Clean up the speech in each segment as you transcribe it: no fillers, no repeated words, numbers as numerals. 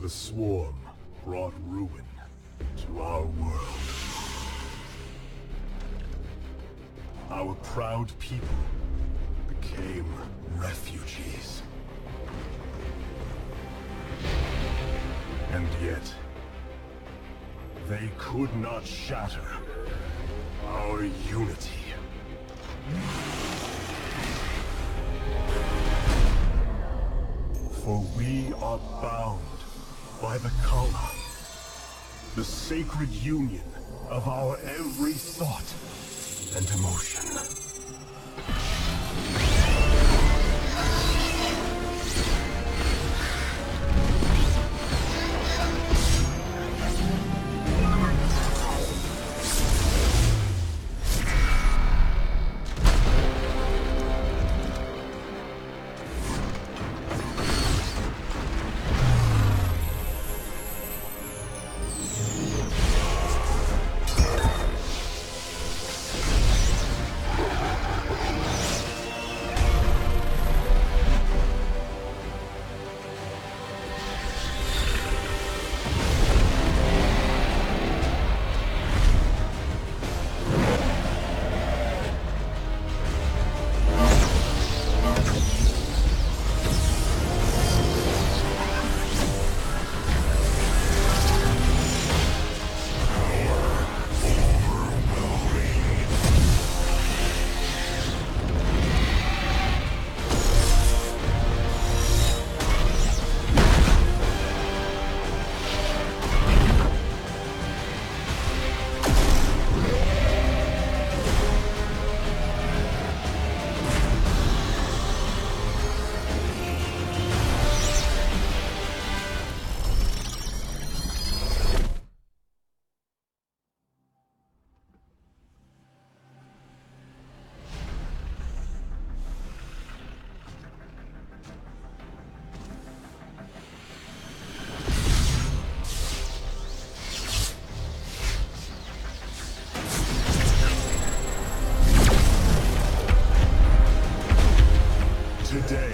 The Swarm brought ruin to our world. Our proud people became refugees. And yet, they could not shatter our unity. For we are bound by the Khala, the sacred union of our every thought and emotion. Today,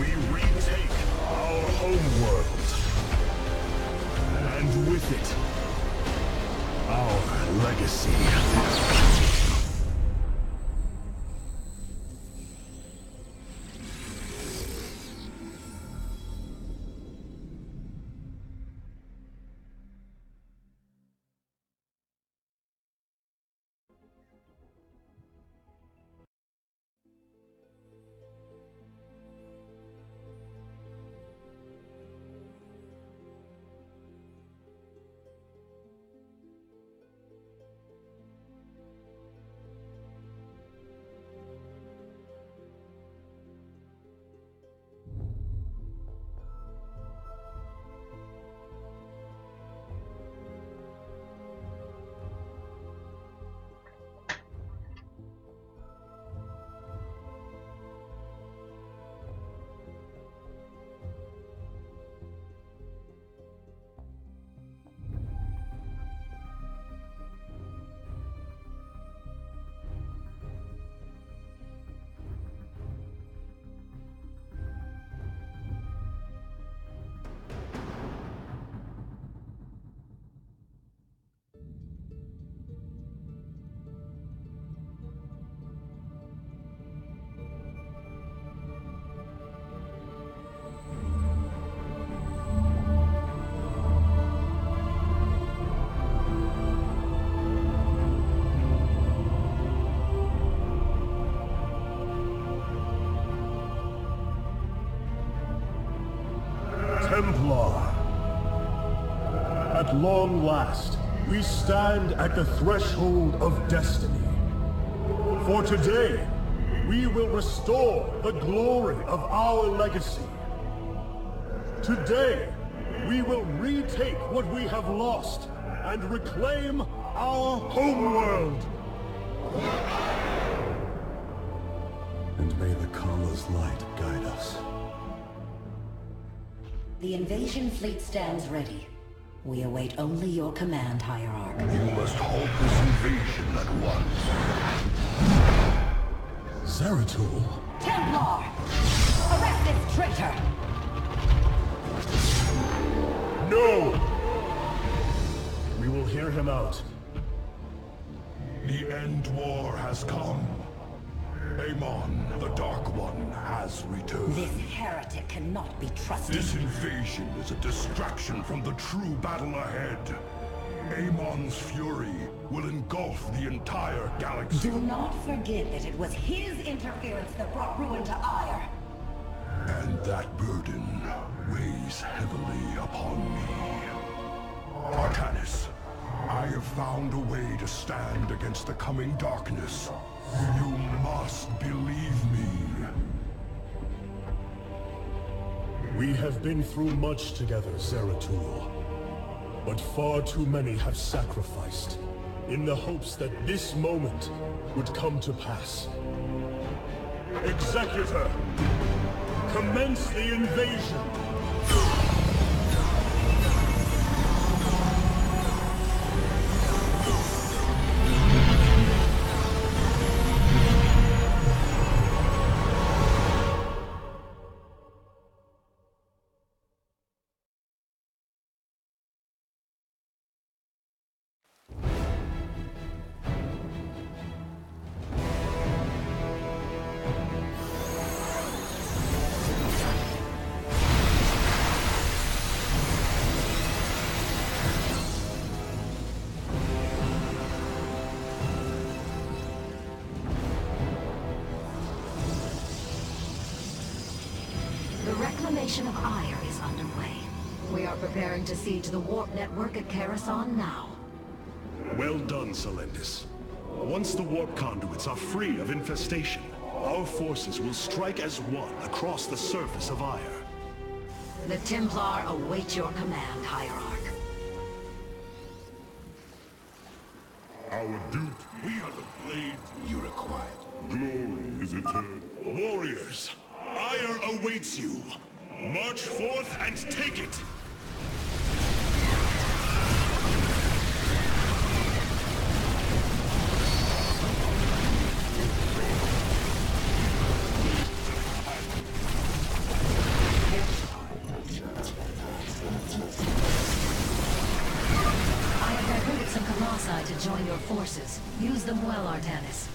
we retake our homeworld, and with it, our legacy. Templar. At long last, we stand at the threshold of destiny. For today, we will restore the glory of our legacy. Today, we will retake what we have lost and reclaim our homeworld. And may the Khala's light guide us. The invasion fleet stands ready. We await only your command, Hierarch. You must halt this invasion at once. Zeratul! Templar! Arrest this traitor! No! We will hear him out. The End War has come. Amon, the Dark One, has returned. This heretic cannot be trusted. This invasion is a distraction from the true battle ahead. Amon's fury will engulf the entire galaxy. Do not forget that it was his interference that brought ruin to Ire. And that burden weighs heavily upon me. Artanis, I have found a way to stand against the coming darkness. You must believe me. We have been through much together, Zeratul. But far too many have sacrificed, in the hopes that this moment would come to pass. Executor! Commence the invasion! The reclamation of Ire is underway. We are preparing to siege the warp network at Coruscant now. Well done, Selendis. Once the warp conduits are free of infestation, our forces will strike as one across the surface of Ire. The Templar await your command, Hierarch. Our duty, we are the blades you require. Glory is eternal. Warriors, Ire awaits you. March forth and take it! I have diverted some Colossi to join your forces. Use them well, Artanis.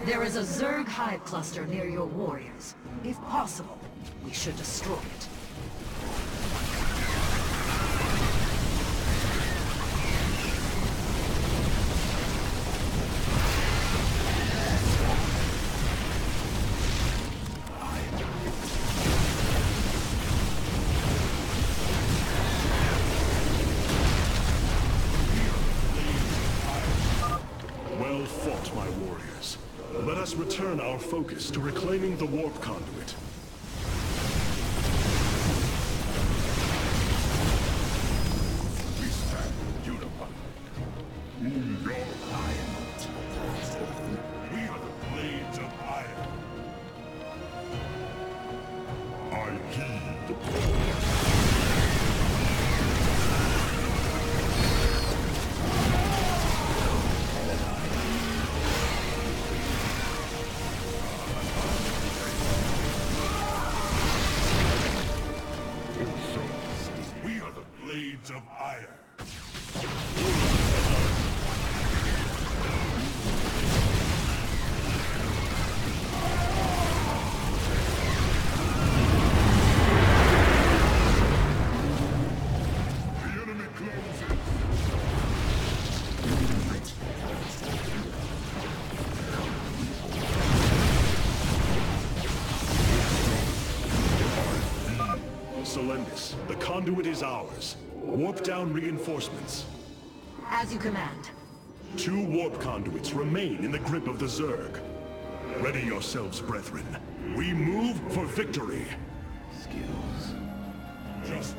There is a Zerg hive cluster near your warriors. If possible, we should destroy it. Well fought, my warriors. Let us return our focus to reclaiming the warp conduit. We stand unified. Your iron. We are the blades of iron. I heed the call. We are the blades of iron. The enemy closes. Selendis, the conduit is ours. Warp down reinforcements. As you command. 2 warp conduits remain in the grip of the Zerg. Ready yourselves, brethren. We move for victory. Skill Just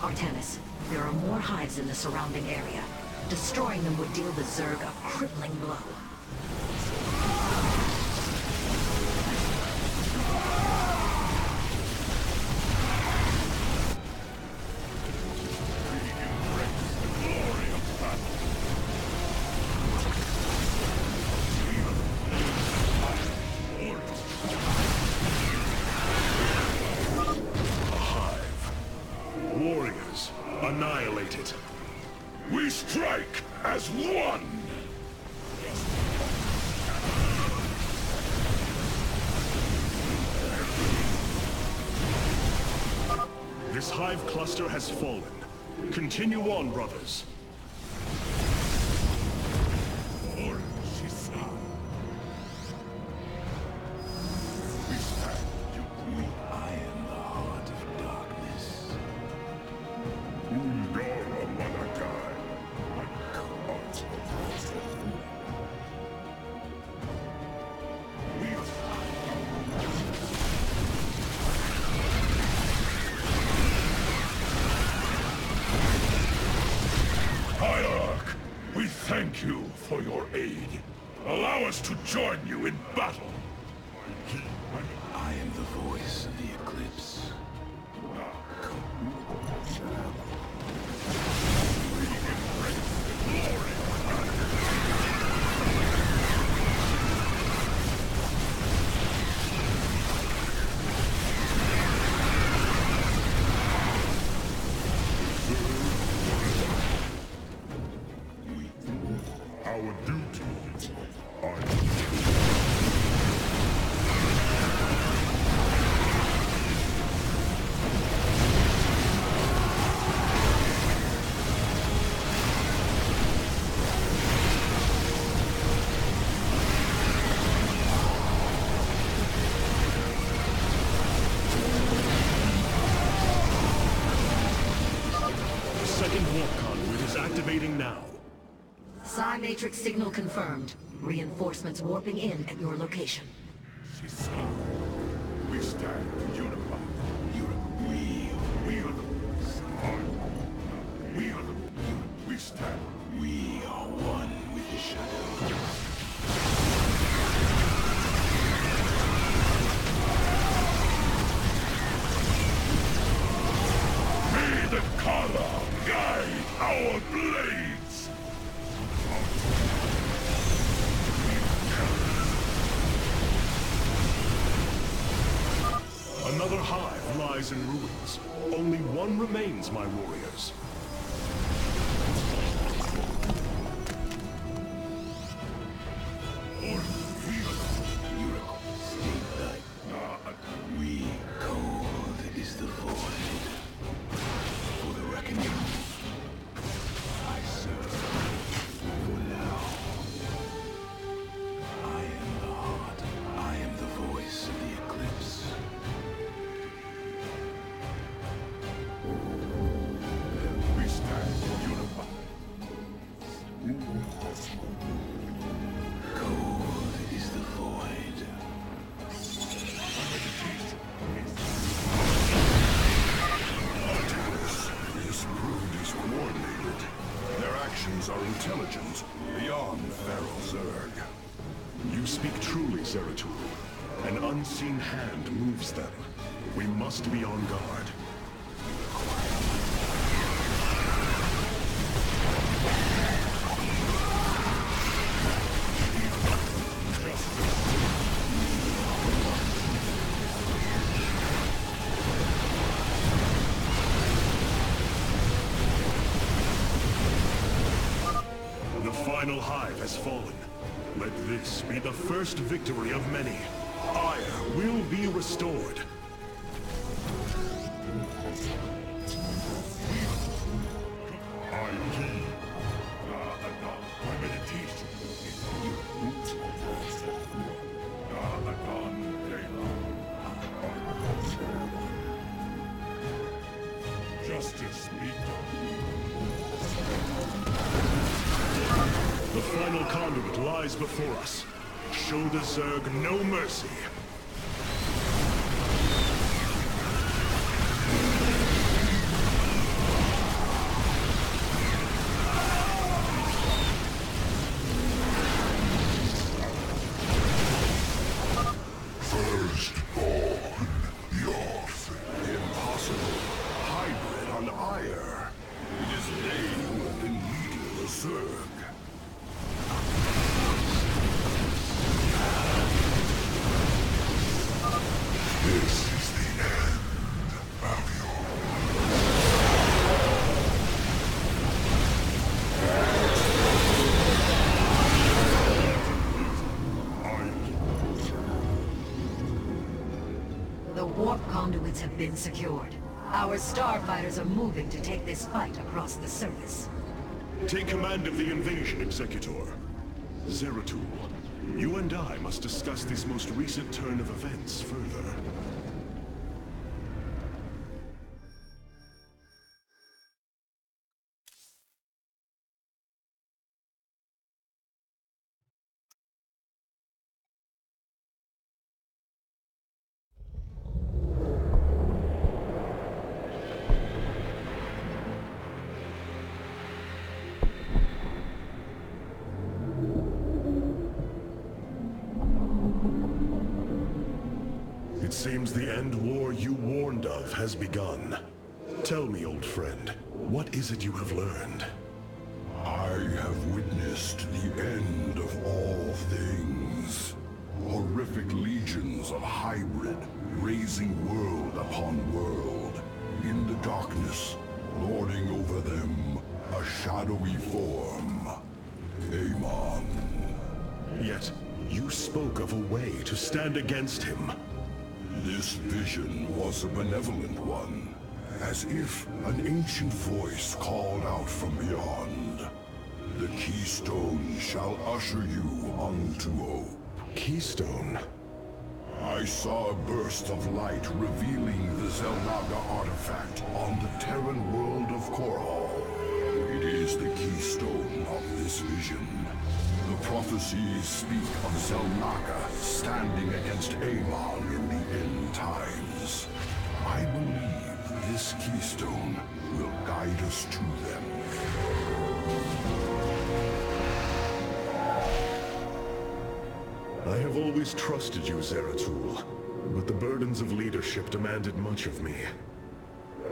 Artanis, there are more hives in the surrounding area. Destroying them would deal the Zerg a crippling blow. Warriors, annihilated. we strike as one! This hive cluster has fallen. Continue on, brothers. Hierarch, we thank you for your aid. Allow us to join you in battle. I am the voice of the Eclipse. Our duty. The second warp conduit is activating now. Psi Matrix signal confirmed. Reinforcements warping in at your location. We stand unified. We are the We are the We stand. We are one with the shadow. May the Kala guide our blades! Another hive lies in ruins. Only one remains, my warriors. We cold is the void. For the reckoning, I serve. For now, I am the heart. I am the voice of the Eclipse. We stand unified. Cold is the void. This brood is coordinated. Their actions are intelligent, beyond feral Zerg. You speak truly, Zeratul. An unseen hand moves them. We must be on guard. The final hive has fallen. Let this be the first victory of many. Ire will be restored. Justice be done. The final conduit lies before us. Show the Zerg no mercy. Impossible. Hybrid on Ire. It is they who have been leading the Zerg. This is the end of The warp conduits have been secured. Our starfighters are moving to take this fight across the surface. Take command of the invasion, Executor. Zeratul, you and I must discuss this most recent turn of events further. It seems the end war you warned of has begun. Tell me, old friend, what is it you have learned? I have witnessed the end of all things. Horrific legions of hybrid, raising world upon world. In the darkness, lording over them, a shadowy form. Amon. Yet, you spoke of a way to stand against him. This vision was a benevolent one, as if an ancient voice called out from beyond. The Keystone shall usher you unto hope. Keystone? I saw a burst of light revealing the Xel'Naga artifact on the Terran world of Korhal. It is the keystone of this vision. The prophecies speak of Xel'Naga standing against Amon in the end times. I believe this keystone will guide us to them. I have always trusted you, Zeratul, but the burdens of leadership demanded much of me.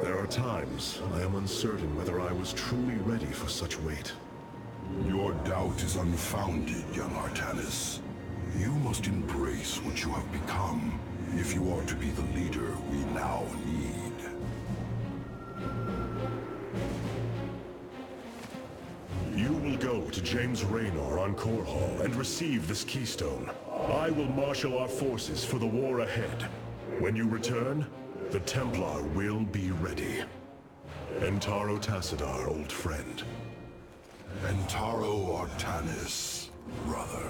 There are times I am uncertain whether I was truly ready for such weight. Your doubt is unfounded, young Artanis. You must embrace what you have become, if you are to be the leader we now need. You will go to James Raynor on Korhal and receive this keystone. I will marshal our forces for the war ahead. When you return, the Templar will be ready. Entaro Tassadar, old friend. Entaro Artanis, brother.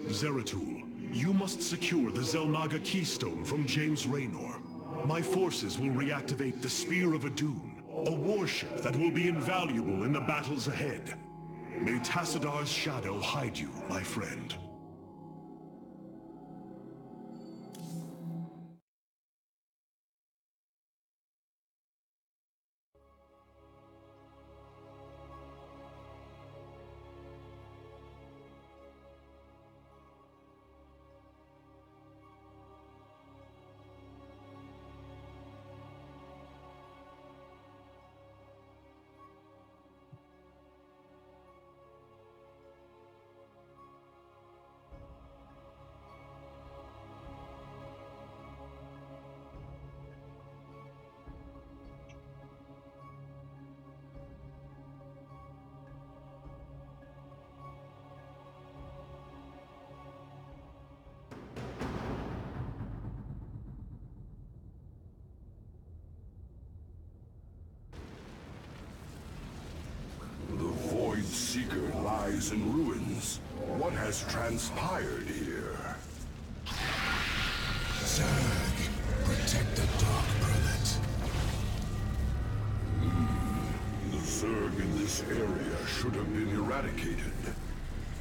Zeratul, you must secure the Xel'Naga keystone from James Raynor. My forces will reactivate the Spear of Adun, a warship that will be invaluable in the battles ahead. May Tassadar's shadow hide you, my friend. Seeker lies in ruins. What has transpired here? Zerg, protect the Dark Prelate. Zerg in this area should have been eradicated.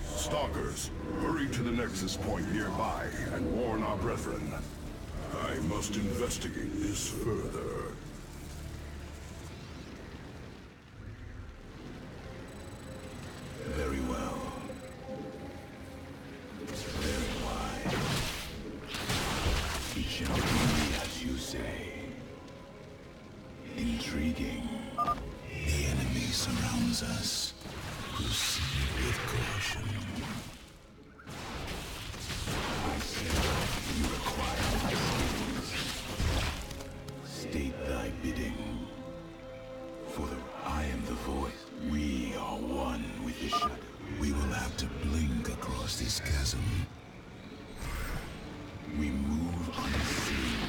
Stalkers, hurry to the Nexus point nearby and warn our brethren. I must investigate this further. Very well. Very wise. It shall be as you say. Intriguing. The enemy surrounds us. Proceed with caution. I said you require my skills. State thy bidding. For I am the voice. We are one with the shadow. We will have to blink across this chasm. We move unseen.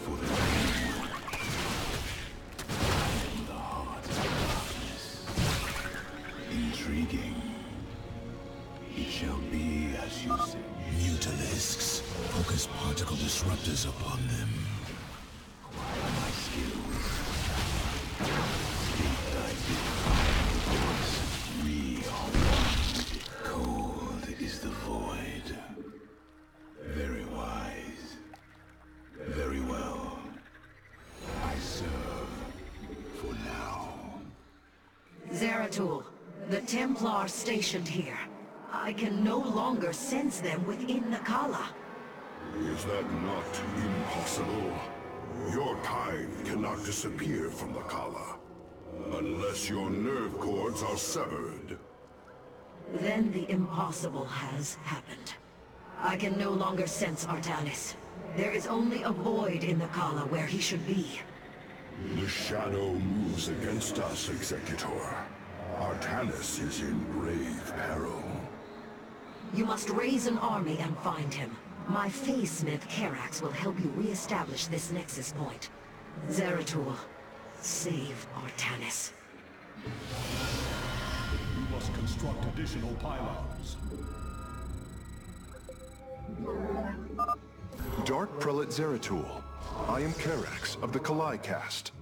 For the I am the heart of darkness. Intriguing. It shall be as you say. Mutalisks. Focus particle disruptors upon them. Acquire my skills. State thy voice. We are one. Cold is the void. Very wise. Very well. I serve for now. Zeratul, the Templar stationed here. I can no longer sense them within the Kala. Is that not impossible? Your kind cannot disappear from the Kala, unless your nerve cords are severed. Then the impossible has happened. I can no longer sense Artanis. There is only a void in the Kala where he should be. The shadow moves against us, Executor. Artanis is in grave peril. You must raise an army and find him. My Phase-Smith Karax will help you re-establish this Nexus point. Zeratul, save Artanis. We must construct additional pylons. Dark Prelate Zeratul. I am Karax of the Kalai caste.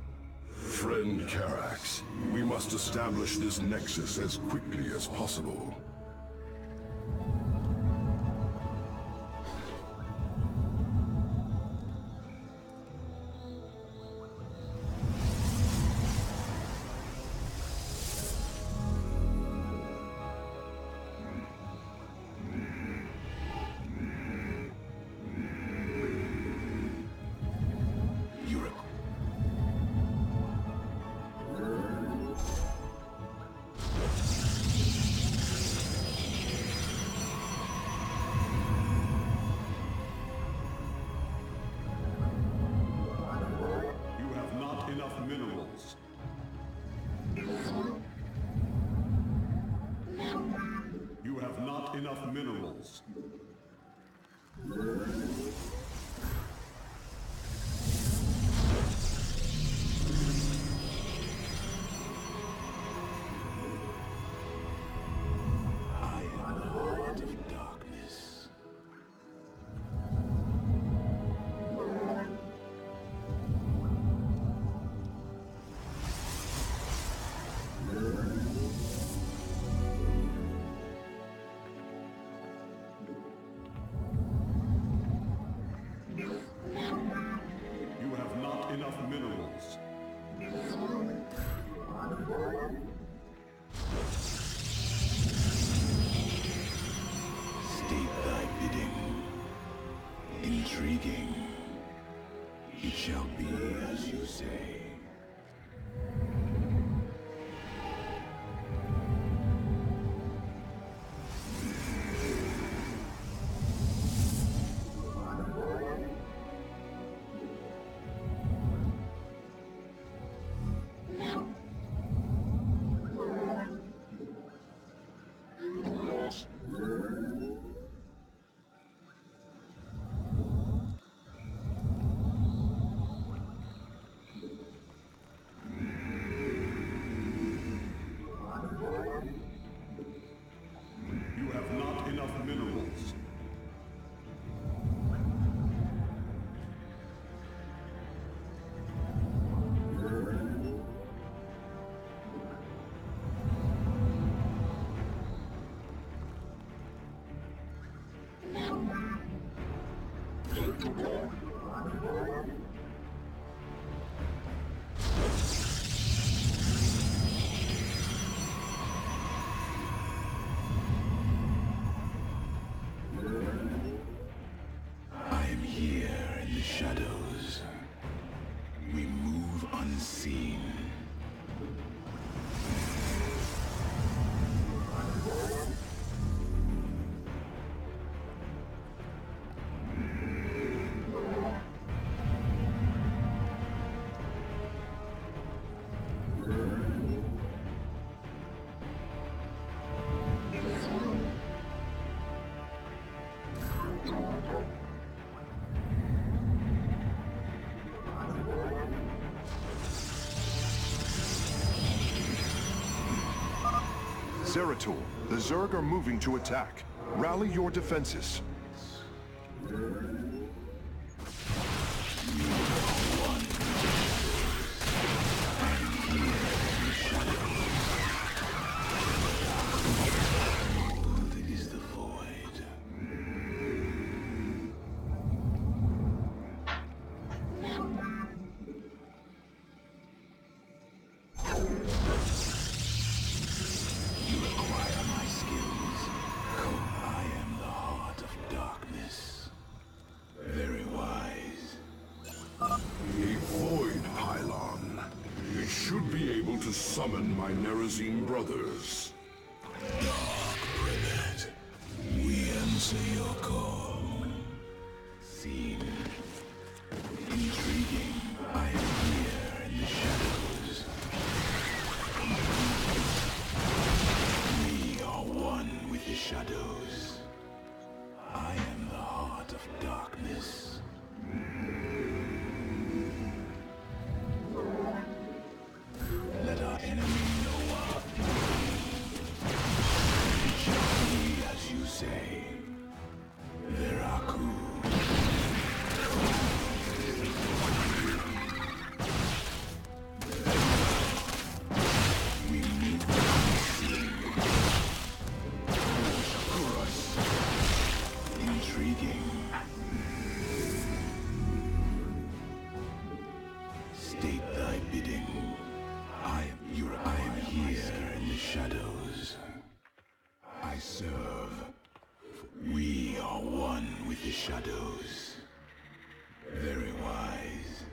Friend Karax, we must establish this Nexus as quickly as possible. Enough minerals. I am the heart of darkness. You have not enough minerals. State thy bidding. Intriguing. It shall be as you say. I am here in the shadows. We move unseen. Zeratul, the Zerg are moving to attack. Rally your defenses. It is the void. You require my skills. I am the heart of darkness. Very wise. A void pylon. It should be able to summon my Nerazine brothers. Privet, we answer your call. Seen. Intriguing. I am here in the shadows. We are one with the shadows. I am the heart of darkness. Let our enemy know our it shall be as you say. Veraku. We meet unseen. Chorus. Intriguing. State thy bidding. I am here in the shadows. I serve. We are one with the shadows. Very wise.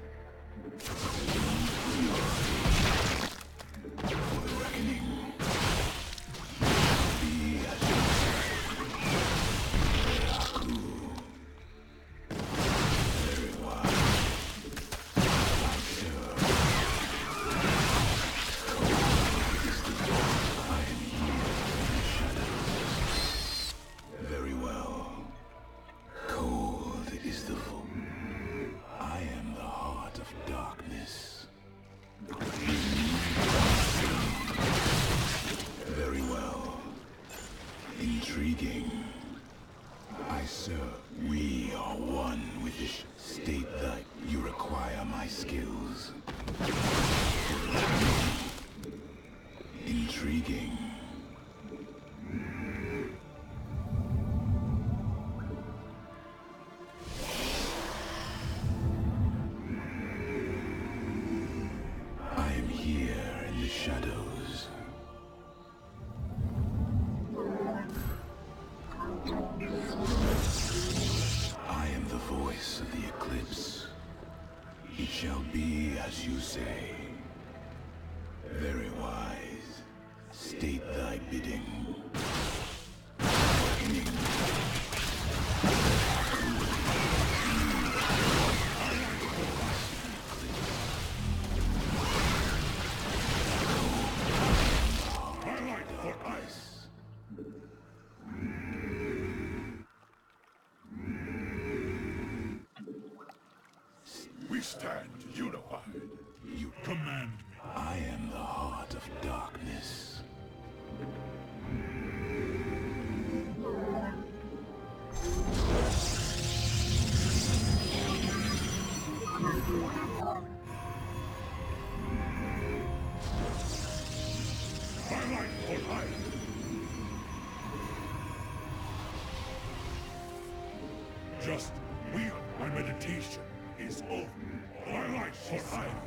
For the reckoning. Be as you say. Veraku. Very wise. I serve. I am here in the shadows. Very well. Cold is the foe. I am the heart of darkness. Very well. Intriguing. I serve. We are one with the state that you require my skills. Intriguing. I am here in the shadows. I am the voice of the eclipse. It shall be as you say. Very wise. State thy bidding. Reckoning. We stand unified. You command me. I am the heart of darkness. My light for hire. Just My meditation is over. My life for hire.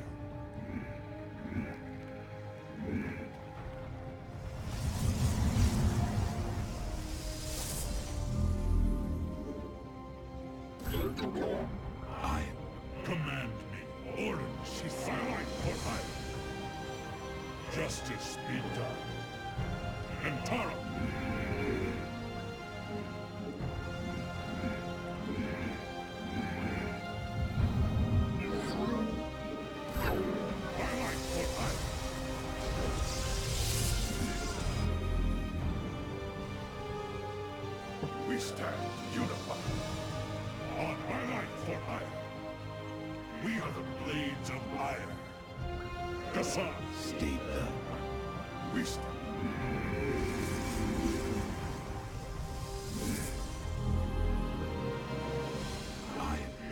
I Command me. Order she's my life for hire. Justice be done. And Tara. We stand unified. On my life for hire. We are the blades of iron. Gassan. state that We stand.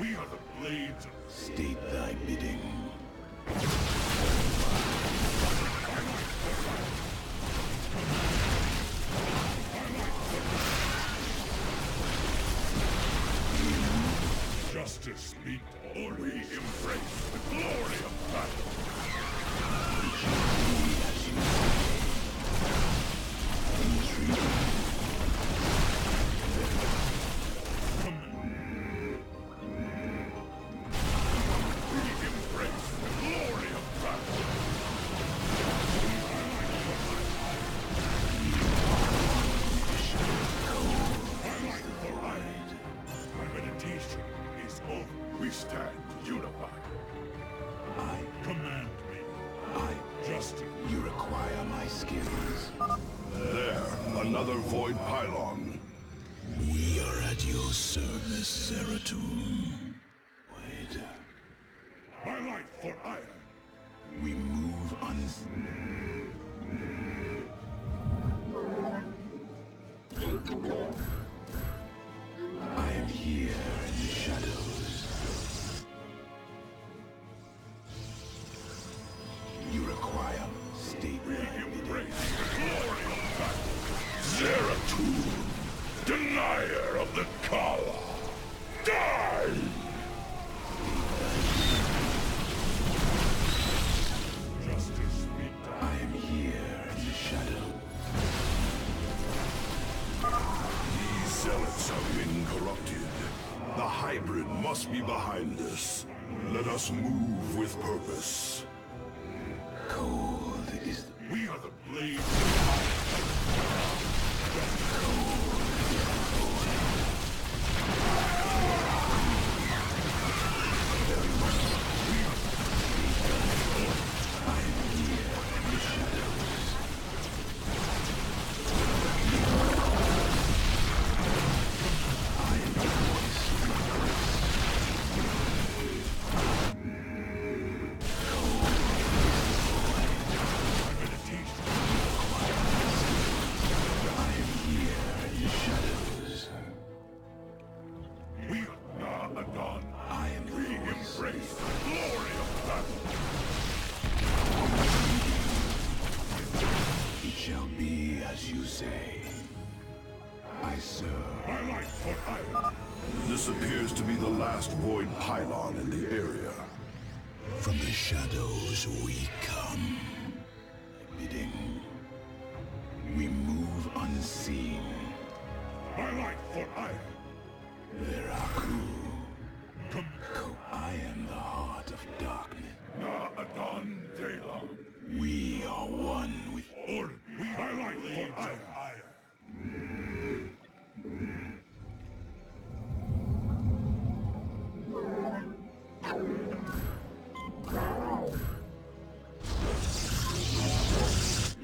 We are the blades of state thy bidding. justice meet, or we embrace the glory of battle. We embrace the glory of battle. My meditation is over. We stand unified. I Command me. Justice. You require my skills. There, another void pylon. We are at your service, Zeratul. Wait. My life for iron. We move on. I am here in the shadows. You require state We thy bidding. embrace the glory of battle. Zeratul, denier of the Kala. Die! Justice be done. I am here in the shadow. These zealots have been corrupted. The hybrid must be behind us. Let us move with purpose. Cold is the We are the blades. We are Na'Adon. I am We embrace the glory of battle. It shall be as you say. I serve. My life for iron. This appears to be the last void pylon in the area. From the shadows we come. Bidding. We move unseen. My life for iron. Veraku. I am the heart of darkness. Na'Adon Daylon. We are one with Or we my life for iron.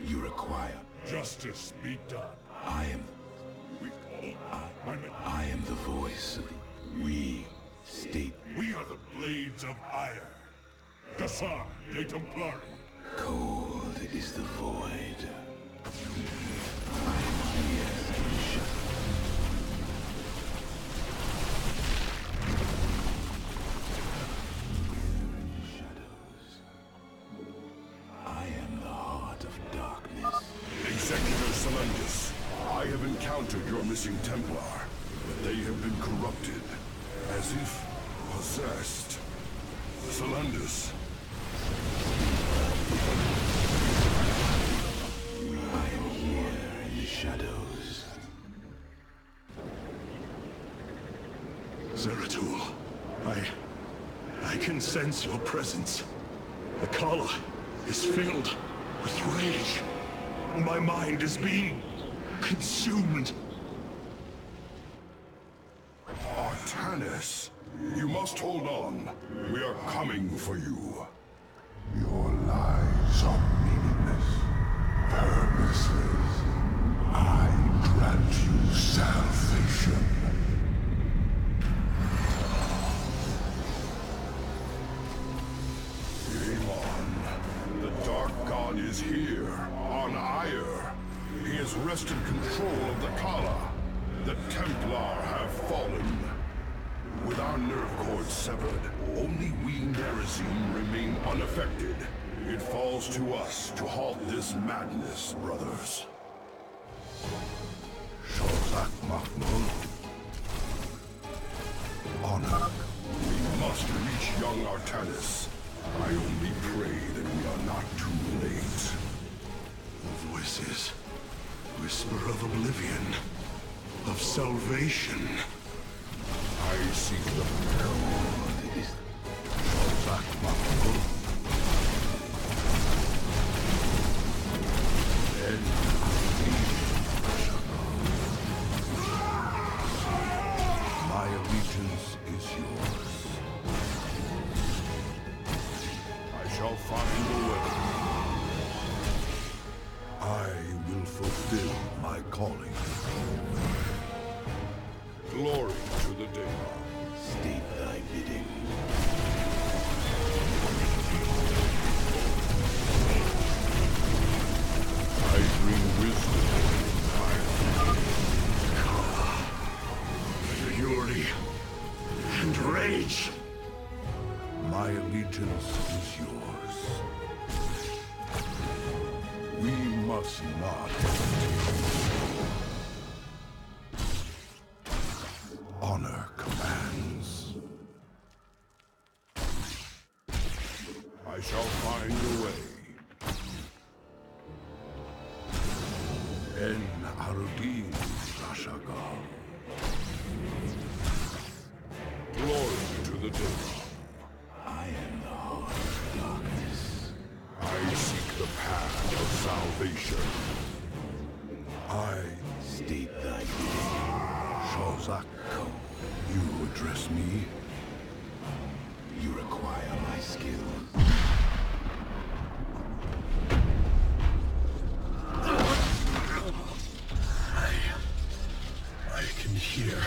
you require. Justice be done. I am We I am the voice of we state We are the blades of iron. Gassar de Templari. cold is the void. I am here in the shadows. I am the heart of darkness. Executor Selendis, I have encountered your missing Templar, but they have been corrupted. As if possessed. Selendis. I am here in the shadows. Zeratul, I can sense your presence. The Kala is filled with rage. My mind is being consumed. Artanis, you must hold on. We are coming for you. Your lies are meaningless, purposeless. I grant you salvation. Amon, the Dark God is here, on Aiur. He has wrested control of the Kala. The Templar have fallen. With our nerve cords severed, only we Nerazim remain unaffected. It falls to us to halt this madness, brothers. Shozak Mahmud. Honor. We must reach young Artanis. I only pray that we are not too late. Voices. Whisper of oblivion. Of salvation. I seek the power. It is Shozak Mahmud. My allegiance is yours. I shall find a way. I will fulfill my calling. Glory to the Daemon. State thy bidding. I bring wisdom. Fury and rage. My allegiance is yours. We must not hesitate. Honor commands. I shall find a way. En Arudin Rashagal. Glory to the Daemon. I am the heart of darkness. I seek the path of salvation. I, State thy bidding. Shozak, you address me? You require my skill. I can hear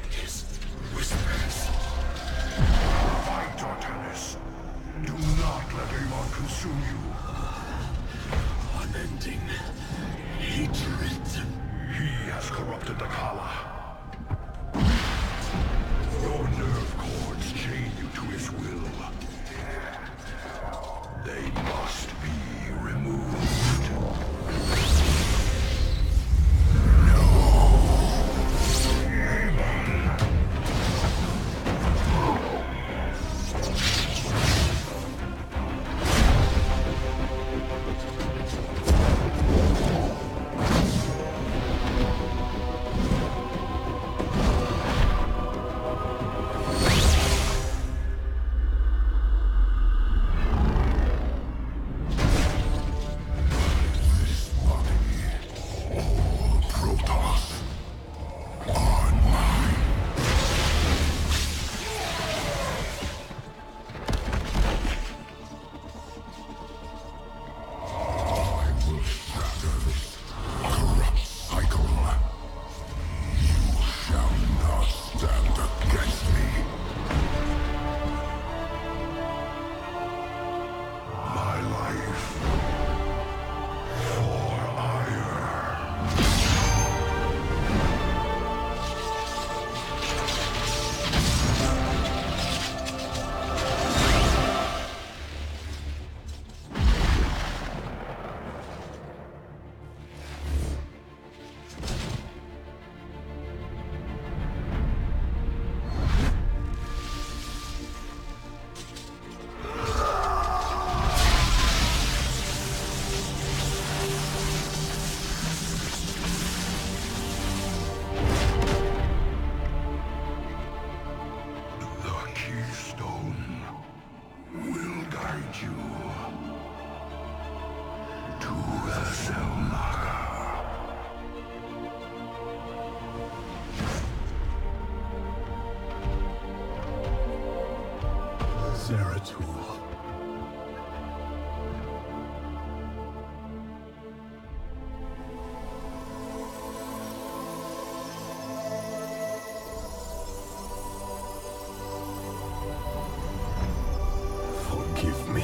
his whispers. Fight, Artanis. Do not let Amon consume you. Unending hatred. He has corrupted the Kala. Your nerve cords chain you to his will. They must be removed. Zeratul. Forgive me.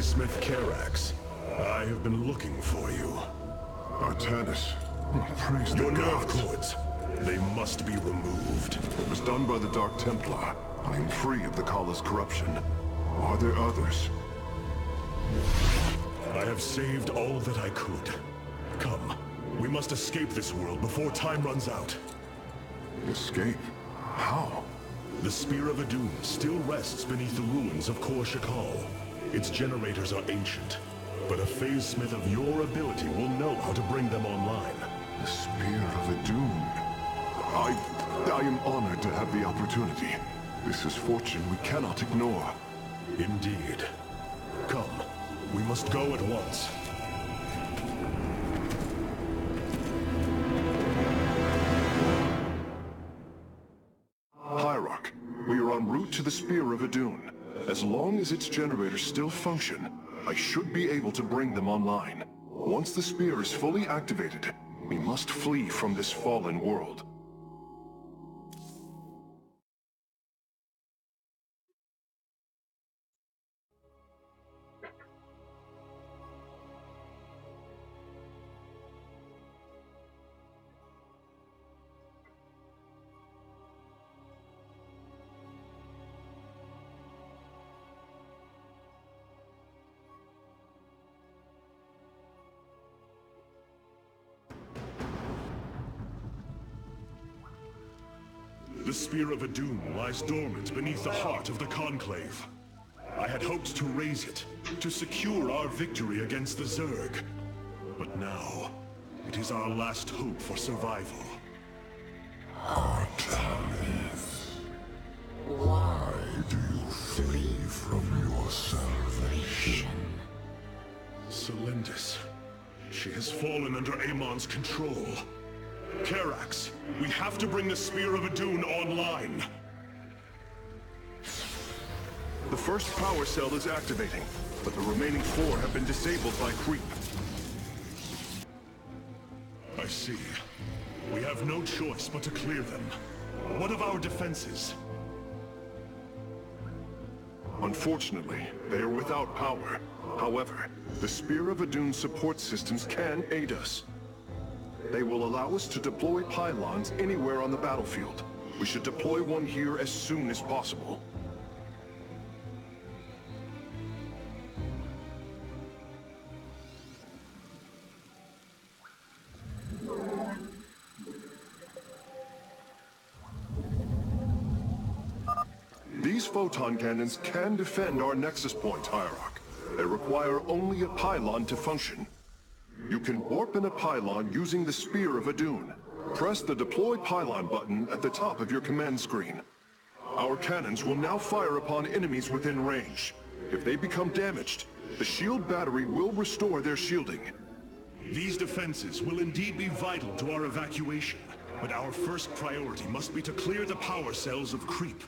Smith Karax, I have been looking for you. Artanis, praise Your the nerve gods. cords, they must be removed. It was done by the Dark Templar. I am free of the Kala's corruption. Are there others? I have saved all that I could. Come, we must escape this world before time runs out. Escape? How? The Spear of Adun still rests beneath the ruins of Kor Shakal. Its generators are ancient, but a phase smith of your ability will know how to bring them online. The Spear of Adun. I am honored to have the opportunity. This is fortune we cannot ignore. Indeed. Come, we must go at once. Hierarch, we are en route to the Spear of Adun. As long as its generators still function, I should be able to bring them online. Once the spear is fully activated, we must flee from this fallen world. The Spear of Adun lies dormant beneath the heart of the Conclave. I had hoped to raise it, to secure our victory against the Zerg. But now, it is our last hope for survival. Artanis, why do you flee from your salvation? Celendis. She has fallen under Amon's control. Karax, we have to bring the Spear of Adun online. The first power cell is activating, but the remaining 4 have been disabled by creep. I see. We have no choice but to clear them. What of our defenses? Unfortunately, they are without power. However, the Spear of Adun support systems can aid us. They will allow us to deploy pylons anywhere on the battlefield. We should deploy one here as soon as possible. These photon cannons can defend our Nexus Point, Hierarch. They require only a pylon to function. You can warp in a pylon using the Spear of Adun. Press the Deploy Pylon button at the top of your command screen. Our cannons will now fire upon enemies within range. If they become damaged, the shield battery will restore their shielding. These defenses will indeed be vital to our evacuation, but our first priority must be to clear the power cells of Creep.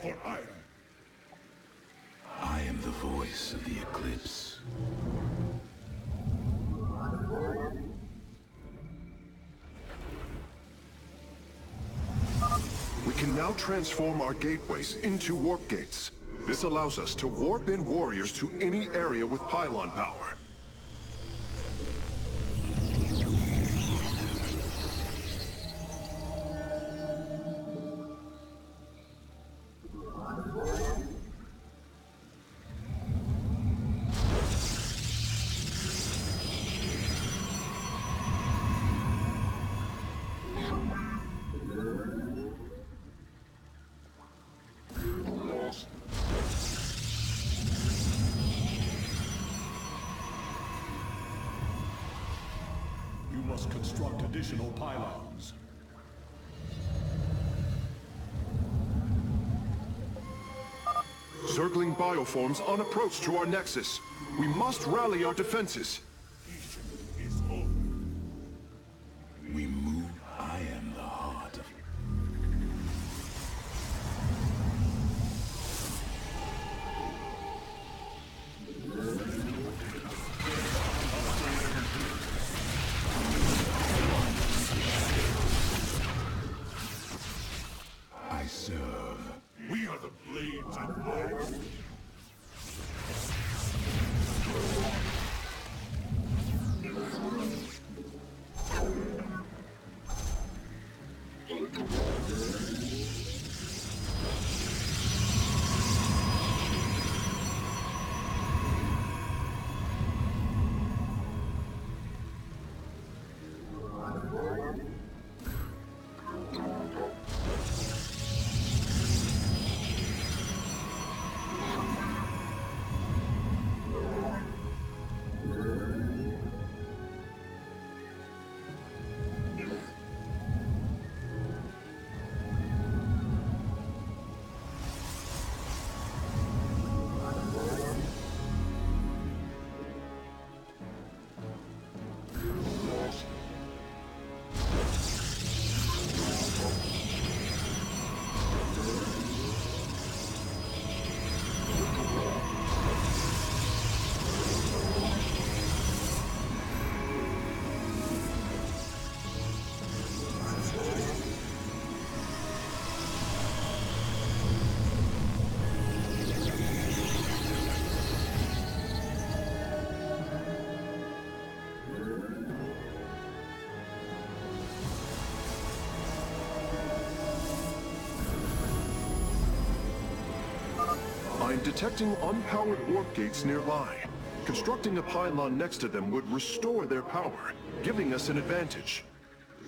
For iron. I am the voice of the Eclipse. We can now transform our gateways into warp gates. This allows us to warp in warriors to any area with pylon power. You must construct additional pylons. Circling bioforms on approach to our nexus. We must rally our defenses. Is over. We move. I am the heart of... I serve. We are the blades of life. I'm detecting unpowered warp gates nearby. Constructing a pylon next to them would restore their power, giving us an advantage.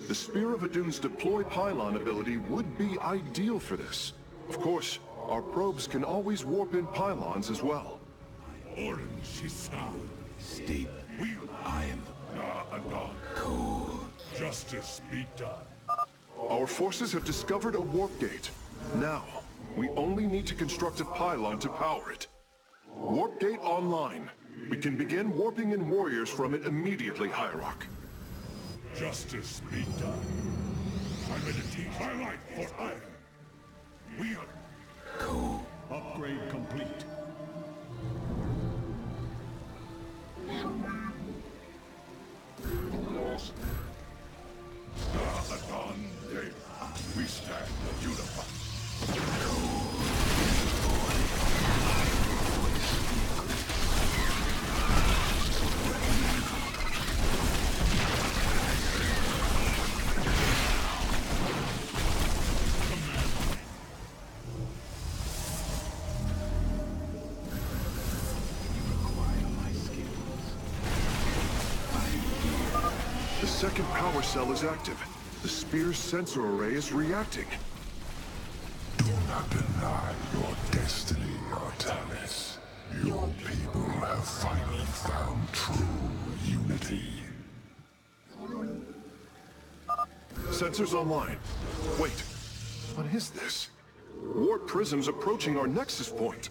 The Spear of Adun's deploy pylon ability would be ideal for this. Of course, our probes can always warp in pylons as well. Orange is sound. Steep. I am Adon. cold. Justice be done. Our forces have discovered a warp gate. Now, we only need to construct a pylon to power it. Warp gate online. We can begin warping in warriors from it immediately, Hierarch. Justice be done. I meditate my life for iron. We are... Cold. Upgrade complete. Adon Day. We stand united. The second power cell is active. The spear's sensor array is reacting. Do not deny your destiny, Artanis. Your people have finally found true unity. Sensors online. Wait, what is this? Warp prisms approaching our nexus point.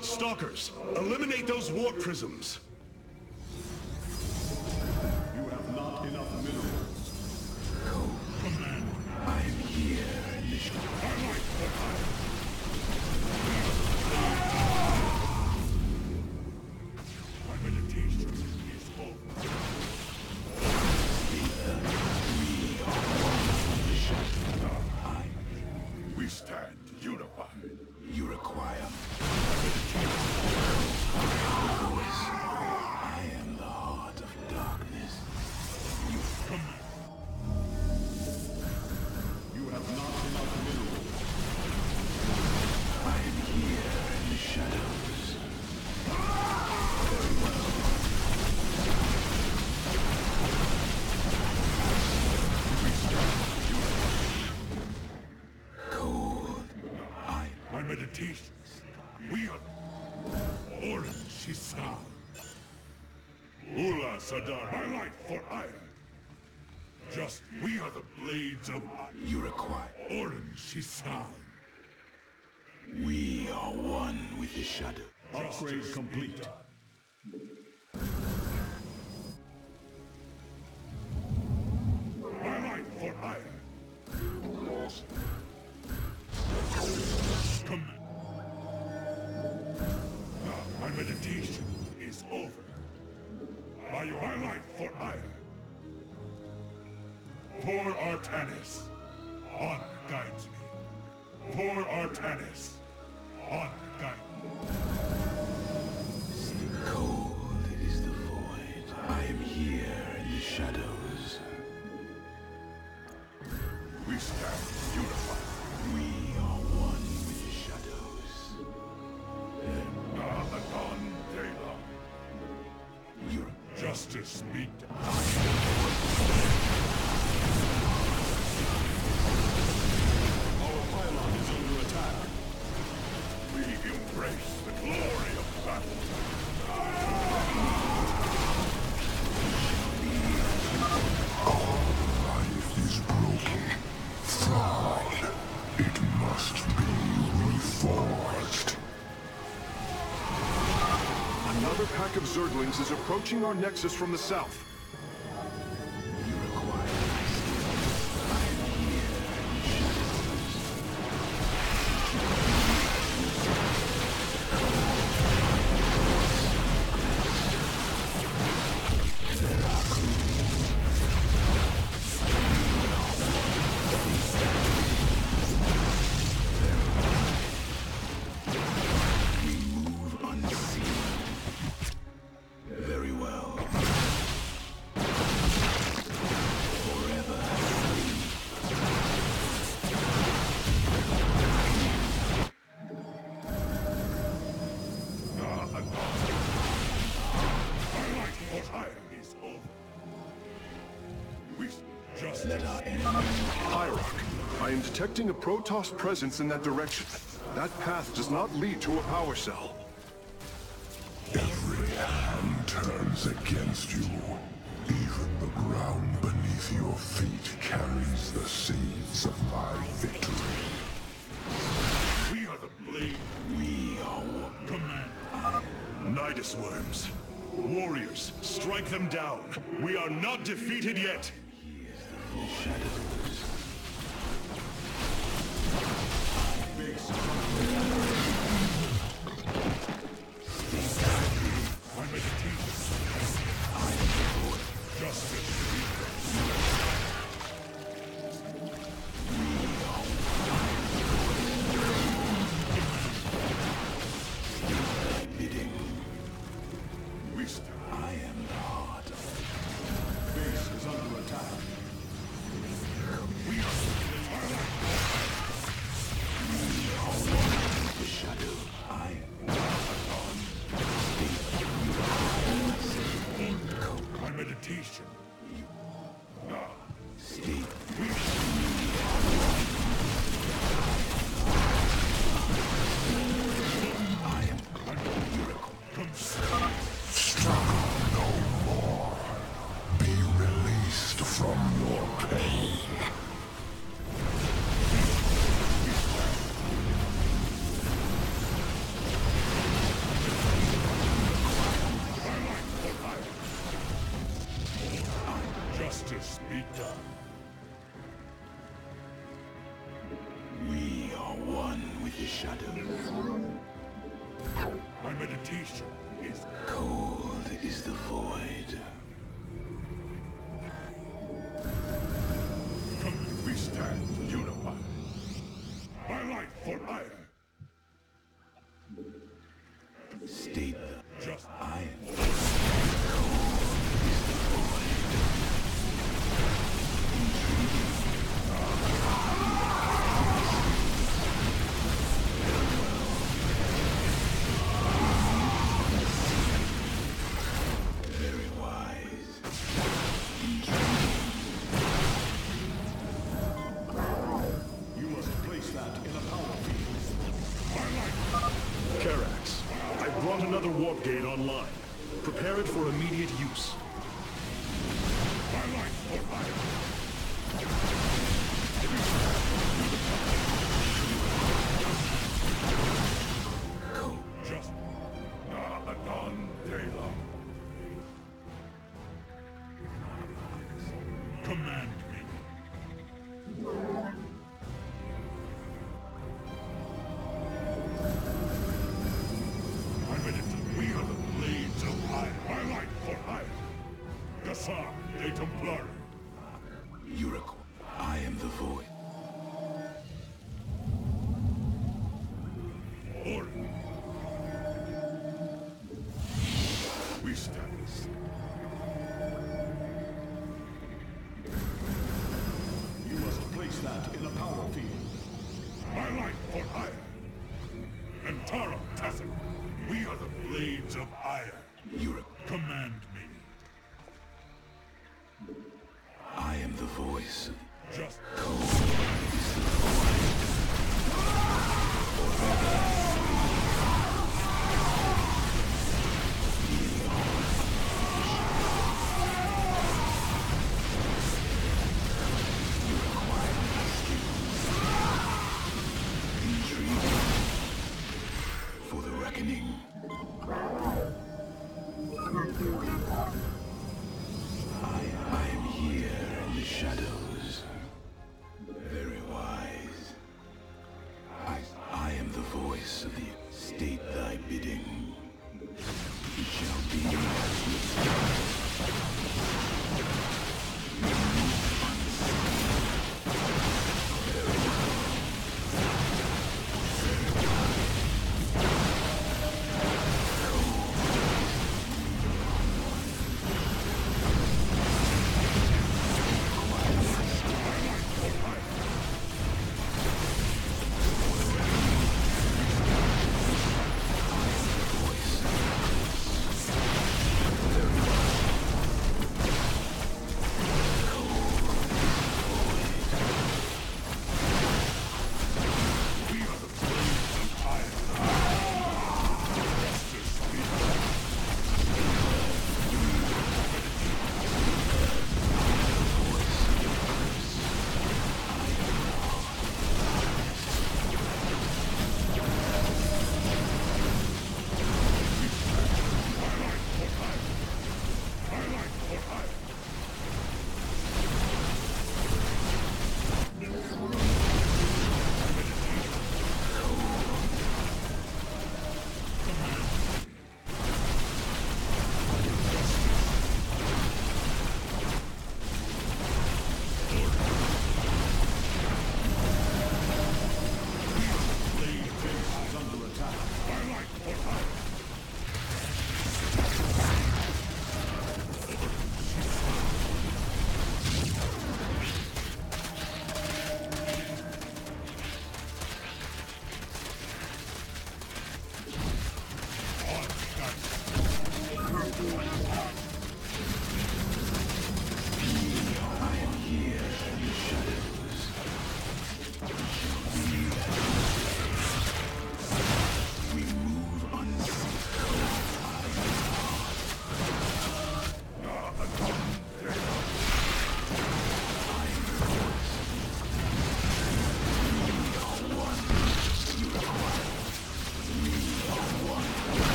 Stalkers, eliminate those warp prisms. You have not enough minerals. I am here in the My meditation is over. We stand unified. You require I am the heart of darkness. You have not enough minerals. I am here in the shadows. Cold. My meditations. We are Orin Shisal. Ula Sadar. My life for iron. Just we are the blades of You require. Orin Shisal. We are one with the shadow. Upgrade complete. My life for iron. Come. Now my meditation is over. My life for iron. For Artanis, honor guides me. For Artanis, honor guides me. Cold it is the void. I am here in the shadows. We stand unified. We are one with the shadows. Nahadon Dela. Your Justice be done. Our pylon is under attack. We embrace the glory of battle. Life is broken, flawed. It must be reforged. Another pack of Zerglings is approaching our nexus from the south. you require my skill. I am here in the shadows. We move unseen. Very well. Forever. My life for iron is over. We just Let our enemy. Hierarch, I am detecting a Protoss presence in that direction. That path does not lead to a power cell. Every hand turns against you. Even the ground beneath your feet carries the seeds of my victory. We are the blade. We are one. Command. Nidus worms. Warriors, strike them down. We are not defeated yet. Shadows. My meditation. Justice. Bidding. We stand. I am the heart of Base is under attack. We are. pain. Justice be done. We are one with the shadows. My meditation is Cold is the void. we stand unified. My life for ire. State Just I am. Very wise. you must place that in a power field. Karax, I brought another warp gate online. Prepare it for immediate use. My life for ire. Just Adon Dela. Command me. I'm in it. We are the blades of ire. My life for ire. Gassar de Templar. Yuriko. I am the void. Order. We stand. You must place that in a power field. My life for ire. And Tara Tassin. We are the blades of ire. Yuriko. Command me. I am the voice. Just For the reckoning. I am here in the shadows.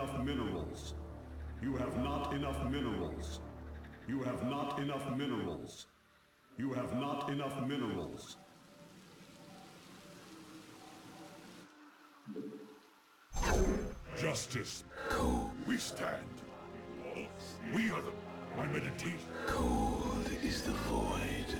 enough minerals. You have not enough minerals. You have not enough minerals. You have not enough minerals. Justice. We stand. We are my meditation. Cold is the void.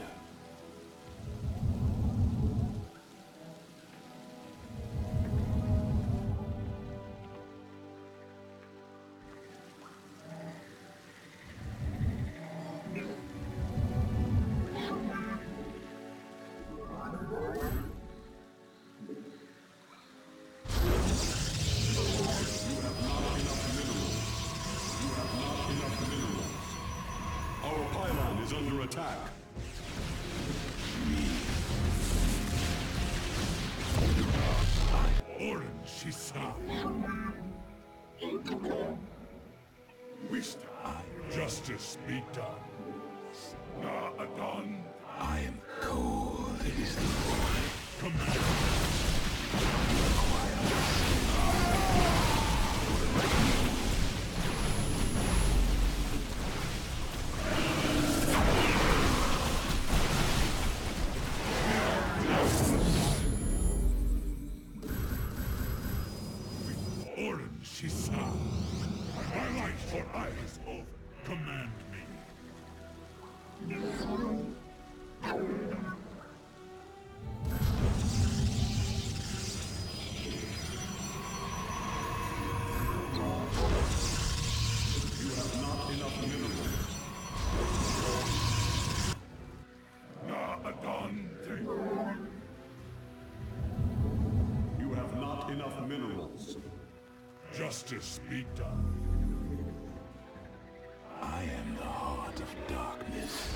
Attack. Orin Shisa. We stand. Justice be done. Adon. I am cold. It is the void. Command. My life for I is over. Command me. You have not enough minerals. Adante. You have not enough minerals. Justice be done. I am the heart of darkness.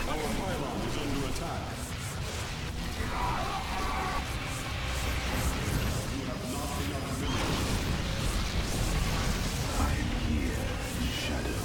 Our pylon is under attack. You have not enough minerals. I am here in shadow.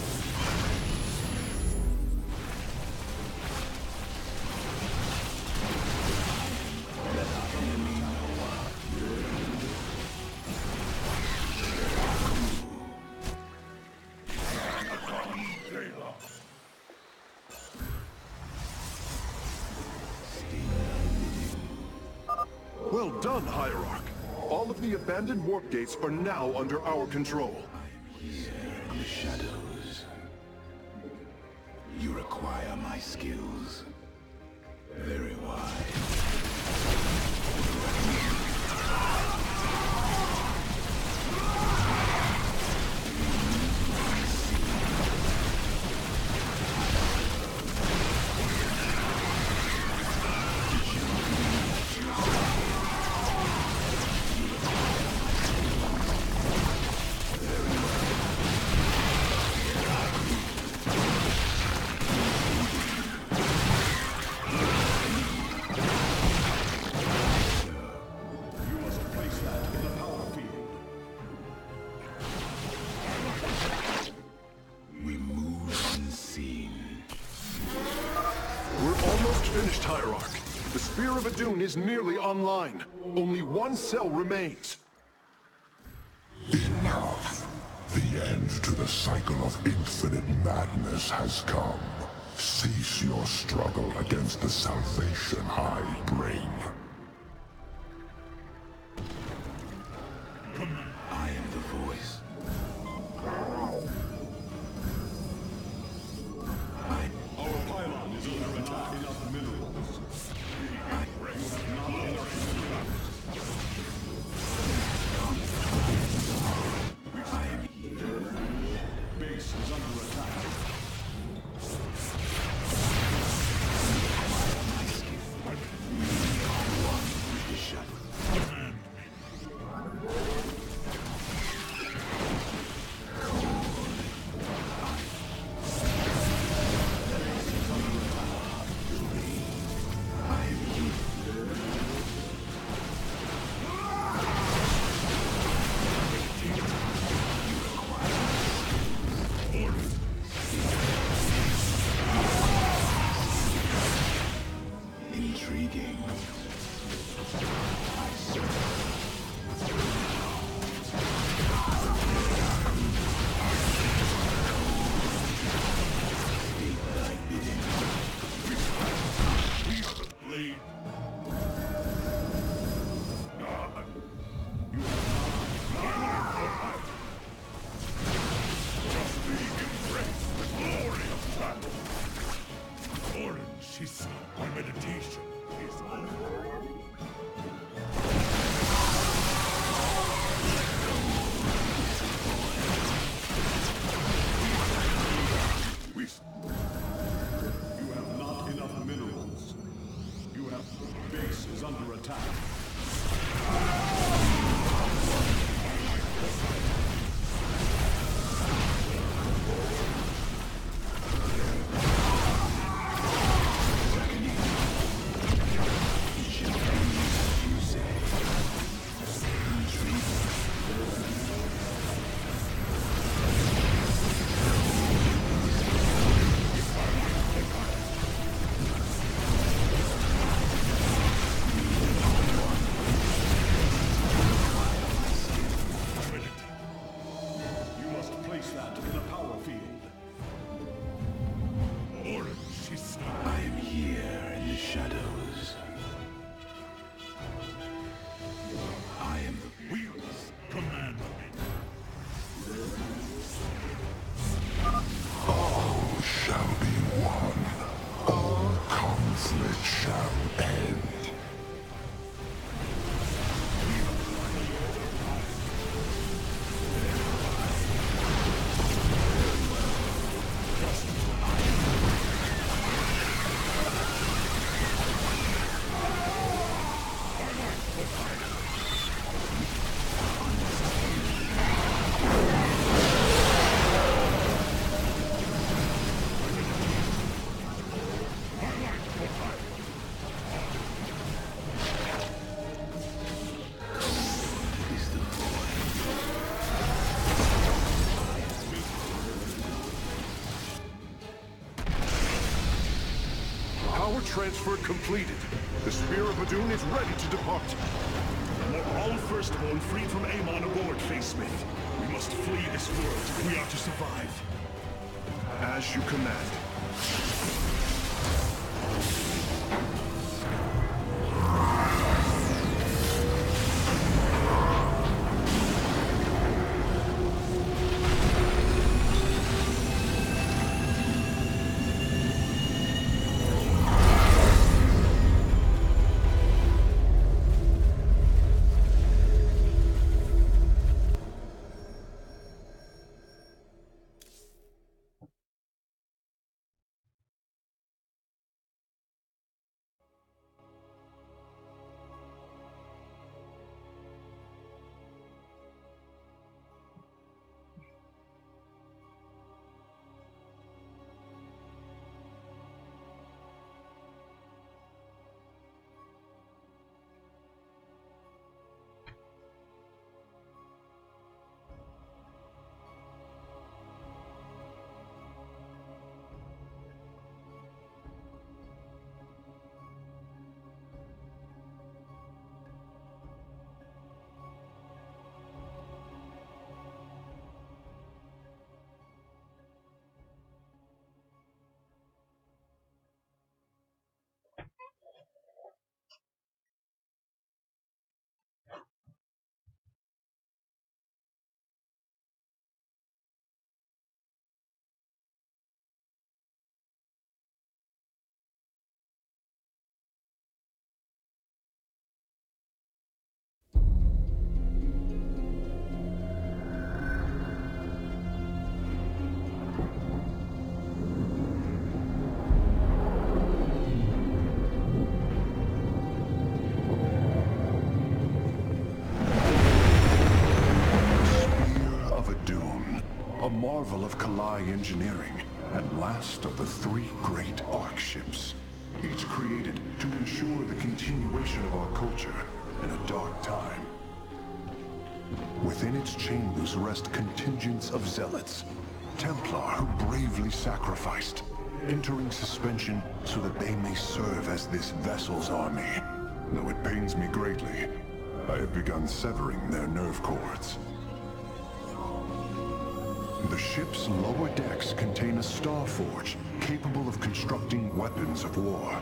Well done, Hierarch. All of the abandoned warp gates are now under our control. I am here in the shadows. You require my skills. Very wise. Finished, Hierarch. The Spear of Adun is nearly online. Only one cell remains. Enough. The end to the cycle of infinite madness has come. Cease your struggle against the salvation I bring. I am the voice. Our pylon is under attack. Enough minerals. You have not enough minerals. I am here. Base is under attack. My skill. transfer completed. The Spear of Adun is ready to depart. All Firstborn freed from Amon aboard, Facesmith. We must flee this world if we are to survive. As you command. Marvel of Kalai engineering, and last of the 3 great Ark ships, each created to ensure the continuation of our culture in a dark time. Within its chambers rest contingents of zealots, Templar who bravely sacrificed, entering suspension so that they may serve as this vessel's army. Though it pains me greatly, I have begun severing their nerve cords. The ship's lower decks contain a star forge capable of constructing weapons of war.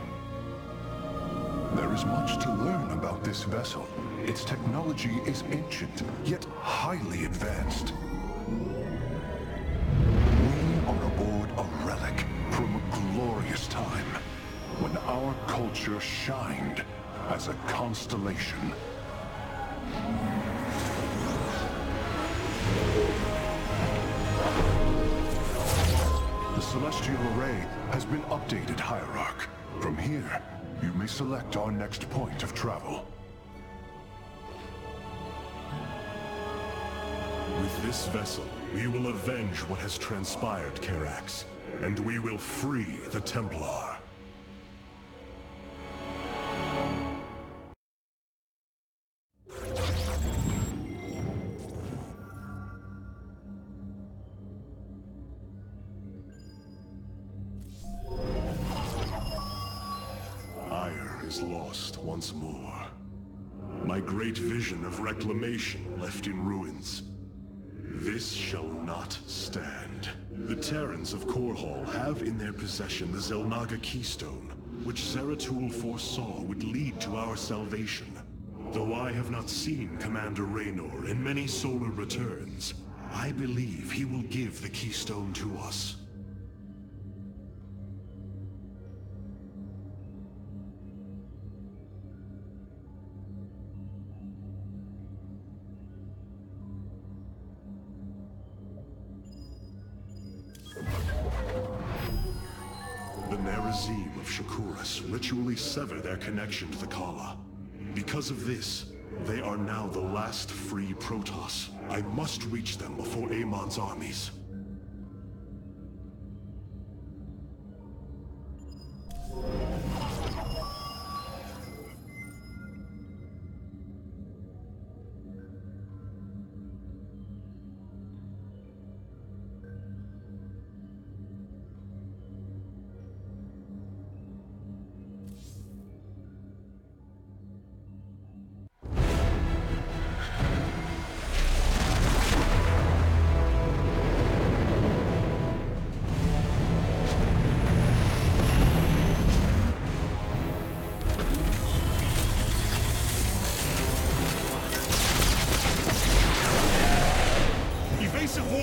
There is much to learn about this vessel. Its technology is ancient, yet highly advanced. We are aboard a relic from a glorious time, when our culture shined as a constellation. The Celestial Array has been updated, Hierarch. From here, you may select our next point of travel. With this vessel, we will avenge what has transpired, Karax, and we will free the Templar. Lost once more. My great vision of reclamation left in ruins. This shall not stand. The Terrans of Korhal have in their possession the Xel'Naga Keystone, which Zeratul foresaw would lead to our salvation. Though I have not seen Commander Raynor in many solar returns, I believe he will give the Keystone to us. Nerazim of Shakuras ritually sever their connection to the Khala. Because of this, they are now the last free Protoss. I must reach them before Amon's armies.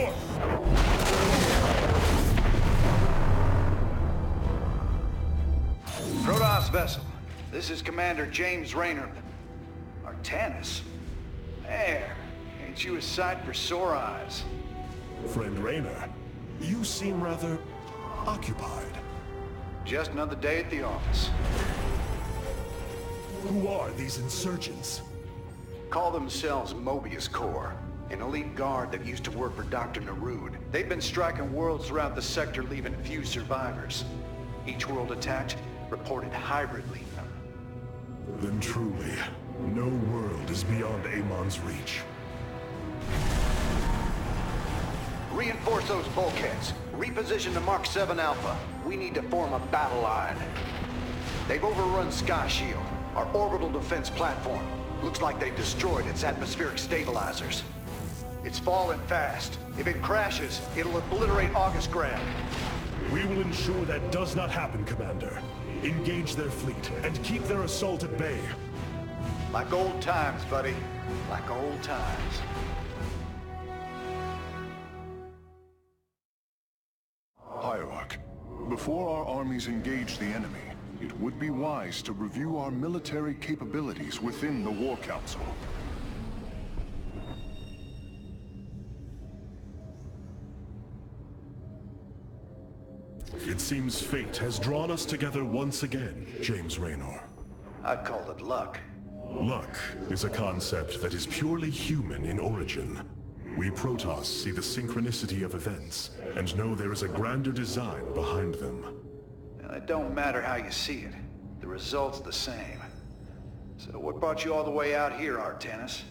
forth! Protoss vessel, this is Commander James Raynor. Artanis? There, ain't you a sight for sore eyes? Friend Raynor, you seem rather occupied. Just another day at the office. Who are these insurgents? Call themselves Mobius Corps, an elite guard that used to work for Dr. Narud. They've been striking worlds throughout the sector, leaving few survivors. Each world attacked reported hybrid leaving them. Then truly, no world is beyond Amon's reach. Reinforce those bulkheads. Reposition the Mark 7 Alpha. We need to form a battle line. They've overrun Sky Shield, our orbital defense platform. Looks like they've destroyed its atmospheric stabilizers. It's falling fast. If it crashes, it'll obliterate August Grad. We will ensure that does not happen, Commander. Engage their fleet and keep their assault at bay. Like old times, buddy. Like old times. Hierarch, before our armies engage the enemy, it would be wise to review our military capabilities within the War Council. It seems fate has drawn us together once again, James Raynor. I'd call it luck. Luck is a concept that is purely human in origin. We Protoss see the synchronicity of events, and know there is a grander design behind them. It don't matter how you see it. The result's the same. So what brought you all the way out here, Artanis?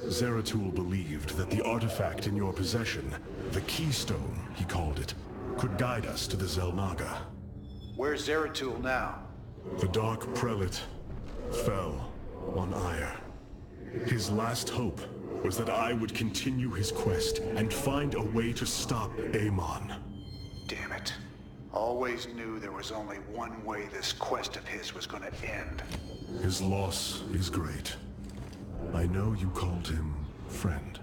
Zeratul believed that the artifact in your possession, the Keystone, he called it, could guide us to the Xel'Naga. Where's Zeratul now? The Dark Prelate fell on Ire. His last hope was that I would continue his quest and find a way to stop Amon. Damn it. Always knew there was only one way this quest of his was gonna end. His loss is great. I know you called him friend.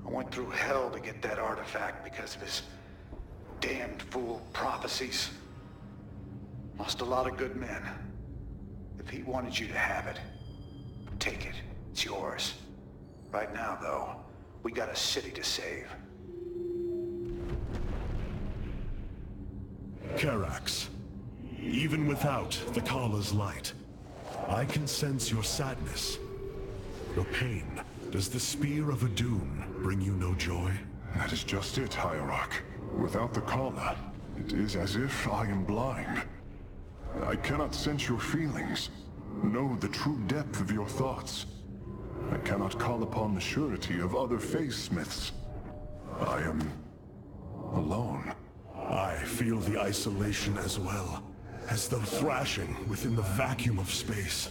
I went through hell to get that artifact because of his damned fool prophecies. Lost a lot of good men. If he wanted you to have it, take it. It's yours. Right now, though, we got a city to save. Karax, even without the Kala's light, I can sense your sadness, your pain. Does the Spear of Adun bring you no joy? That is just it, Hierarch. Without the Kala, it is as if I am blind. I cannot sense your feelings, know the true depth of your thoughts. I cannot call upon the surety of other Phase-Smiths. I am alone. I feel the isolation as well, as though thrashing within the vacuum of space.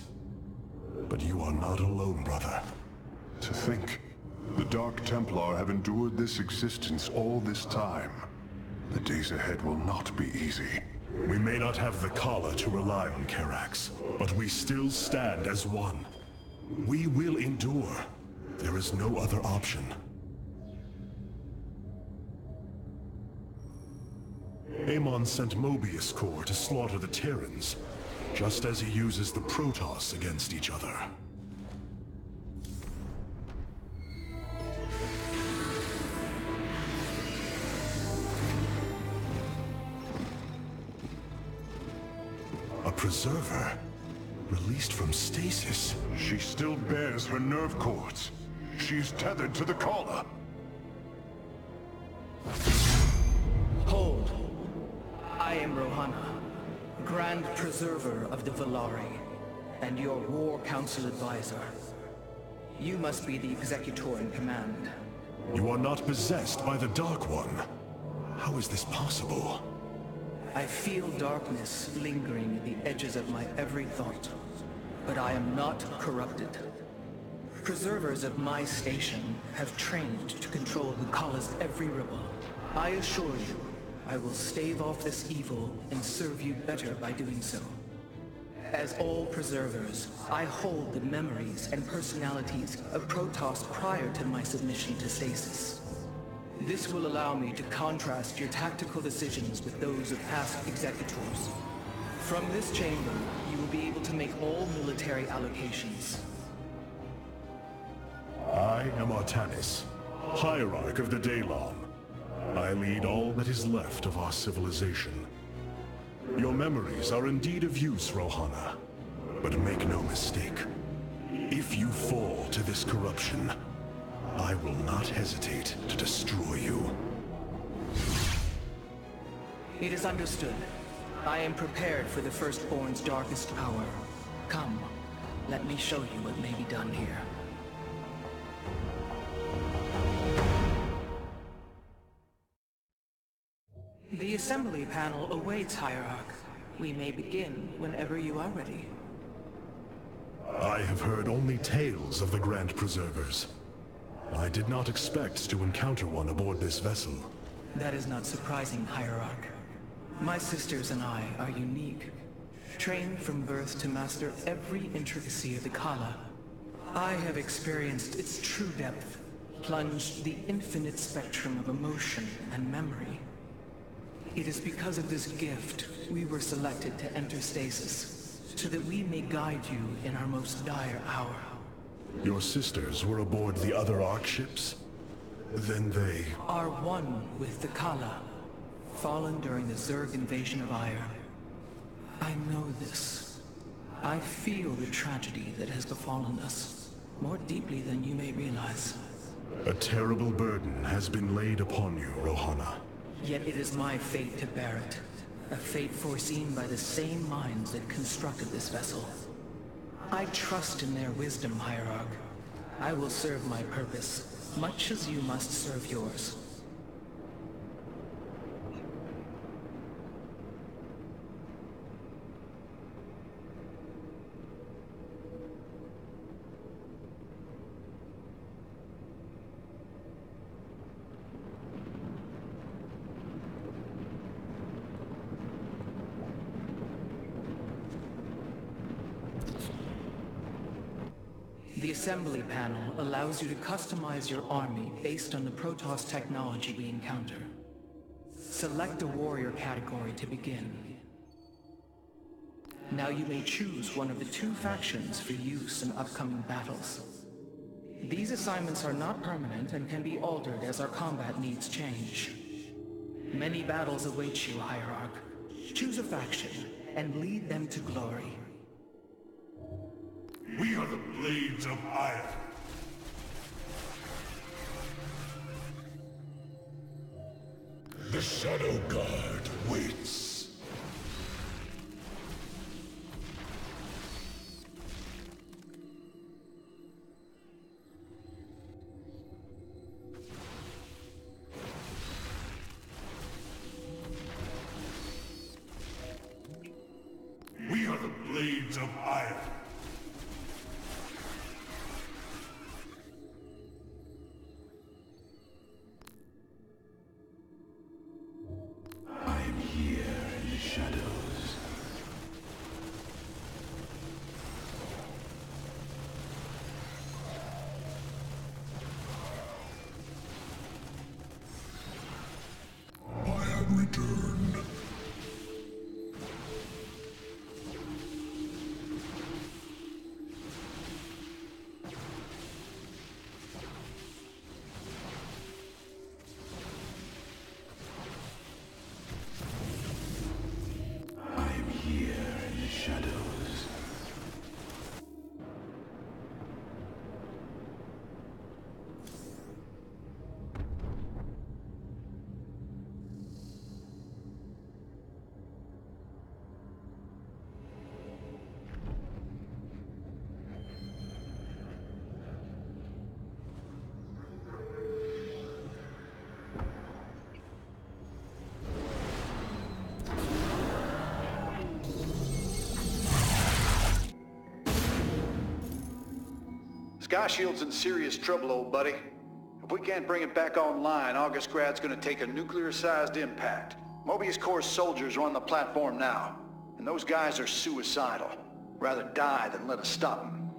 But you are not alone, brother. To think, the Dark Templar have endured this existence all this time. The days ahead will not be easy. We may not have the Kala to rely on, Karax, but we still stand as one. We will endure. There is no other option. Amon sent Mobius Corps to slaughter the Terrans, just as he uses the Protoss against each other. A preserver? Released from stasis? She still bears her nerve cords. She's tethered to the Kala. Hold. I am Rohana, Grand Preserver of the Valari, and your War Council advisor. You must be the Executor in command. You are not possessed by the Dark One. How is this possible? I feel darkness lingering at the edges of my every thought, but I am not corrupted. Preservers of my station have trained to control Hukala's every ripple. I assure you, I will stave off this evil and serve you better by doing so. As all preservers, I hold the memories and personalities of Protoss prior to my submission to stasis. This will allow me to contrast your tactical decisions with those of past executors. From this chamber, you will be able to make all military allocations. I am Artanis, Hierarch of the Daylon. I lead all that is left of our civilization. Your memories are indeed of use, Rohana. But make no mistake. If you fall to this corruption, I will not hesitate to destroy you. It is understood. I am prepared for the Firstborn's darkest power. Come, let me show you what may be done here. The assembly panel awaits, Hierarch. We may begin whenever you are ready. I have heard only tales of the Grand Preservers. I did not expect to encounter one aboard this vessel. That is not surprising, Hierarch. My sisters and I are unique, trained from birth to master every intricacy of the Khala. I have experienced its true depth, plunged the infinite spectrum of emotion and memory. It is because of this gift we were selected to enter stasis, so that we may guide you in our most dire hour. Your sisters were aboard the other Ark ships? Then they... are one with the Khala, fallen during the Zerg invasion of Aiur. I know this. I feel the tragedy that has befallen us, more deeply than you may realize. A terrible burden has been laid upon you, Rohana. Yet it is my fate to bear it. A fate foreseen by the same minds that constructed this vessel. I trust in their wisdom, Hierarch. I will serve my purpose, much as you must serve yours. The assembly panel allows you to customize your army based on the Protoss technology we encounter. Select a warrior category to begin. Now you may choose one of the two factions for use in upcoming battles. These assignments are not permanent and can be altered as our combat needs change. Many battles await you, Hierarch. Choose a faction and lead them to glory. We are the Blades of Aiur. The Shadow Guard waits. We are the Blades of Aiur. Returned. I am here in the shadows. Sky Shield's in serious trouble, old buddy. If we can't bring it back online, Augustgrad's gonna take a nuclear-sized impact. Mobius Corps soldiers are on the platform now, and those guys are suicidal. Rather die than let us stop them.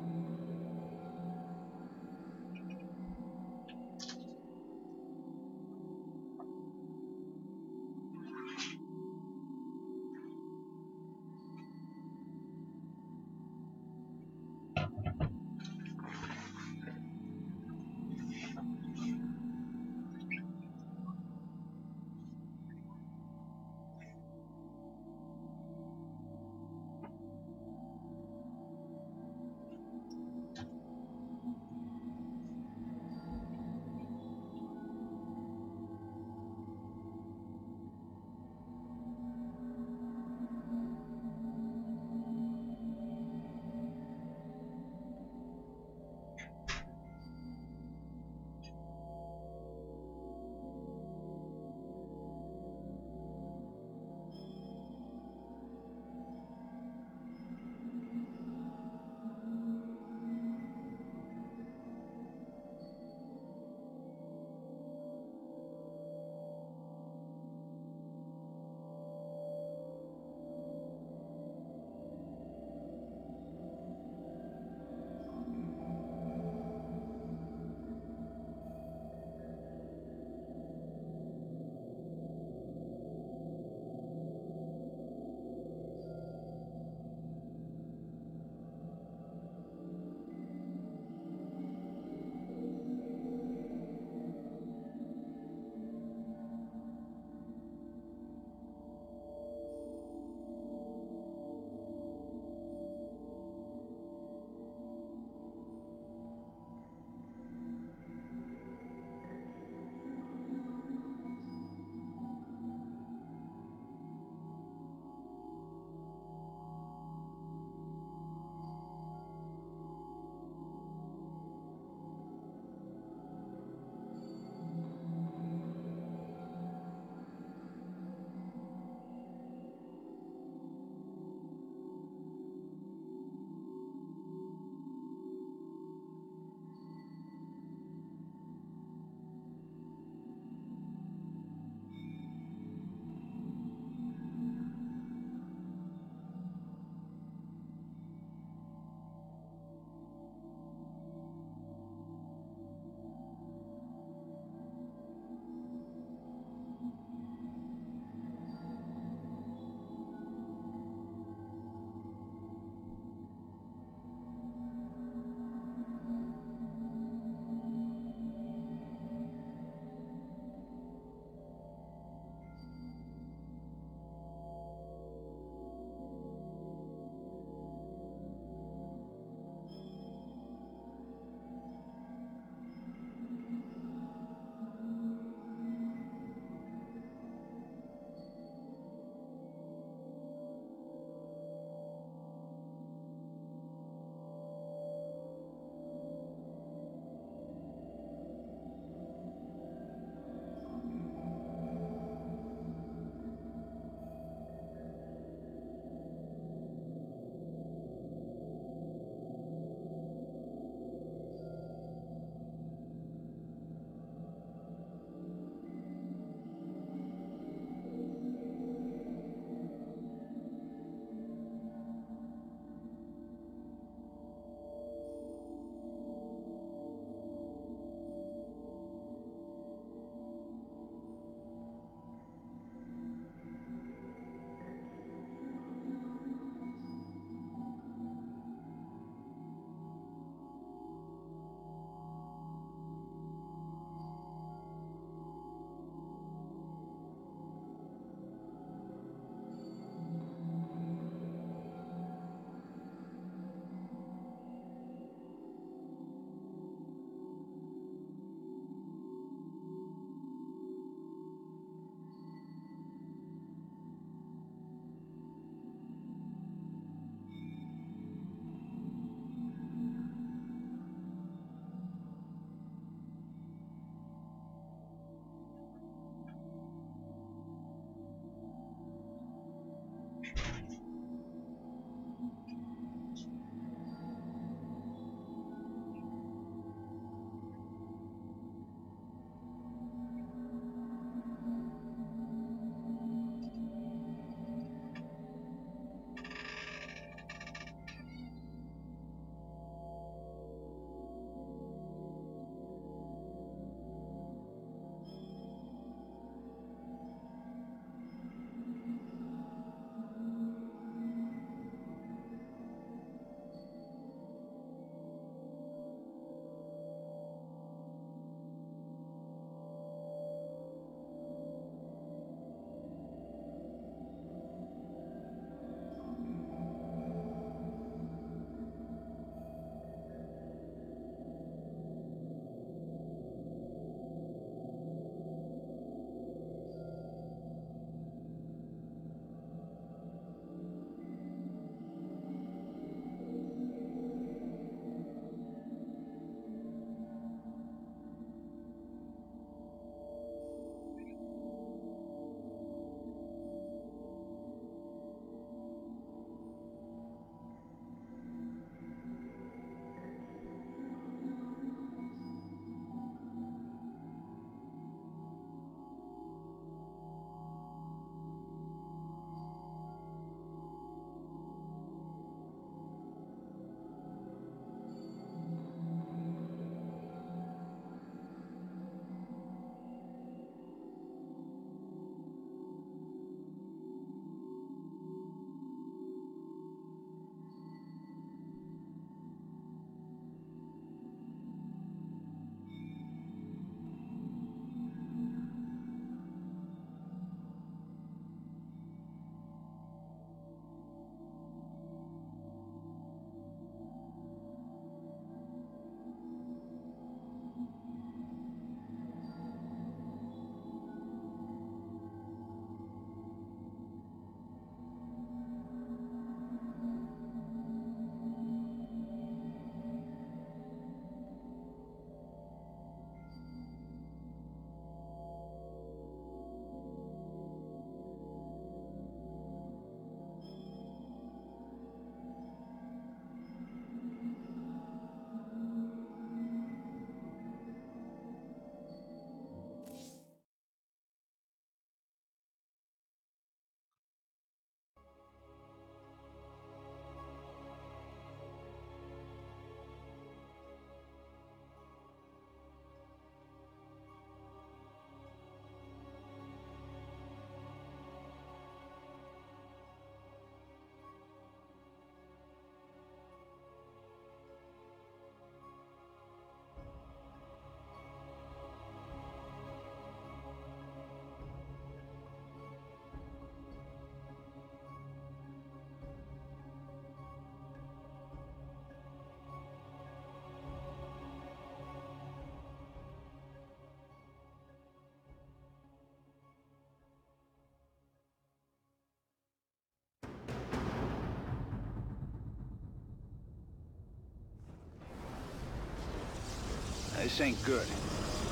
this ain't good.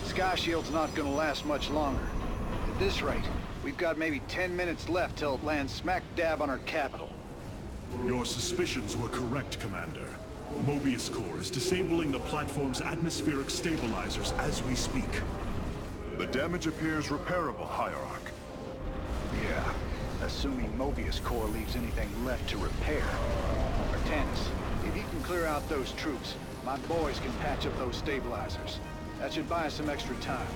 Sky Shield's not gonna last much longer. At this rate, we've got maybe 10 minutes left till it lands smack dab on our capital. Your suspicions were correct, Commander. Mobius Core is disabling the platform's atmospheric stabilizers as we speak. The damage appears repairable, Hierarch. Yeah, assuming Mobius Core leaves anything left to repair. Artanis, if you can clear out those troops, my boys can patch up those stabilizers. That should buy us some extra time.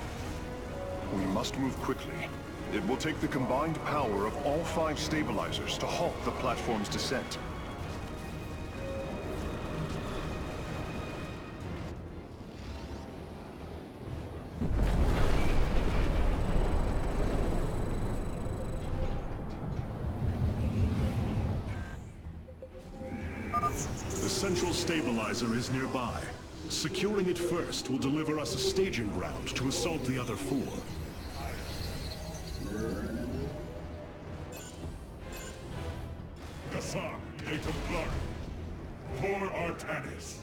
We must move quickly. It will take the combined power of all 5 stabilizers to halt the platform's descent. The central stabilizer is nearby. Securing it first will deliver us a staging ground to assault the other 4. Gassar, Natum Clark. For Artanis.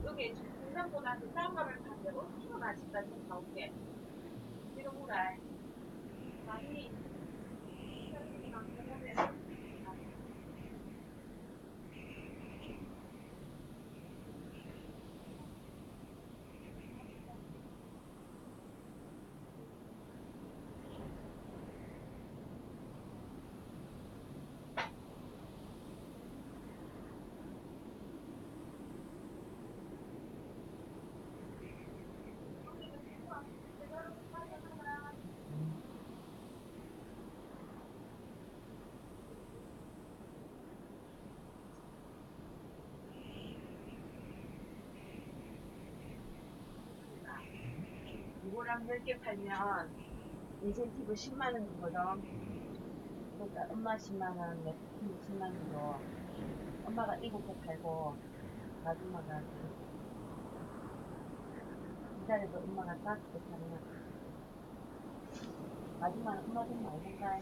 여기 중간보다 그 싸움감을 반대로 튀어나 집까지 나오게 뒤로 보라 많이 이거랑 10개 팔면 인센티브 10만원 주거든. 그러니까 엄마 10만원, 내 10만원 줘. 엄마가 7개 팔고 아줌마가 기다려도 엄마가 5개 팔면 아줌마는 엄마 돈 많이 본다.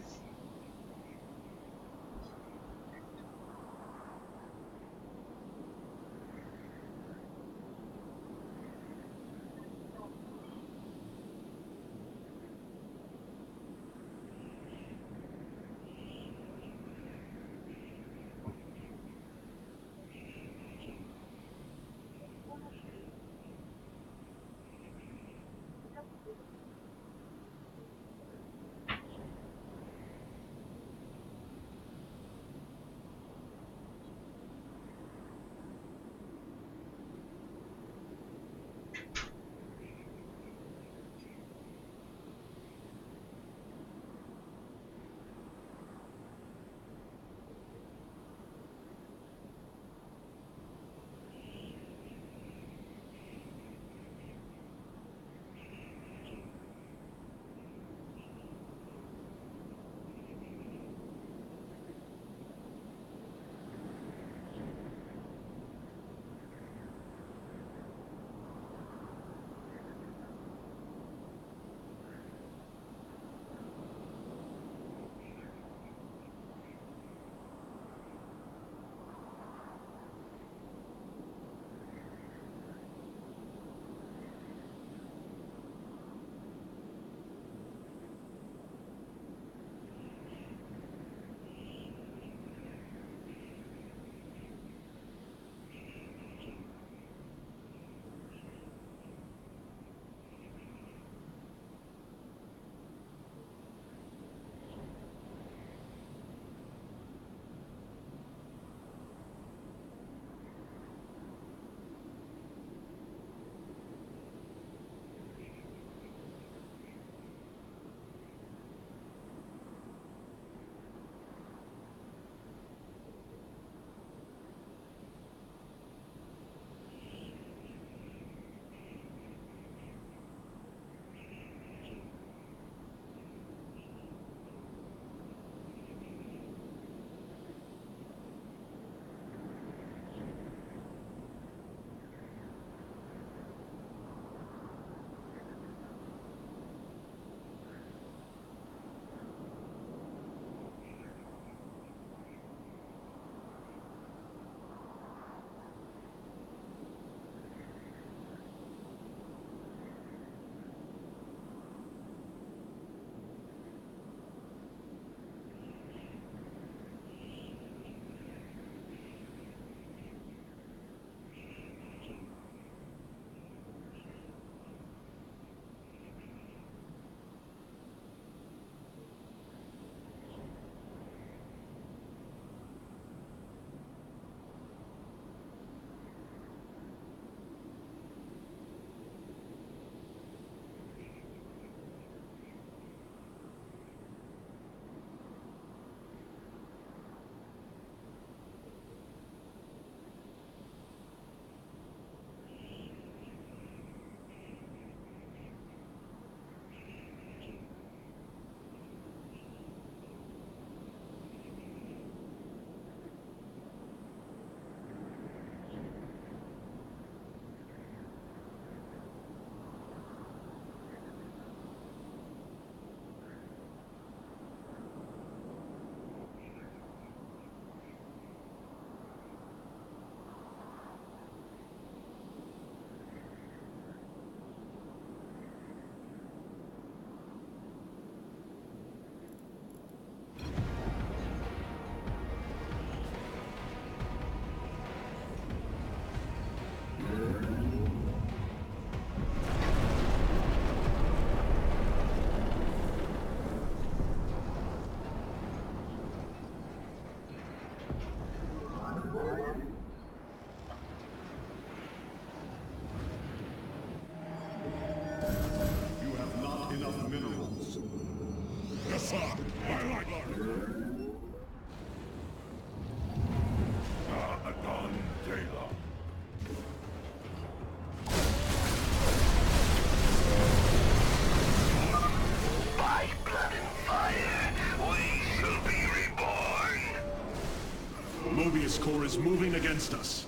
Mobius Core is moving against us.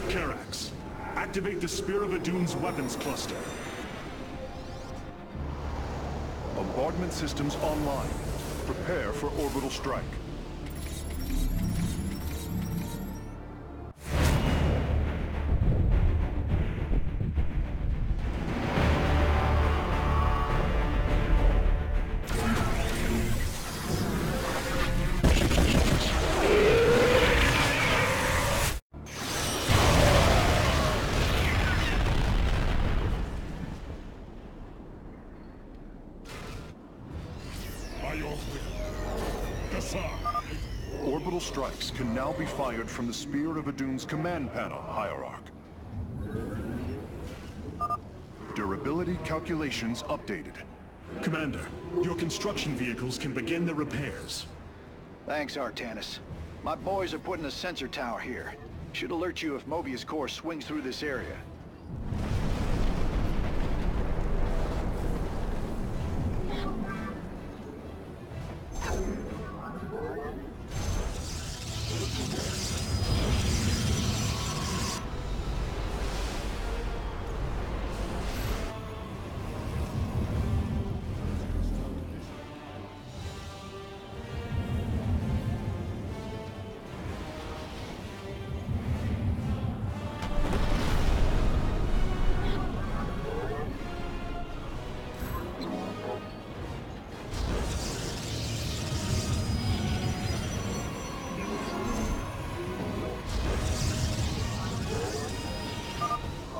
Karax, activate the Spear of Adune's weapons cluster. Bombardment systems online. Prepare for orbital strike. Orbital strikes can now be fired from the Spear of Adune's command panel, Hierarch. Durability calculations updated. Commander, your construction vehicles can begin the repairs. Thanks, Artanis. My boys are putting a sensor tower here. Should alert you if Mobius Core swings through this area.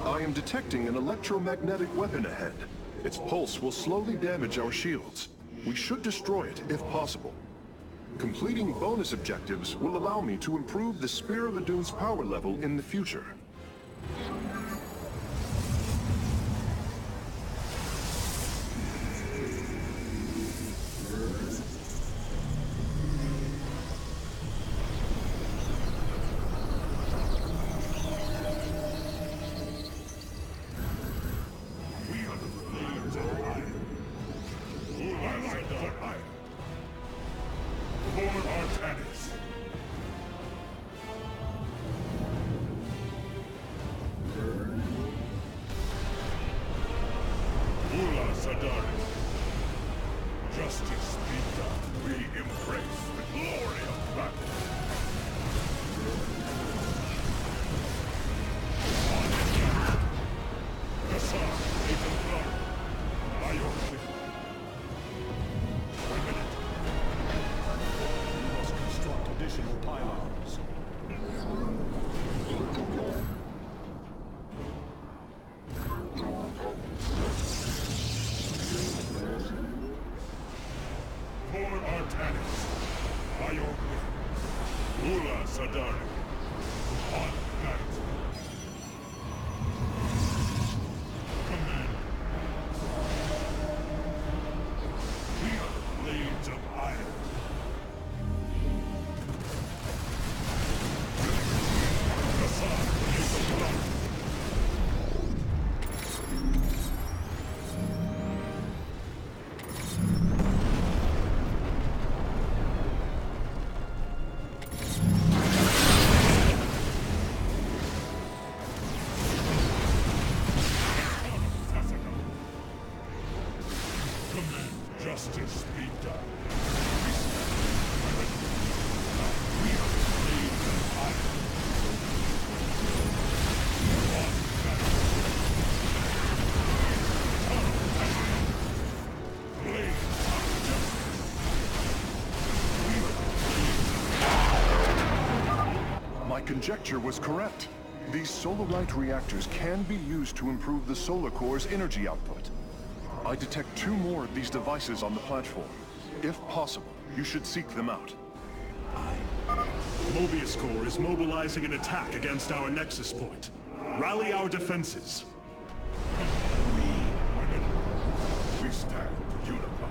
I am detecting an electromagnetic weapon ahead. Its pulse will slowly damage our shields. We should destroy it if possible. Completing bonus objectives will allow me to improve the Spear of Adune's power level in the future. Justice be done. We embrace the glory of battle. Kassar, Agent Clark, by your will. 1 minute. We must construct additional pylons. For Artanis, by your will. Ula Sadari, on that. Command. We are the blades of iron. Kassar is the blood. Justice be done. We are the blades of iron. Blades of justice. My conjecture was correct. These Solarite reactors can be used to improve the Solar Core's energy output. I detect 2 more of these devices on the platform. If possible, you should seek them out. Mobius Core is mobilizing an attack against our Nexus point. Rally our defenses. We stand unified.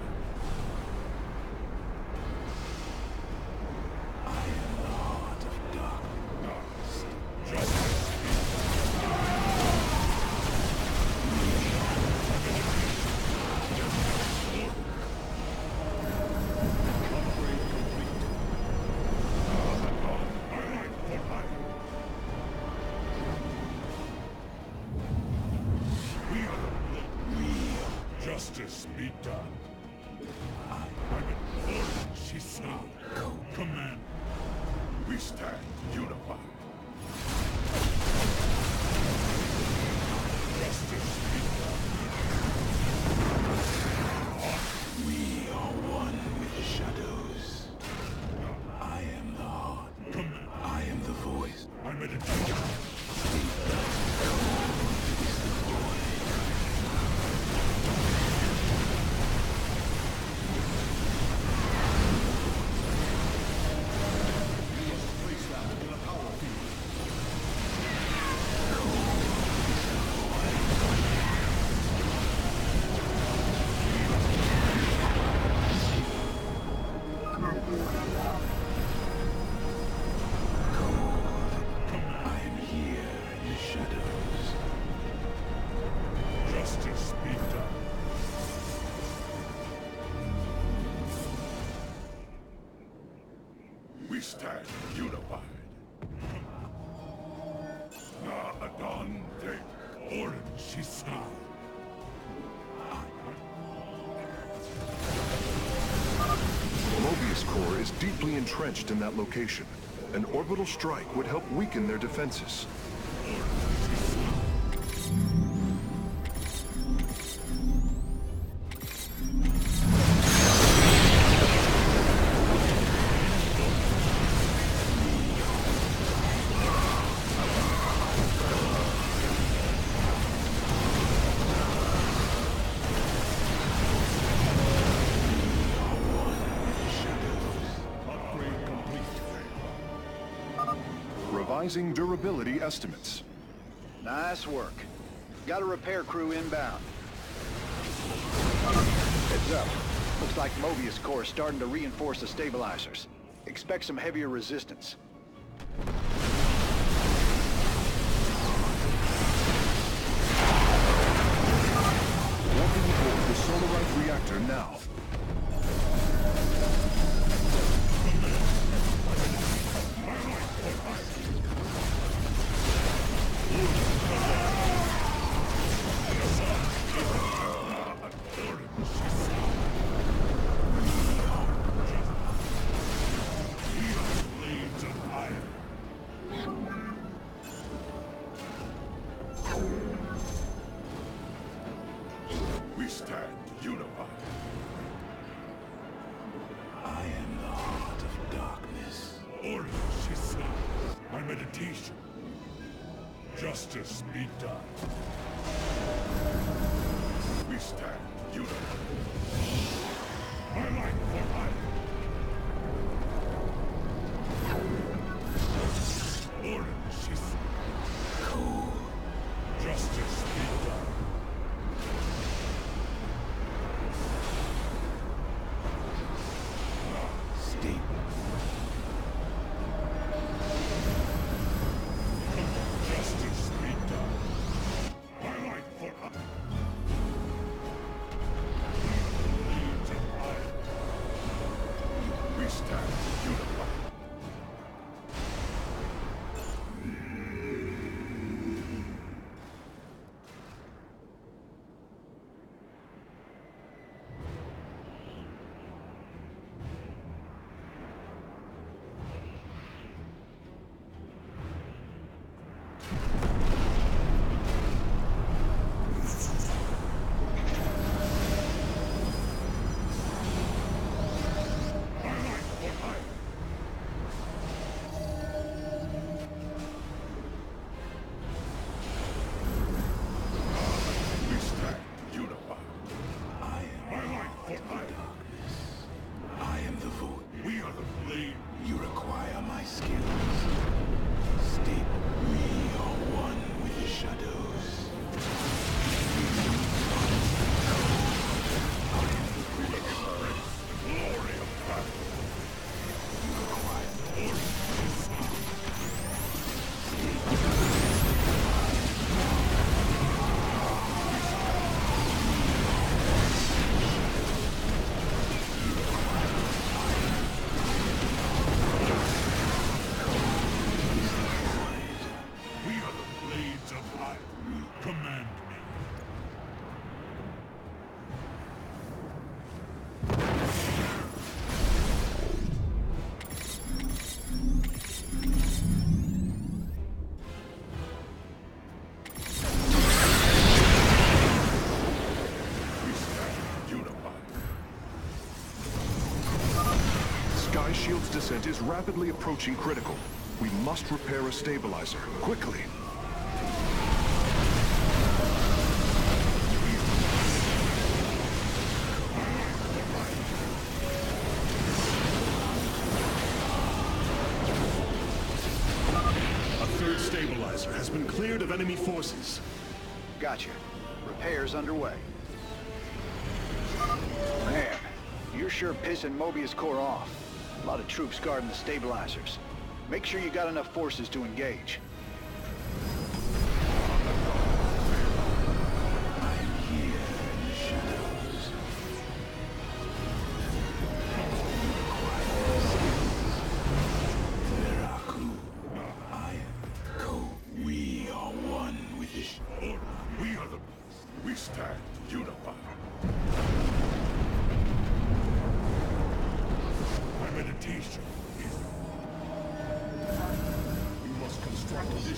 I am the heart of darkness. Justice. Upgrade complete. We stand unified. Na Adante, Orin Shisa. Mobius Core is deeply entrenched in that location. An orbital strike would help weaken their defenses. Revising durability estimates. Nice work. Got a repair crew inbound. Heads up. Looks like Mobius Core is starting to reinforce the stabilizers. Expect some heavier resistance. Walking aboard the Solarite reactor now. We stand unified. I am the heart of darkness. Orin Shisa. My meditation. Justice be done. We stand unified. My life for hire. Orin Shisa. Cold. Justice be done. Steep. Justice be done. My life for hire. Leads of iron. We stand unified. We stand unified. I am My life for hire. darkness. I am the void. We are the flame. You require my skills. Steep. We are one with the shadows. Glory of battle. You require We are the blades of iron. Command me. We stand unified. Sky Shield's descent is rapidly approaching critical. We must repair a stabilizer, quickly. A third stabilizer has been cleared of enemy forces. Gotcha. Repairs underway. Man, you're sure pissing Mobius Core off. A lot of troops guarding the stabilizers. Make sure you got enough forces to engage. I am here in the shadows. You require my skills.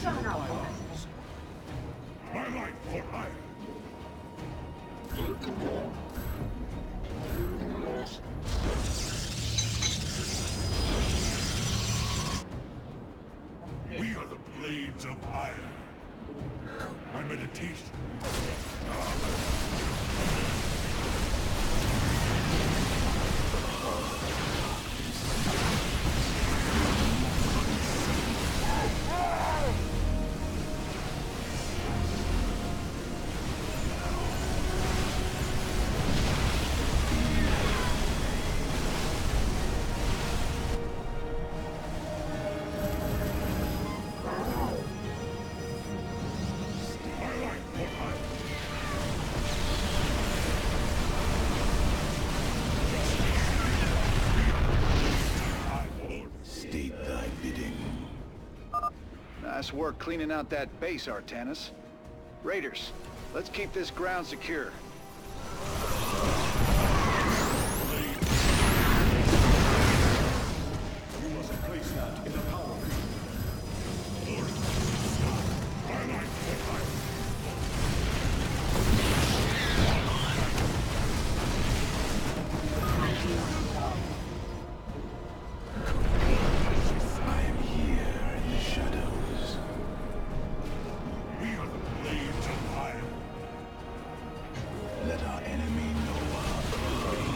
슈 하나 얻어. My life for hire. We are the blades of iron. My meditation. Nice work cleaning out that base, Artanis. Raiders, let's keep this ground secure. You must place that in a power field. I am here in the shadows. We are the blades of iron. Let our enemy know our glory.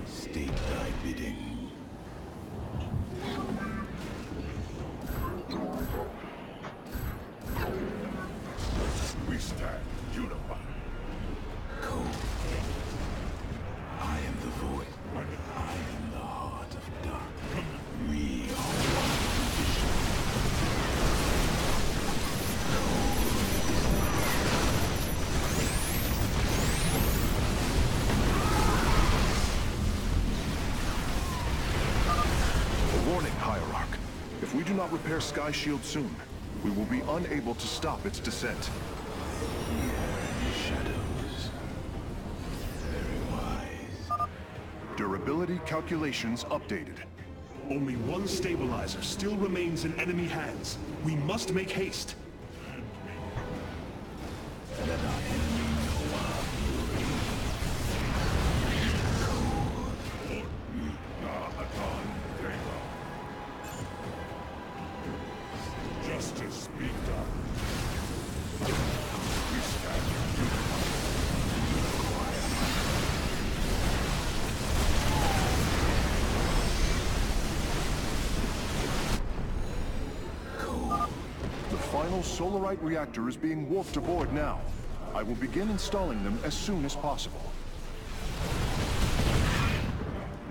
State thy bidding. We stand unified. Cold. I am the void. I am the heart of dark. We are A warning, Hierarch. If we do not repair Sky Shield soon, we will be unable to stop its descent. shadows. Very wise. Durability calculations updated. Only one stabilizer still remains in enemy hands. We must make haste. Let our enemy know our Justice be done. We stand unified. The final Solarite reactor is being warped aboard now. I will begin installing them as soon as possible.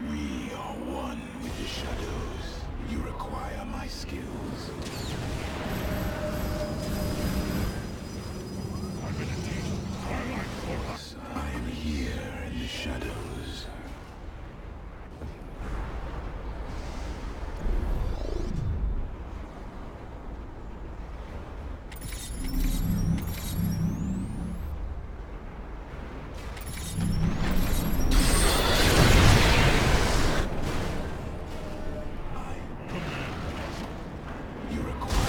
We are one with the shadows. You require my skills. I am here in the shadows. You require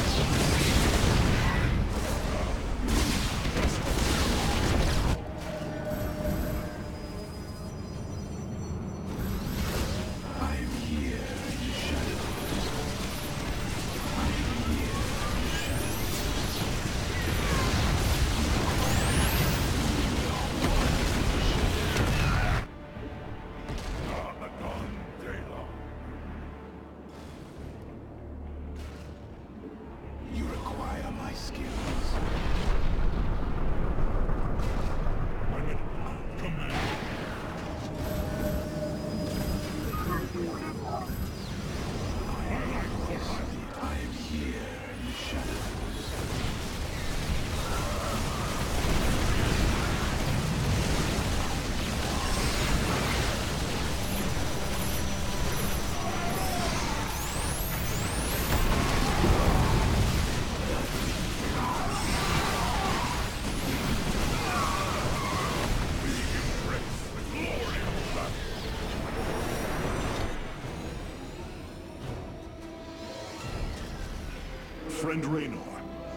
Friend Raynor,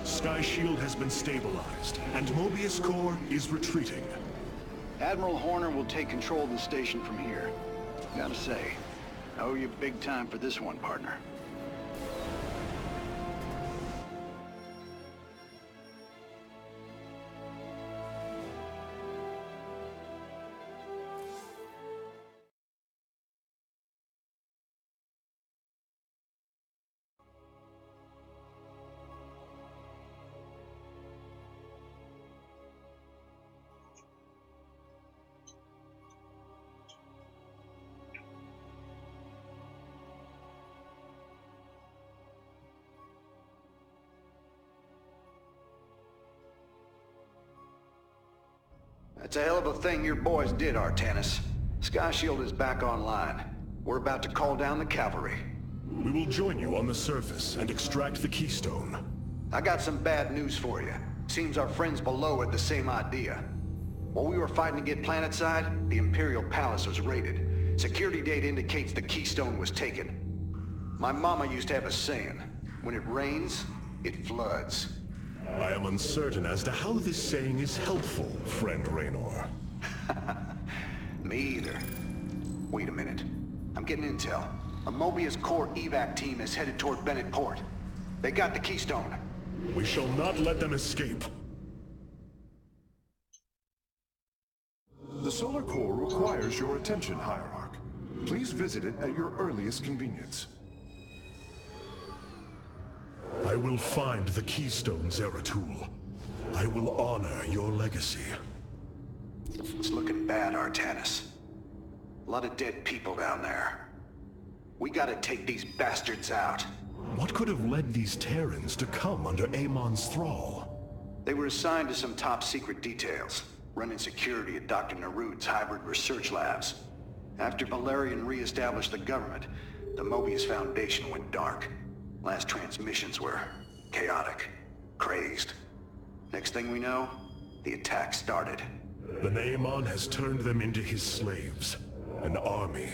Sky Shield has been stabilized, and Mobius Corps is retreating. Admiral Horner will take control of the station from here. Gotta say, I owe you big time for this one, partner. That's a hell of a thing your boys did, Artanis. Sky Shield is back online. We're about to call down the cavalry. We will join you on the surface and extract the Keystone. I got some bad news for you. Seems our friends below had the same idea. While we were fighting to get planetside, the Imperial Palace was raided. Security data indicates the Keystone was taken. My mama used to have a saying, when it rains, it floods. I am uncertain as to how this saying is helpful, Friend Raynor. Me either. Wait a minute. I'm getting intel. A Mobius Corps evac team is headed toward Bennett Port. They got the Keystone. We shall not let them escape. The Solar Core requires your attention, Hierarch. Please visit it at your earliest convenience. I will find the Keystone, Zeratul. I will honor your legacy. It's looking bad, Artanis. A lot of dead people down there. We gotta take these bastards out. What could have led these Terrans to come under Amon's thrall? They were assigned to some top-secret details, running security at Dr. Narud's hybrid research labs. After Valerian re-established the government, the Mobius Foundation went dark. Last transmissions were chaotic, crazed. Next thing we know, the attack started. Then Amon has turned them into his slaves. An army.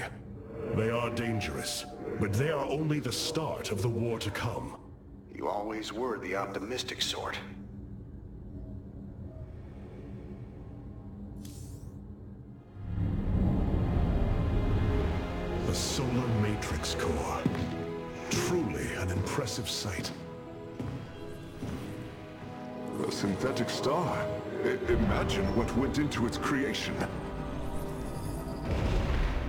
They are dangerous, but they are only the start of the war to come. You always were the optimistic sort. The Solar Matrix Core. Truly an impressive sight. A synthetic star. Imagine what went into its creation.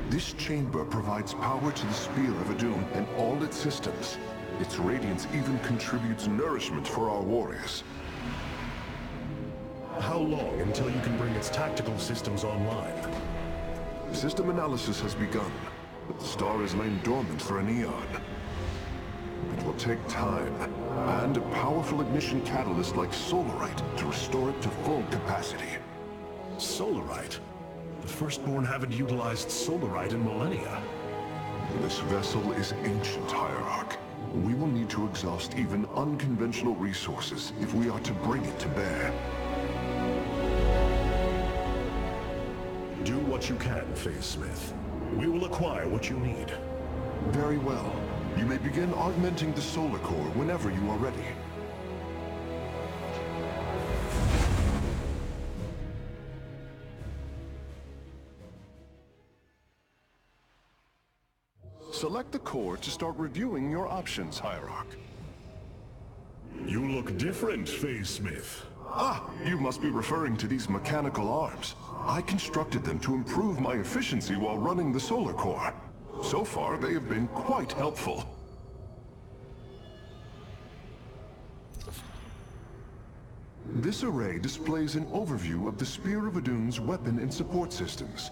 This chamber provides power to the Spear of Adun and all its systems. Its radiance even contributes nourishment for our warriors. How long until you can bring its tactical systems online? System analysis has begun, but the star has lain dormant for an eon. It will take time, and a powerful ignition catalyst like Solarite to restore it to full capacity. Solarite? The Firstborn haven't utilized Solarite in millennia. This vessel is ancient, Hierarch. We will need to exhaust even unconventional resources if we are to bring it to bear. Do what you can, Phase Smith. We will acquire what you need. Very well. You may begin augmenting the Solar Core whenever you are ready. Select the core to start reviewing your options, Hierarch. You look different, Phase Smith. Ah, you must be referring to these mechanical arms. I constructed them to improve my efficiency while running the Solar Core. So far, they have been quite helpful. This array displays an overview of the Spear of Adun's weapon and support systems.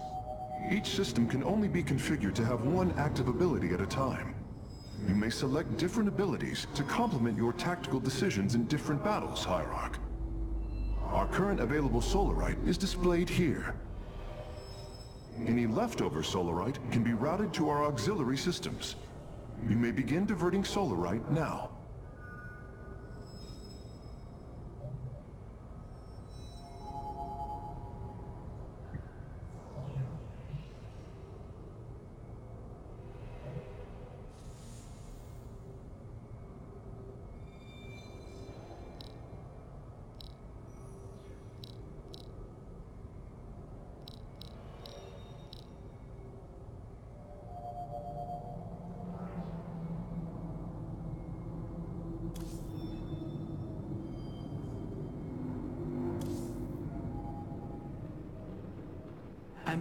Each system can only be configured to have one active ability at a time. You may select different abilities to complement your tactical decisions in different battles, Hierarch. Our current available Solarite is displayed here. Any leftover Solarite can be routed to our auxiliary systems. You may begin diverting Solarite now.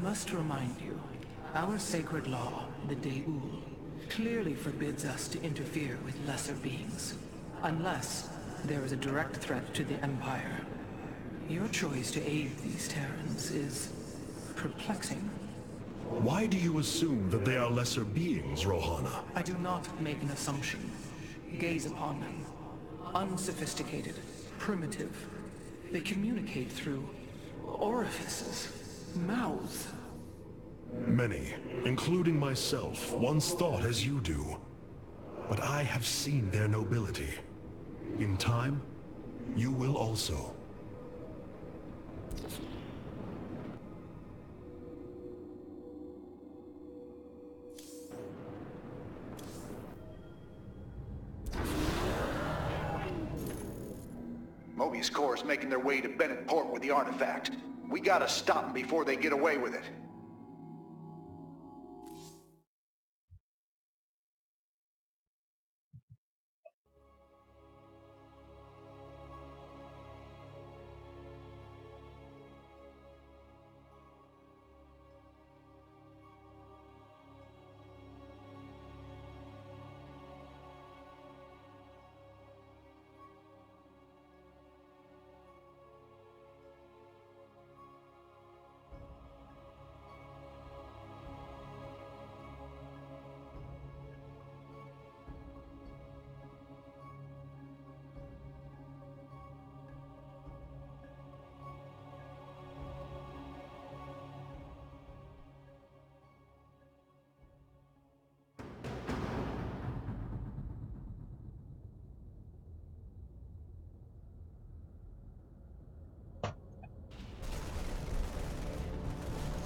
must remind you, our sacred law, the De'ul, clearly forbids us to interfere with lesser beings, unless there is a direct threat to the Empire. Your choice to aid these Terrans is perplexing. Why do you assume that they are lesser beings, Rohana? I do not make an assumption. Gaze upon them. Unsophisticated, primitive. They communicate through orifices, mouths. Many, including myself, once thought as you do. But I have seen their nobility. In time, you will also. Mobius Corps is making their way to Bennett Port with the artifact. We gotta stop them before they get away with it.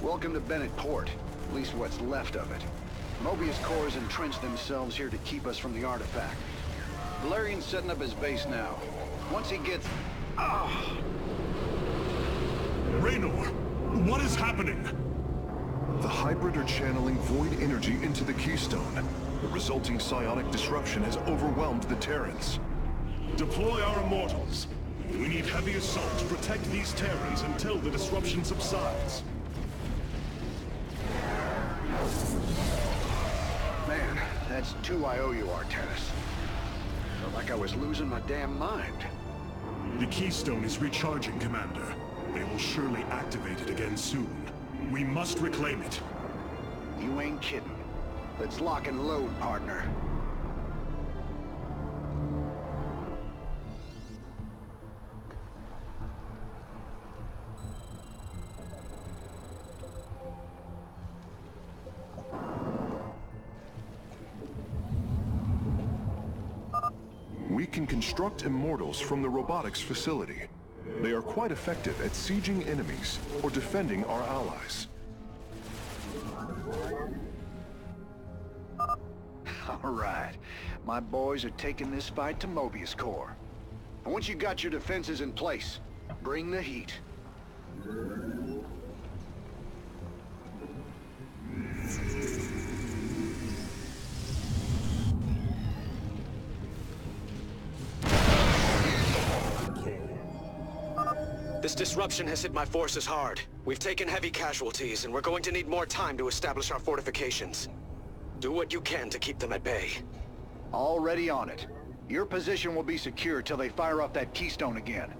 Welcome to Bennett Port, at least what's left of it. Mobius Corps has entrenched themselves here to keep us from the artifact. Valerian's setting up his base now. Once he gets... Raynor, what is happening? The hybrid are channeling void energy into the Keystone. The resulting psionic disruption has overwhelmed the Terrans. Deploy our immortals. We need heavy assault to protect these Terrans until the disruption subsides. Man, that's 2 I owe you, Artanis. Felt like I was losing my damn mind. The Keystone is recharging, Commander. They will surely activate it again soon. We must reclaim it. You ain't kidding. Let's lock and load, partner. We can construct immortals from the robotics facility. They are quite effective at sieging enemies or defending our allies. All right. My boys are taking this fight to Mobius Corps. And once you got your defenses in place, bring the heat. This disruption has hit my forces hard. We've taken heavy casualties, and we're going to need more time to establish our fortifications. Do what you can to keep them at bay. Already on it. Your position will be secure till they fire up that Keystone again.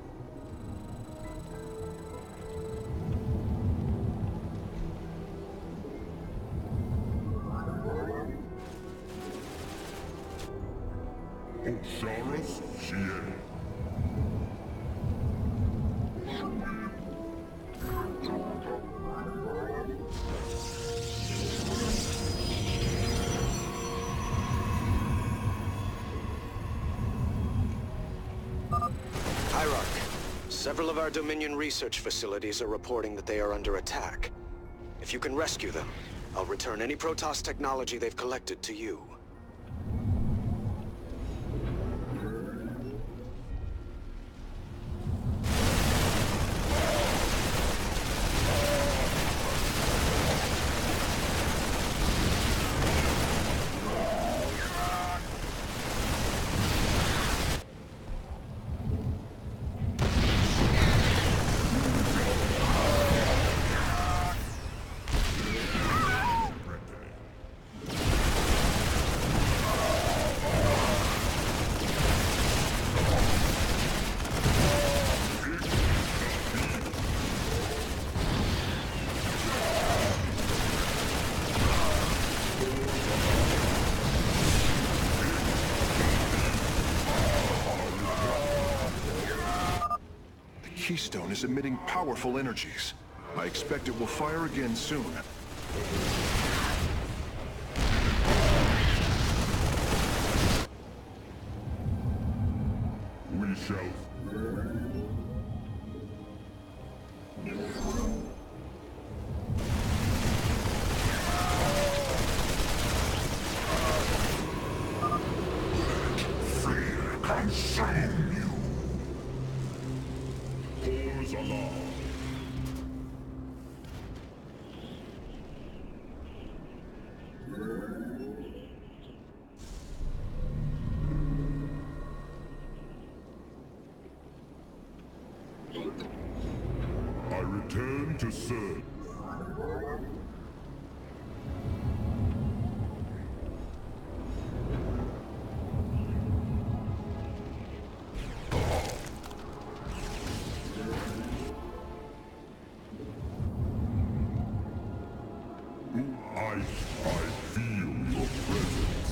Osiris Sien. Hierarch, several of our Dominion research facilities are reporting that they are under attack. If you can rescue them, I'll return any Protoss technology they've collected to you. keystone is emitting powerful energies. I expect it will fire again soon. We shall... Fear consume you! Cause alarm! I return to serve. I feel your presence.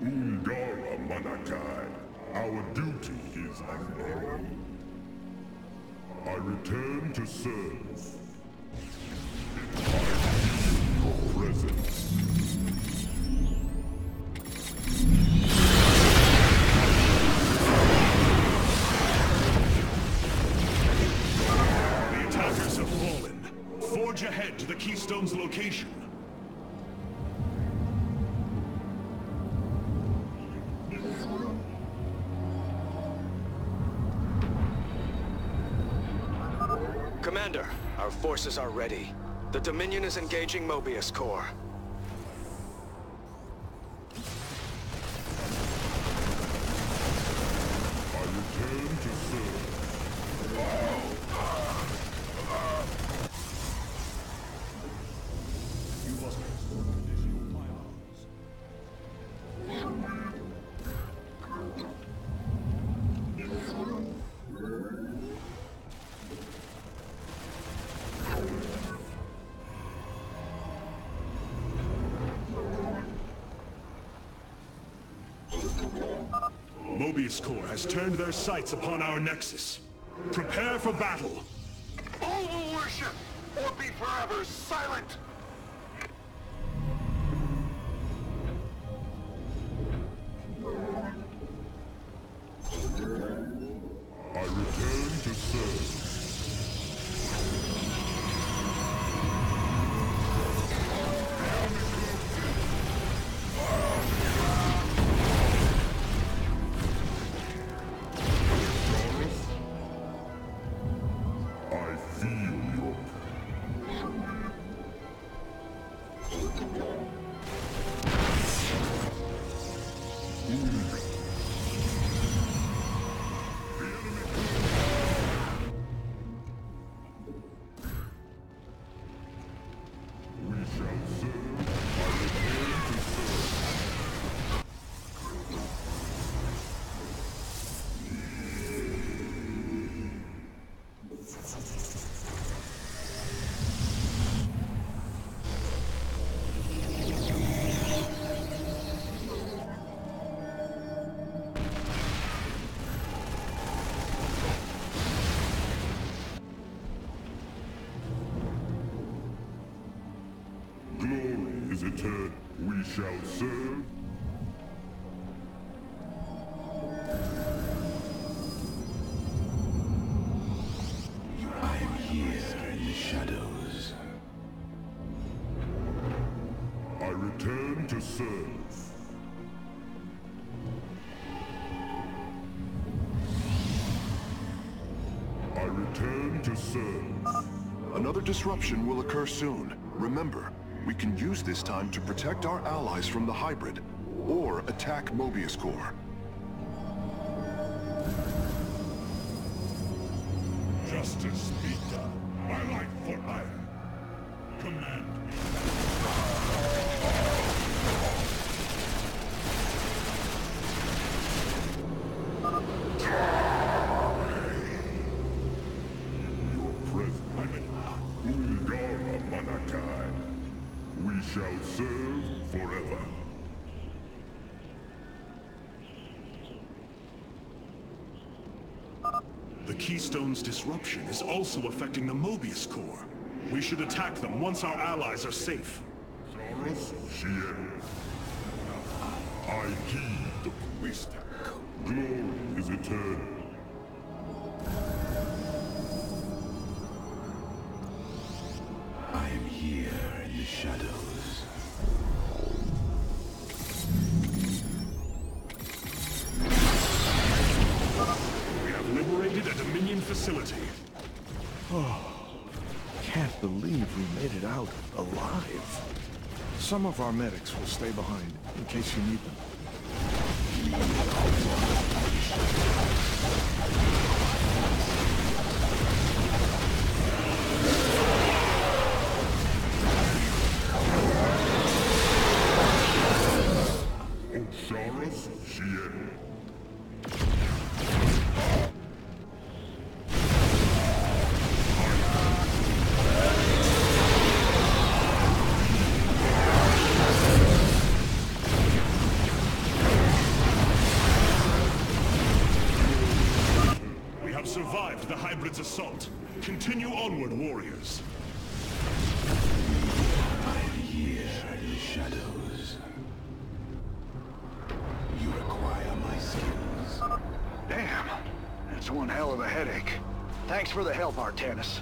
Ungara Manakai, our duty is unknown. I return to serve. I feel your presence. The attackers have fallen. Forge ahead to the Keystone's location. Commander, our forces are ready. The Dominion is engaging Mobius Corps. I return to serve. You must restore condition of my arms. Mobius Corps has turned their sights upon our Nexus. Prepare for battle. All will worship, or be forever silent! I return to serve. I feel your... We shall serve. I return to serve. Glory is eternal. We shall serve. I am here in the shadows. I return to serve. I return to serve. Another disruption will occur soon. Remember, we can use this time to protect our allies from the hybrid, or attack Mobius Corps. Justice be done. My life for iron. Command me. shall serve forever. The Keystone's disruption is also affecting the Mobius Core. We should attack them once our allies are safe. Saurus Shien. I heed the quest. Glory is eternal. I am here in the shadows. We have liberated a Dominion facility. Can't believe we made it out alive. Some of our medics will stay behind in case you need them. Saurus Shien. We have survived the Hybrid's assault. Continue onward, warriors. I am here in the shadows. You require my skills. Damn, that's one hell of a headache. Thanks for the help, Artanis.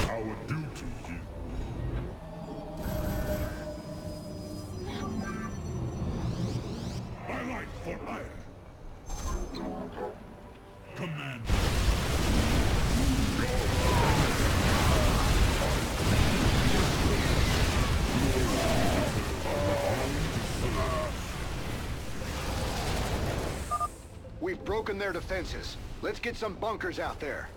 Our duty is... My life for hire. Command. We've broken their defenses. Let's get some bunkers out there.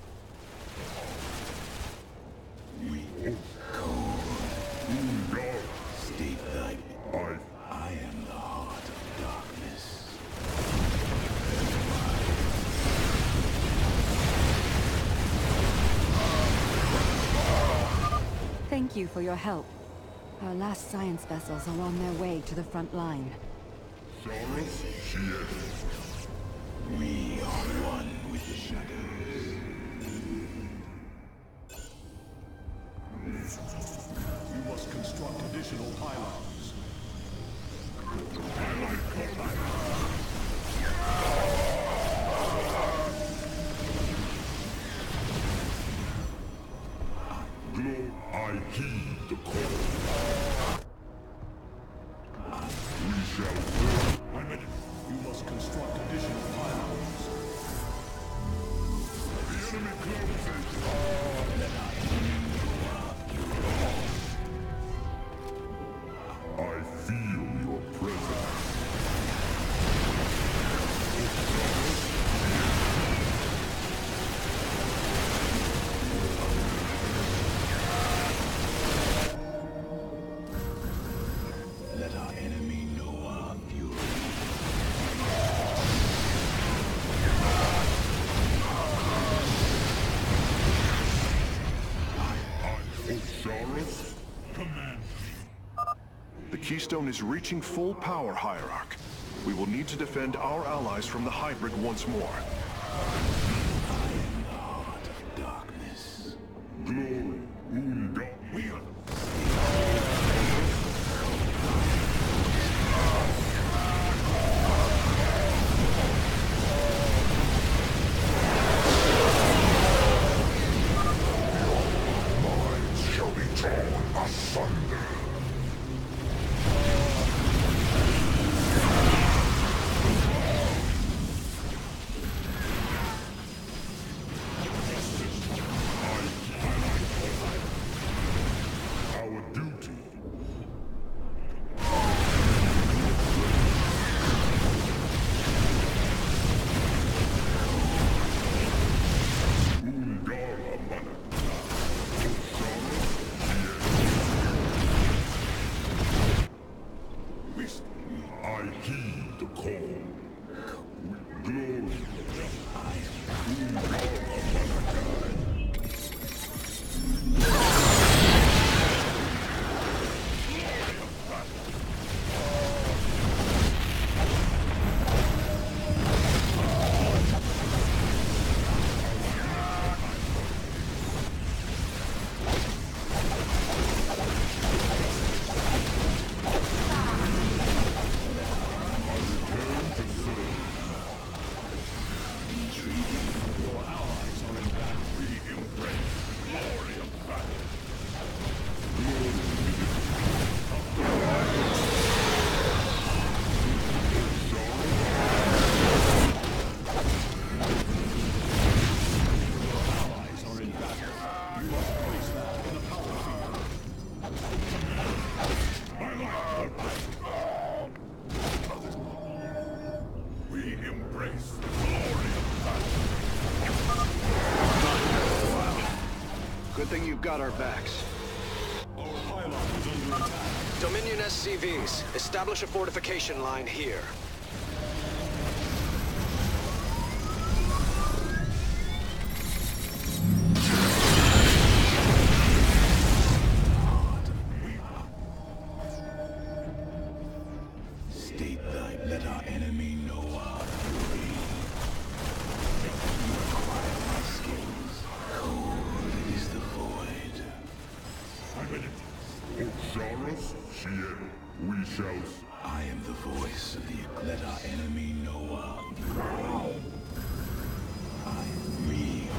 State thy... I am the heart of darkness. Thank you for your help. Our last science vessels are on their way to the front line. Saurus Shien. We are one with the shadows. You must construct additional pylons. Glow, I heed the call. We shall serve. I'm ready. You must construct additional pylons. The enemy closes. I feel your presence. Let our enemy know our fury. Osiris, command. The Keystone is reaching full power, Hierarch. We will need to defend our allies from the Hybrid once more. I am the heart of darkness. Glory, Unda, Wheel. Minds shall be torn asunder. I heed the call. Glory. I am Good thing you've got our backs. Our pylon is under attack. Dominion SCVs, establish a fortification line here. State thy, let our enemy know our fury. You acquire my skills. Cold is the void. Osiris, Shien, we shall... I am the voice of the let our enemy know our fury. I am me.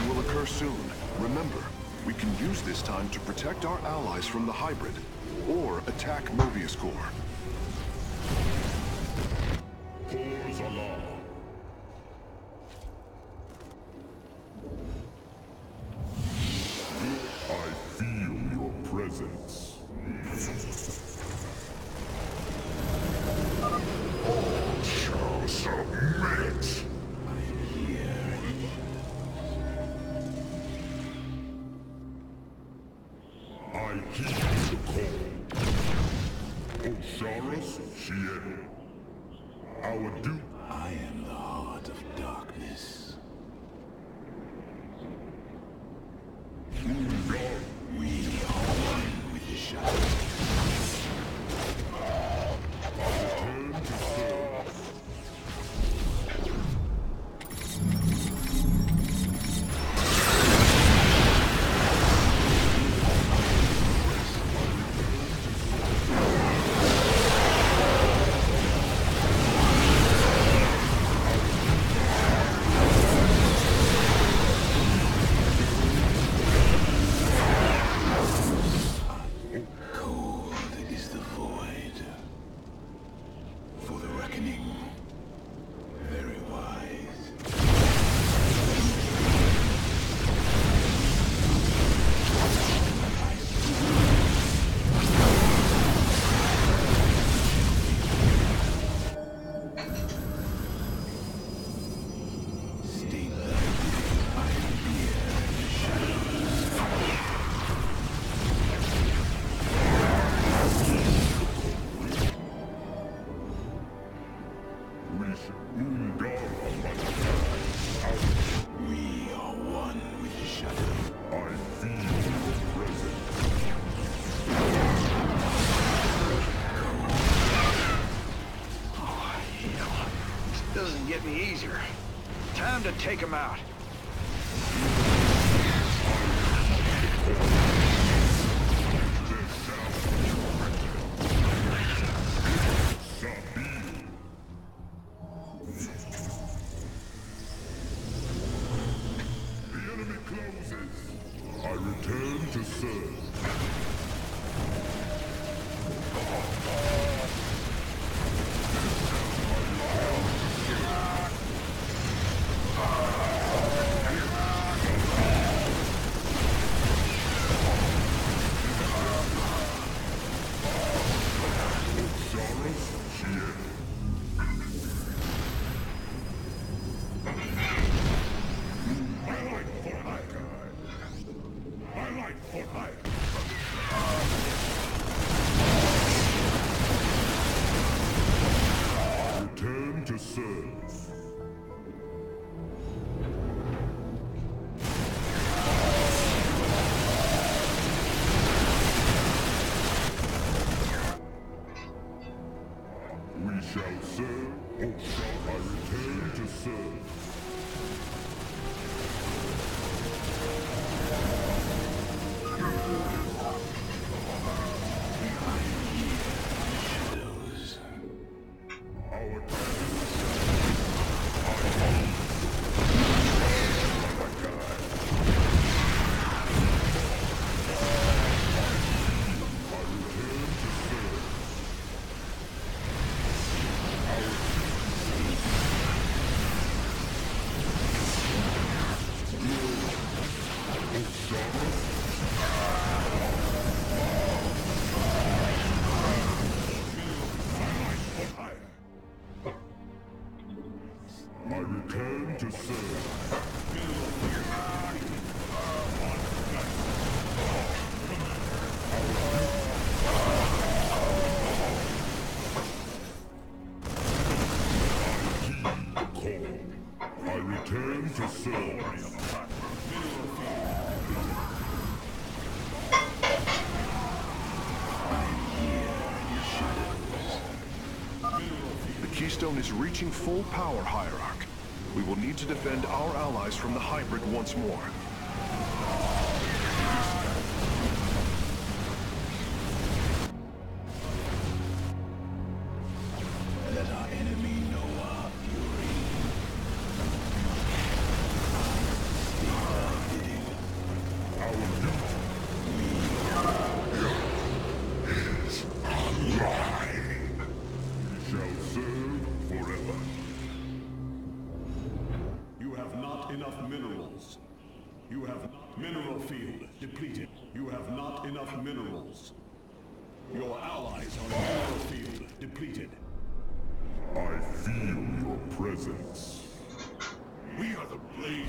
Will occur soon. Remember, we can use this time to protect our allies from the hybrid, or attack Mobius Corps. Corps alarm. I feel your presence. All shall submit. I heed the call. Osiris, Shien. Our duty. I am the heart of darkness. We are one with the shadow. I return to serve. any easier. Time to take him out. The enemy closes. I return to serve. Return to serve. We shall serve, or shall I return to serve? I return to serve. I return to serve. The Keystone is reaching full power, Hierarch. We will need to defend our allies from the hybrid once more. Let our enemy know our fury. We shall serve forever. You have not enough minerals. You have mineral field depleted. You have not enough minerals. Your allies are mineral field depleted. I feel your presence. We are the Blade.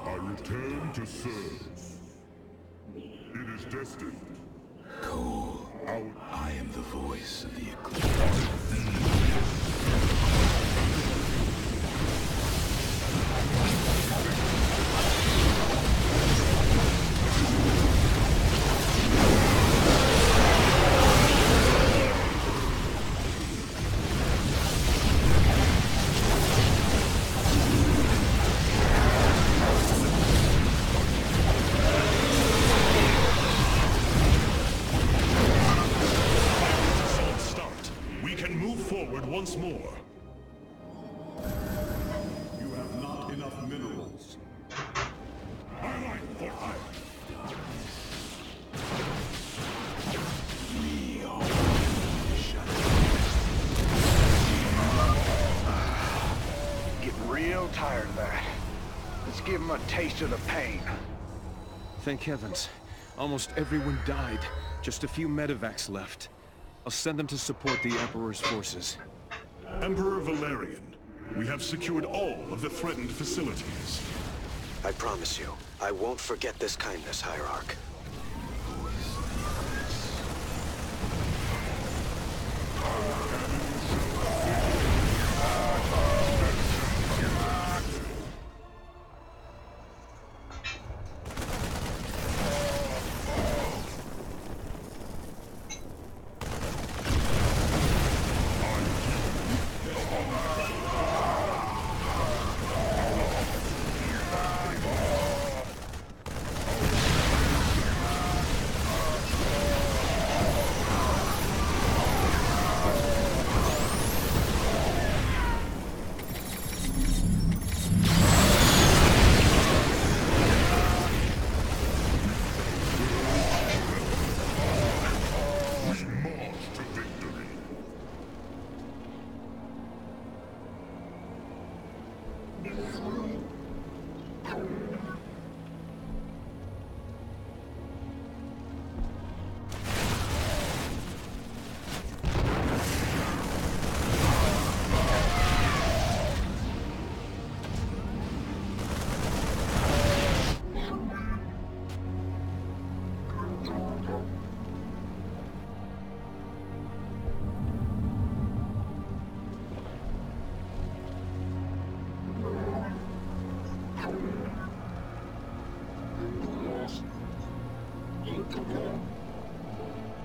I return to serve. It is destined. Cole, I am the voice of the Eclipse. Once more. You have not enough minerals. I like for I. Getting real tired of that. Let's give him a taste of the pain. Thank heavens. Almost everyone died. Just a few medevacs left. I'll send them to support the Emperor's forces. Emperor Valerian, we have secured all of the threatened facilities. I promise you, I won't forget this kindness, Hierarch.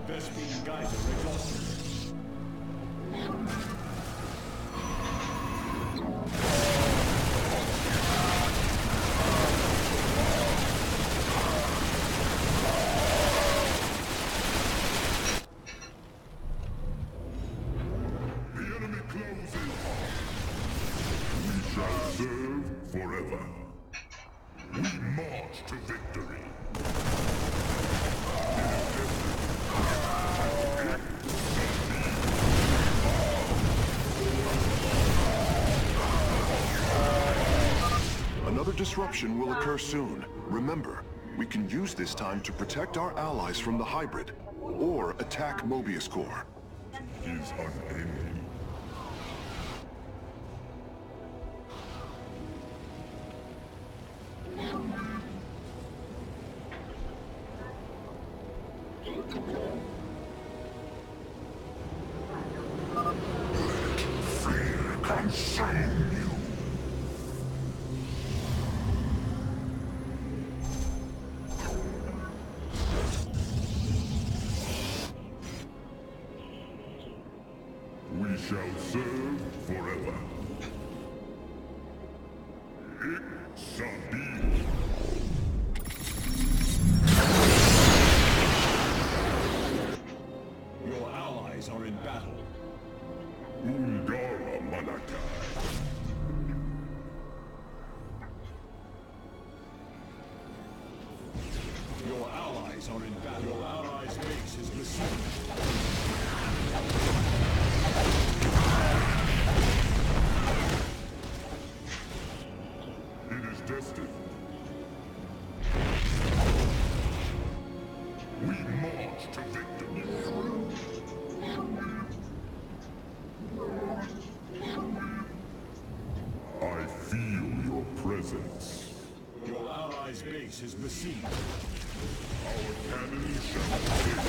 Vespene Geyser exhausted. The enemy closes. We shall serve forever. We march to victory. Another disruption will occur soon. Remember, we can use this time to protect our allies from the hybrid, or attack Mobius Core. Is unending. Fear consume you. We shall serve forever. It shall be. Your allies are in battle. Ungara Malaka. Your allies are in battle. Your allies' base is besieged. It is destined. We march to victory. I feel your presence. Your allies' base is besieged. Our cannon shall fail.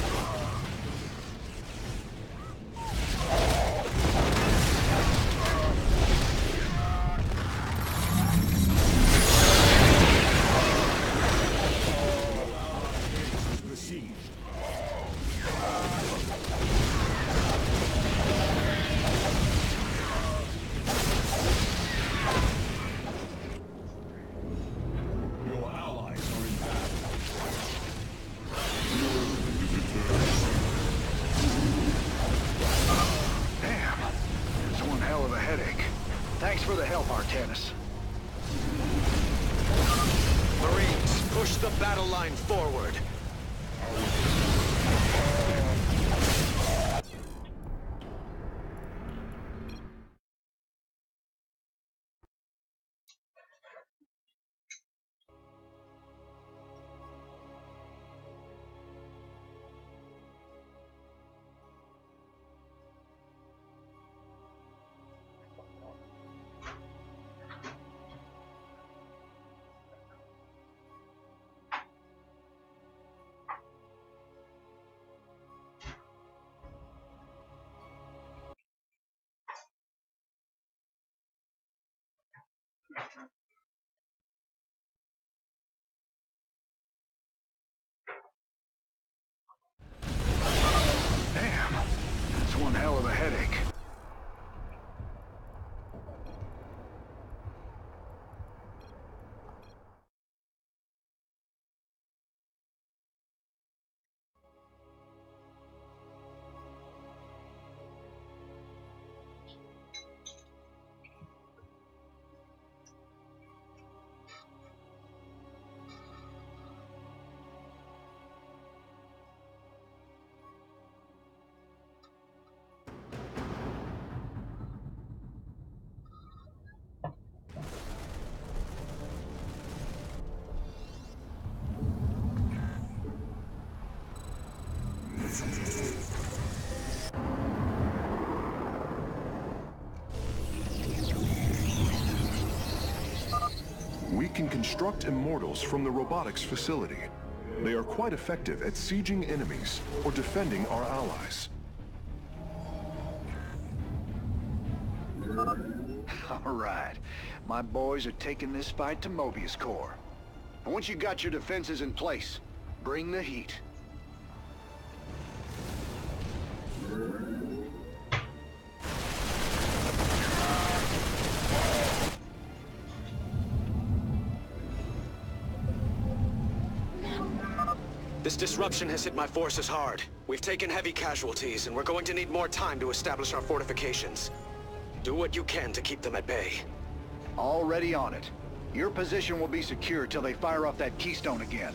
Thanks for the help, Artanis. Marines, push the battle line forward. hell of a headache. We can construct immortals from the robotics facility. They are quite effective at sieging enemies or defending our allies. All right. My boys are taking this fight to Mobius Core. And once you got your defenses in place, bring the heat. This disruption has hit my forces hard. We've taken heavy casualties, and we're going to need more time to establish our fortifications. Do what you can to keep them at bay. Already on it. Your position will be secure till they fire off that keystone again.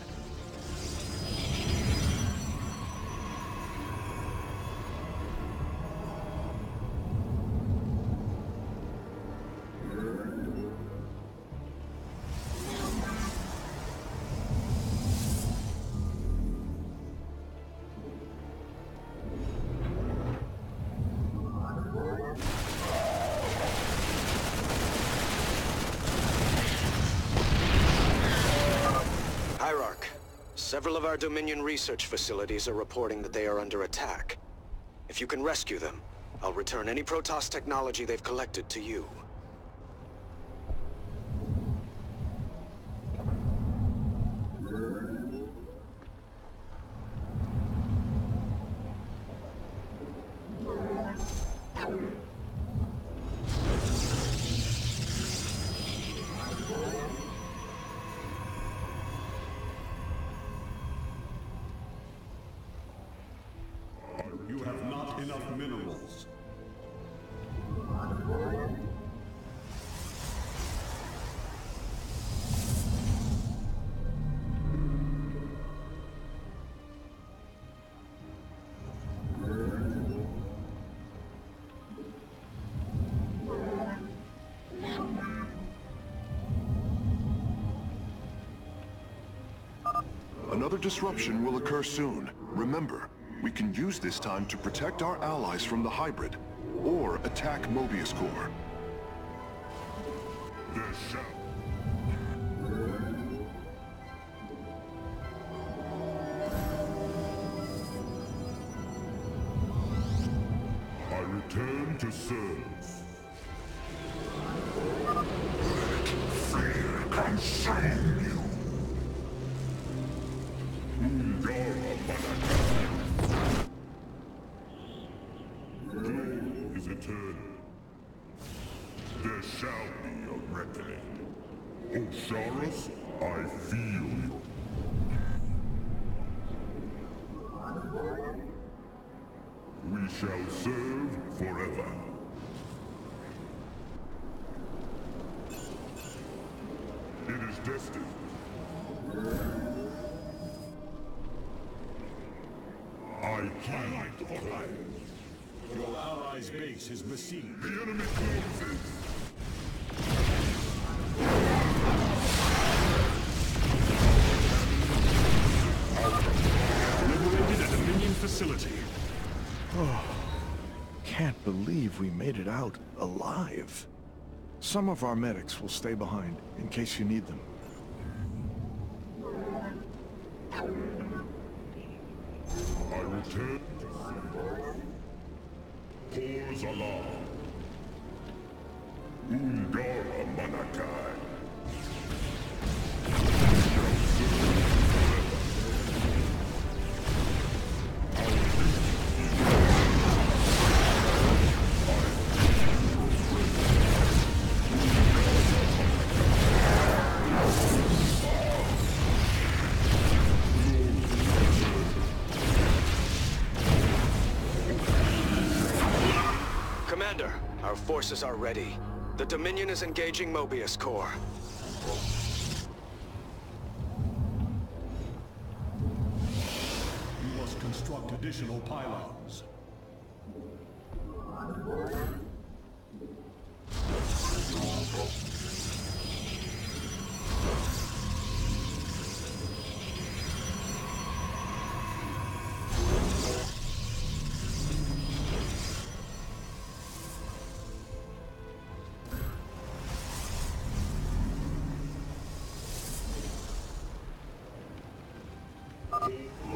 Hierarch, several of our Dominion research facilities are reporting that they are under attack. If you can rescue them, I'll return any Protoss technology they've collected to you. You have not enough minerals. Another disruption will occur soon. Remember, we can use this time to protect our allies from the hybrid, or attack Mobius Core. I return to serve. Fear consume you. Ungara Manaka. Glory is eternal. There shall be a reckoning. Osiris, I feel you. We shall serve forever. It is destined. I highlight the call. Your allies' base is besieged. The enemy closes. Liberated a Dominion facility. Oh, can't believe we made it out alive. Some of our medics will stay behind in case you need them. I return. Cores alarm. Ungara Manakai. forces are ready. The Dominion is engaging Mobius Corps. You must construct additional pylons.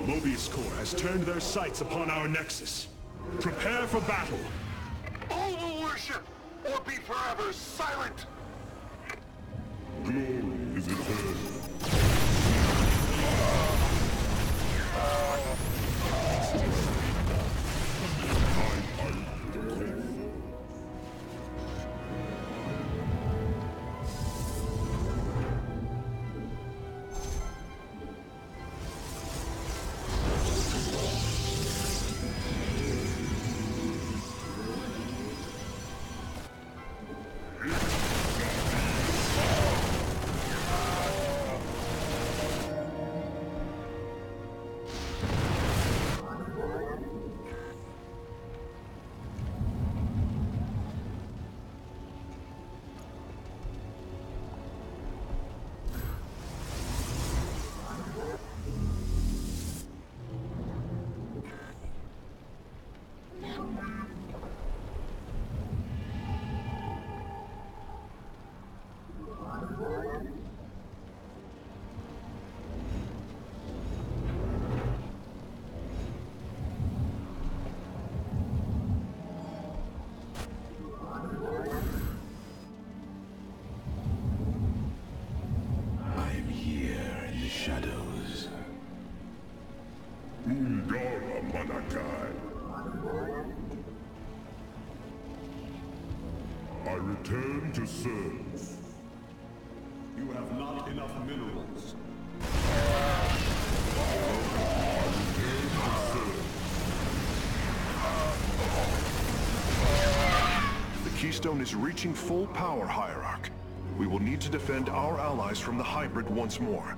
Mobius Corps has turned their sights upon our Nexus. Prepare for battle. All will worship, or be forever silent! Glory is eternal. I return to serve. You have not enough minerals. The Keystone is reaching full power, Hierarch. We will need to defend our allies from the hybrid once more.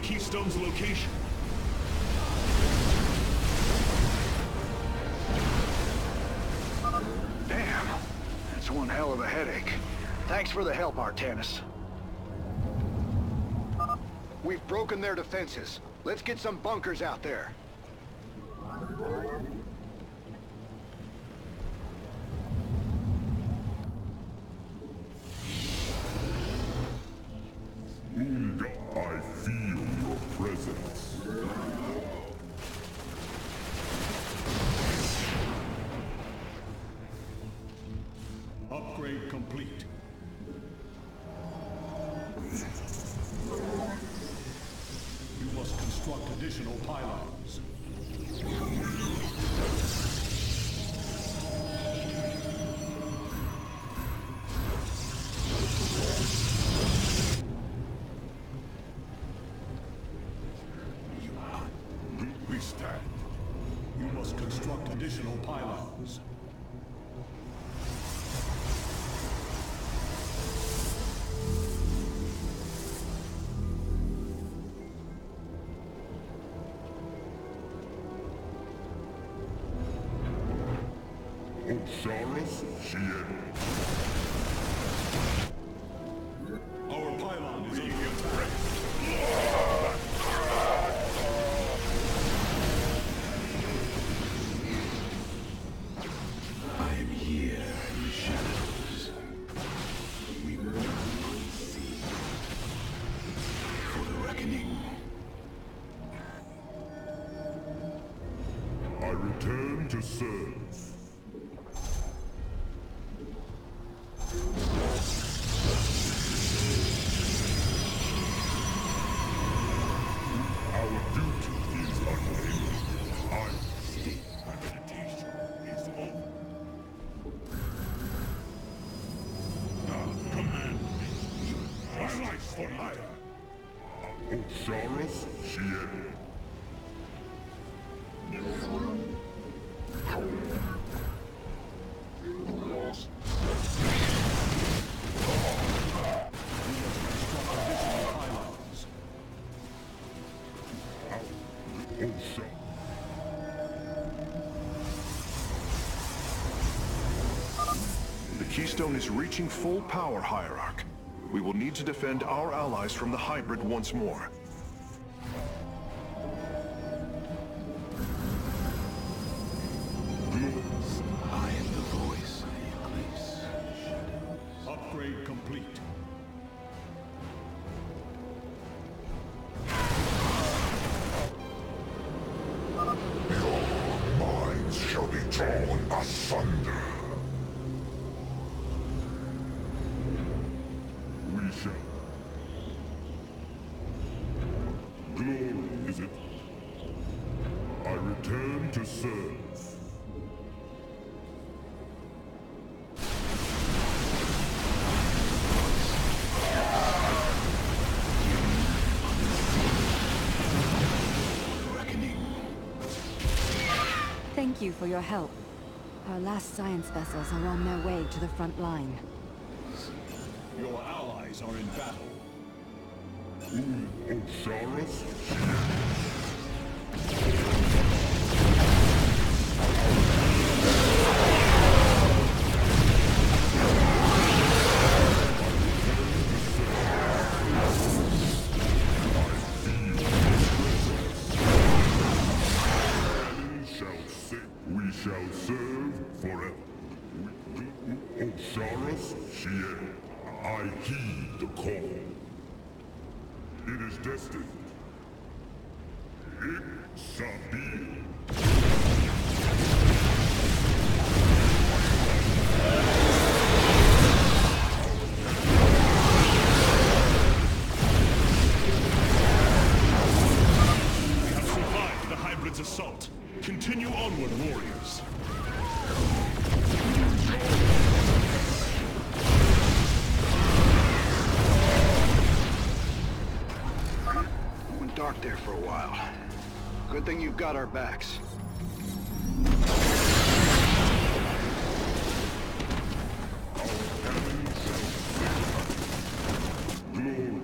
Keystone's location. Damn, that's one hell of a headache. Thanks for the help, Artanis. We've broken their defenses. Let's get some bunkers out there. I feel your presence. Upgrade complete. You must construct additional pylons. We stand. You must construct additional pylons. Osiris, Shien. Our pylon is under attack. I am here in the shadows. We will see for the reckoning. I return to serve. Our duty is unending. I see. My meditation is over. Now command me. My life for hire. Osiris, Shien. The Keystone is reaching full power, Hierarch. We will need to defend our allies from the hybrid once more. I am the voice I eclipse. Upgrade complete. Your minds shall be torn asunder. We shall. Glory, is it? I return to serve. Thank you for your help. Our last science vessels are on their way to the front line. Your allies are in battle. Osiris? We shall serve forever. Osiris, Shien, I heed the call. It is destined. It shall be. We have survived the hybrid's assault. Continue onward, warriors. It went dark there for a while. Good thing you've got our backs. Glory.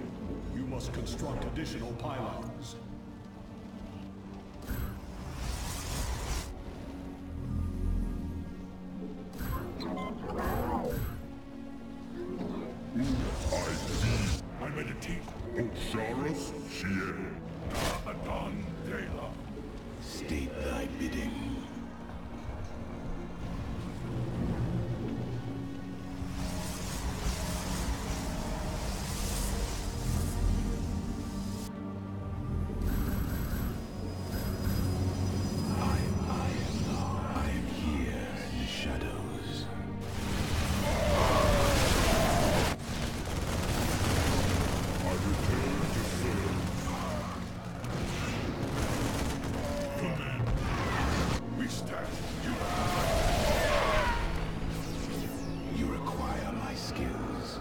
You must construct additional pylons. I meditate. Osiris, Shien, Adon, Dela. State thy bidding. I am here in the shadows. You require my skills.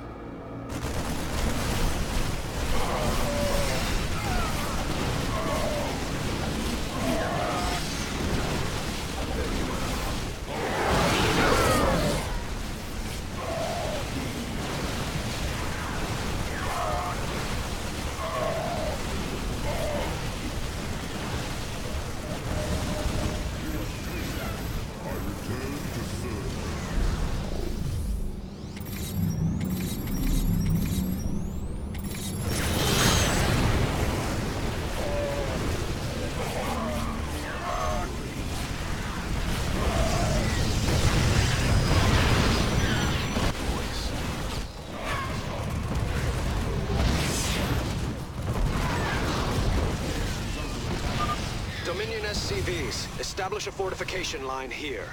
Dominion SCVs, establish a fortification line here.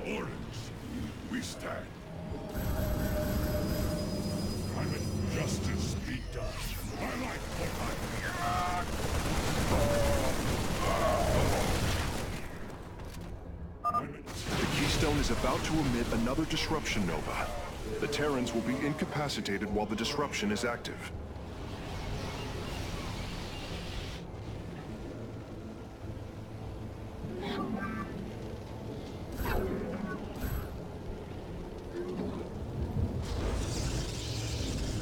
Orders, we stand. I'm in justice be done. I like what The Keystone is about to emit another disruption nova. The Terrans will be incapacitated while the disruption is active.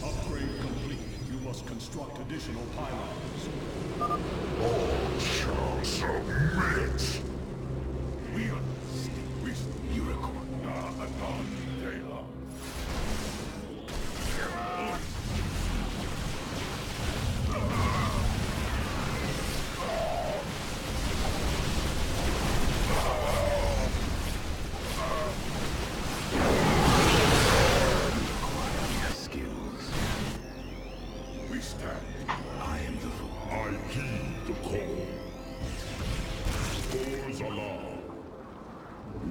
Upgrade complete. You must construct additional pylons. all shall submit. You require anon Dela. Skills. We stand. I am the fool. I heed the call. Scores alarm.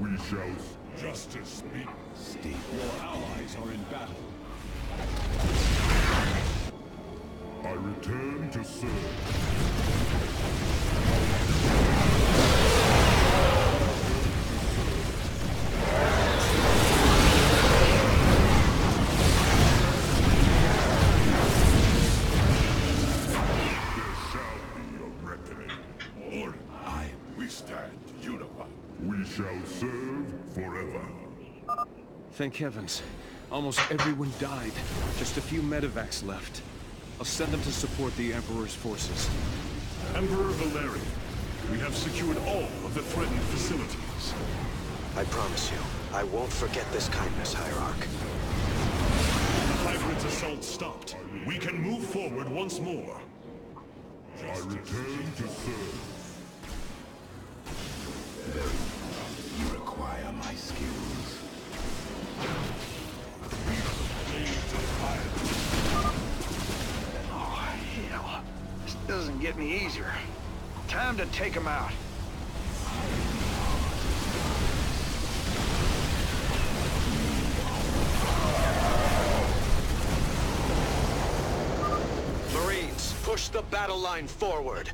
We shall justice be. Stay. Your allies are in battle. I return to serve. There shall be a reckoning. Order. We stand unified. We shall serve forever. Thank heavens. Almost everyone died. Just a few medevacs left. I'll send them to support the Emperor's forces. Emperor Valerian, we have secured all of the threatened facilities. I promise you, I won't forget this kindness, Hierarch. The Hybrid's assault stopped. We can move forward once more. I return to serve. You require my skills. Oh, hell. This doesn't get any easier. Time to take him out. Marines, push the battle line forward.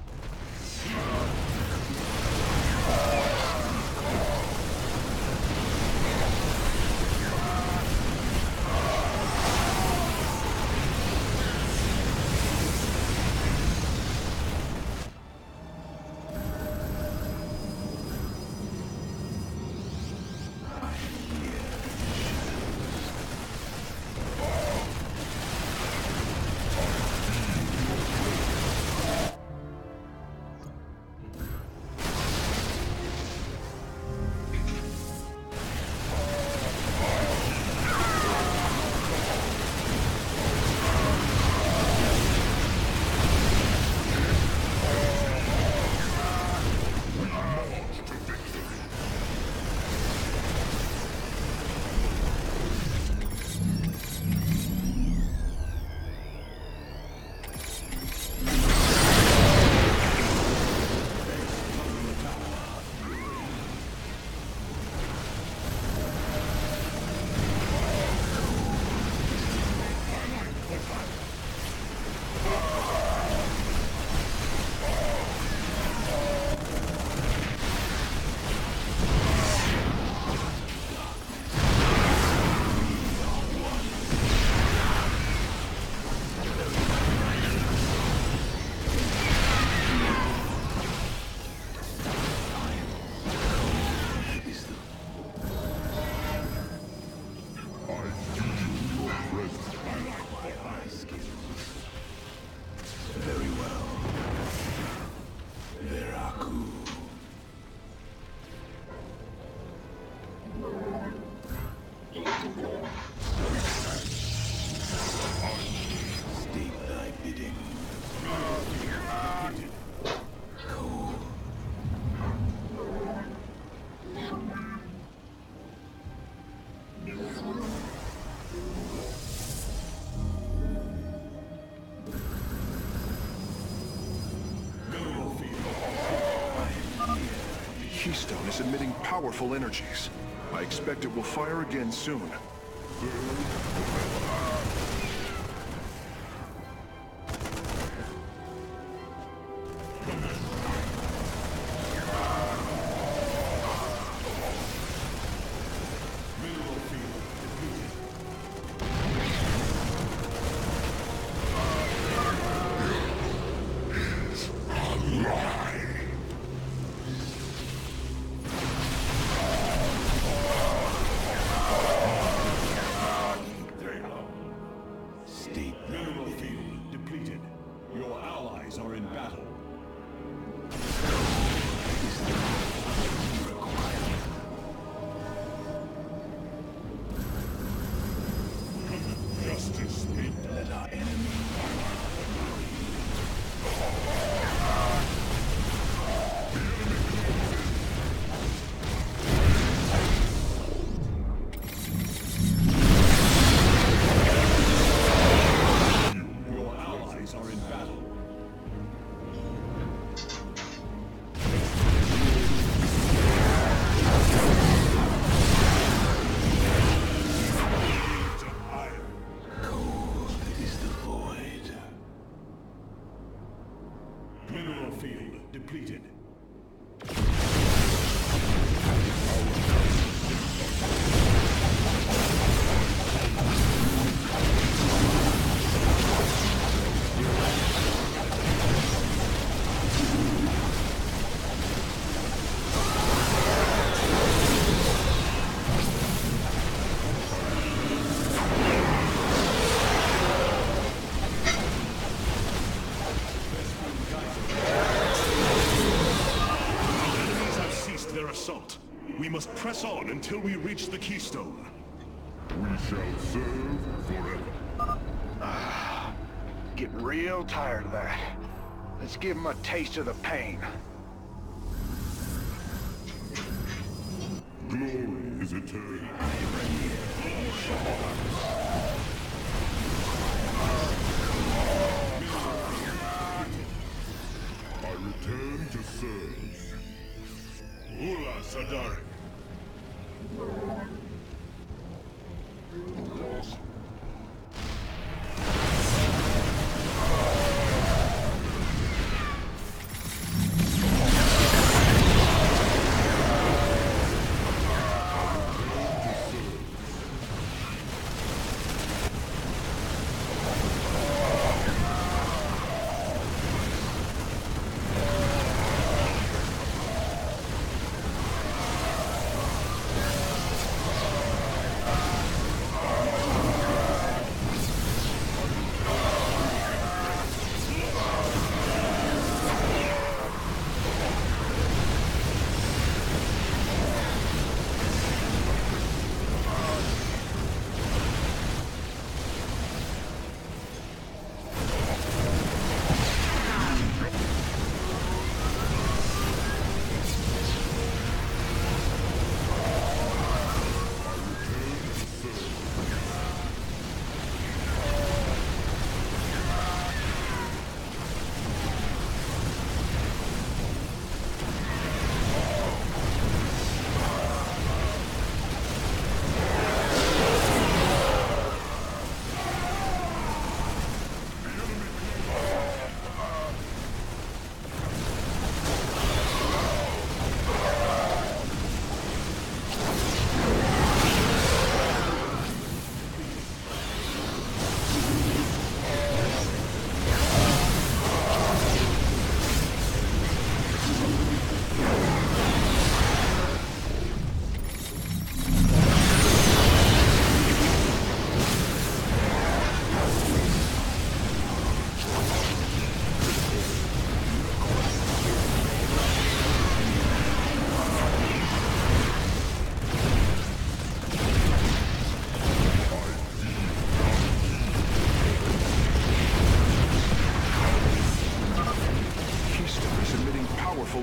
is emitting powerful energies. I expect it will fire again soon. We must press on until we reach the keystone. We shall serve forever. Getting real tired of that. Let's give them a taste of the pain. Glory is eternal. I return to serve. Ula Sadari.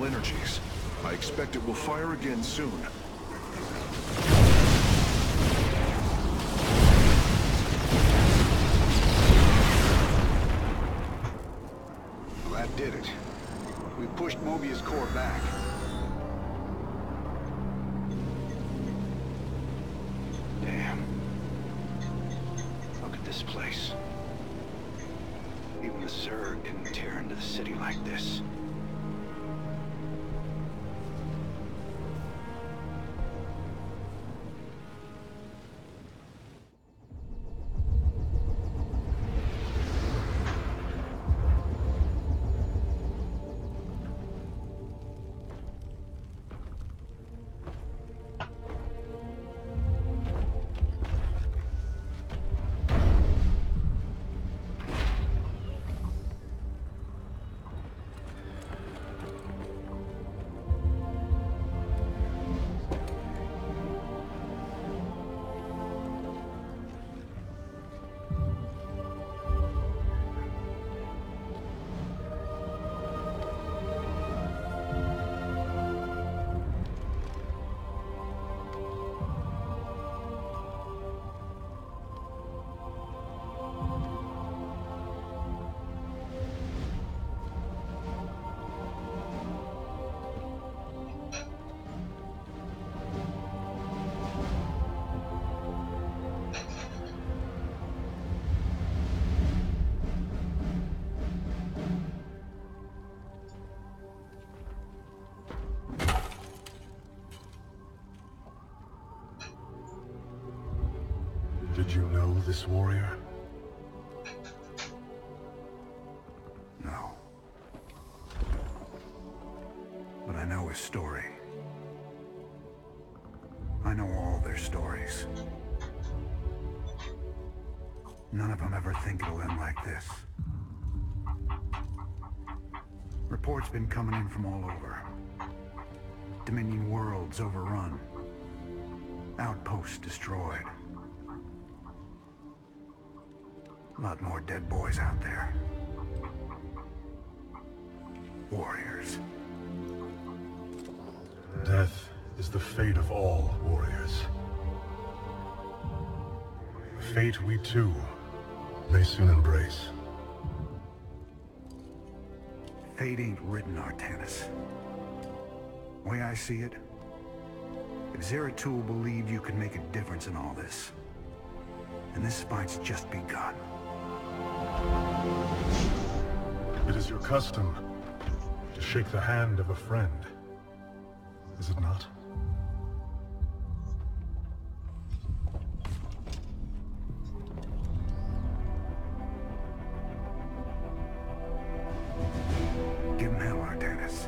Energies. I expect it will fire again soon. Well, that did it. We pushed Mobius core back. this place. Even the Zerg didn't tear into the city like this. Did you know this warrior? No. But I know his story. I know all their stories. None of them ever think it'll end like this. Reports been coming in from all over. Dominion worlds overrun. Outposts destroyed. A lot more dead boys out there. Warriors. Death is the fate of all warriors. A fate we too may soon embrace. Fate ain't written, Artanis. Way I see it, if Zeratul believed you could make a difference in all this, and this fight's just begun. It is your custom to shake the hand of a friend, is it not? Give him hell, Artanis.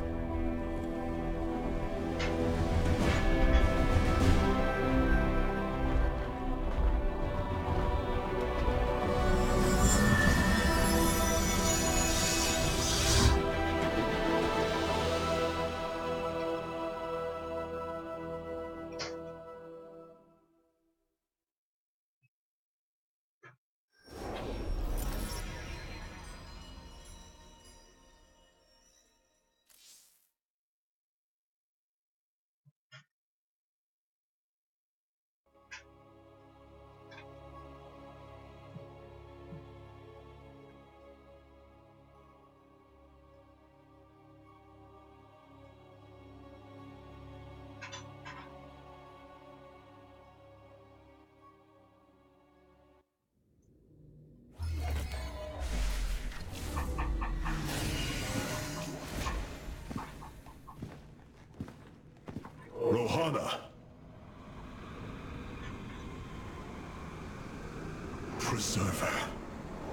Rohana! Preserver.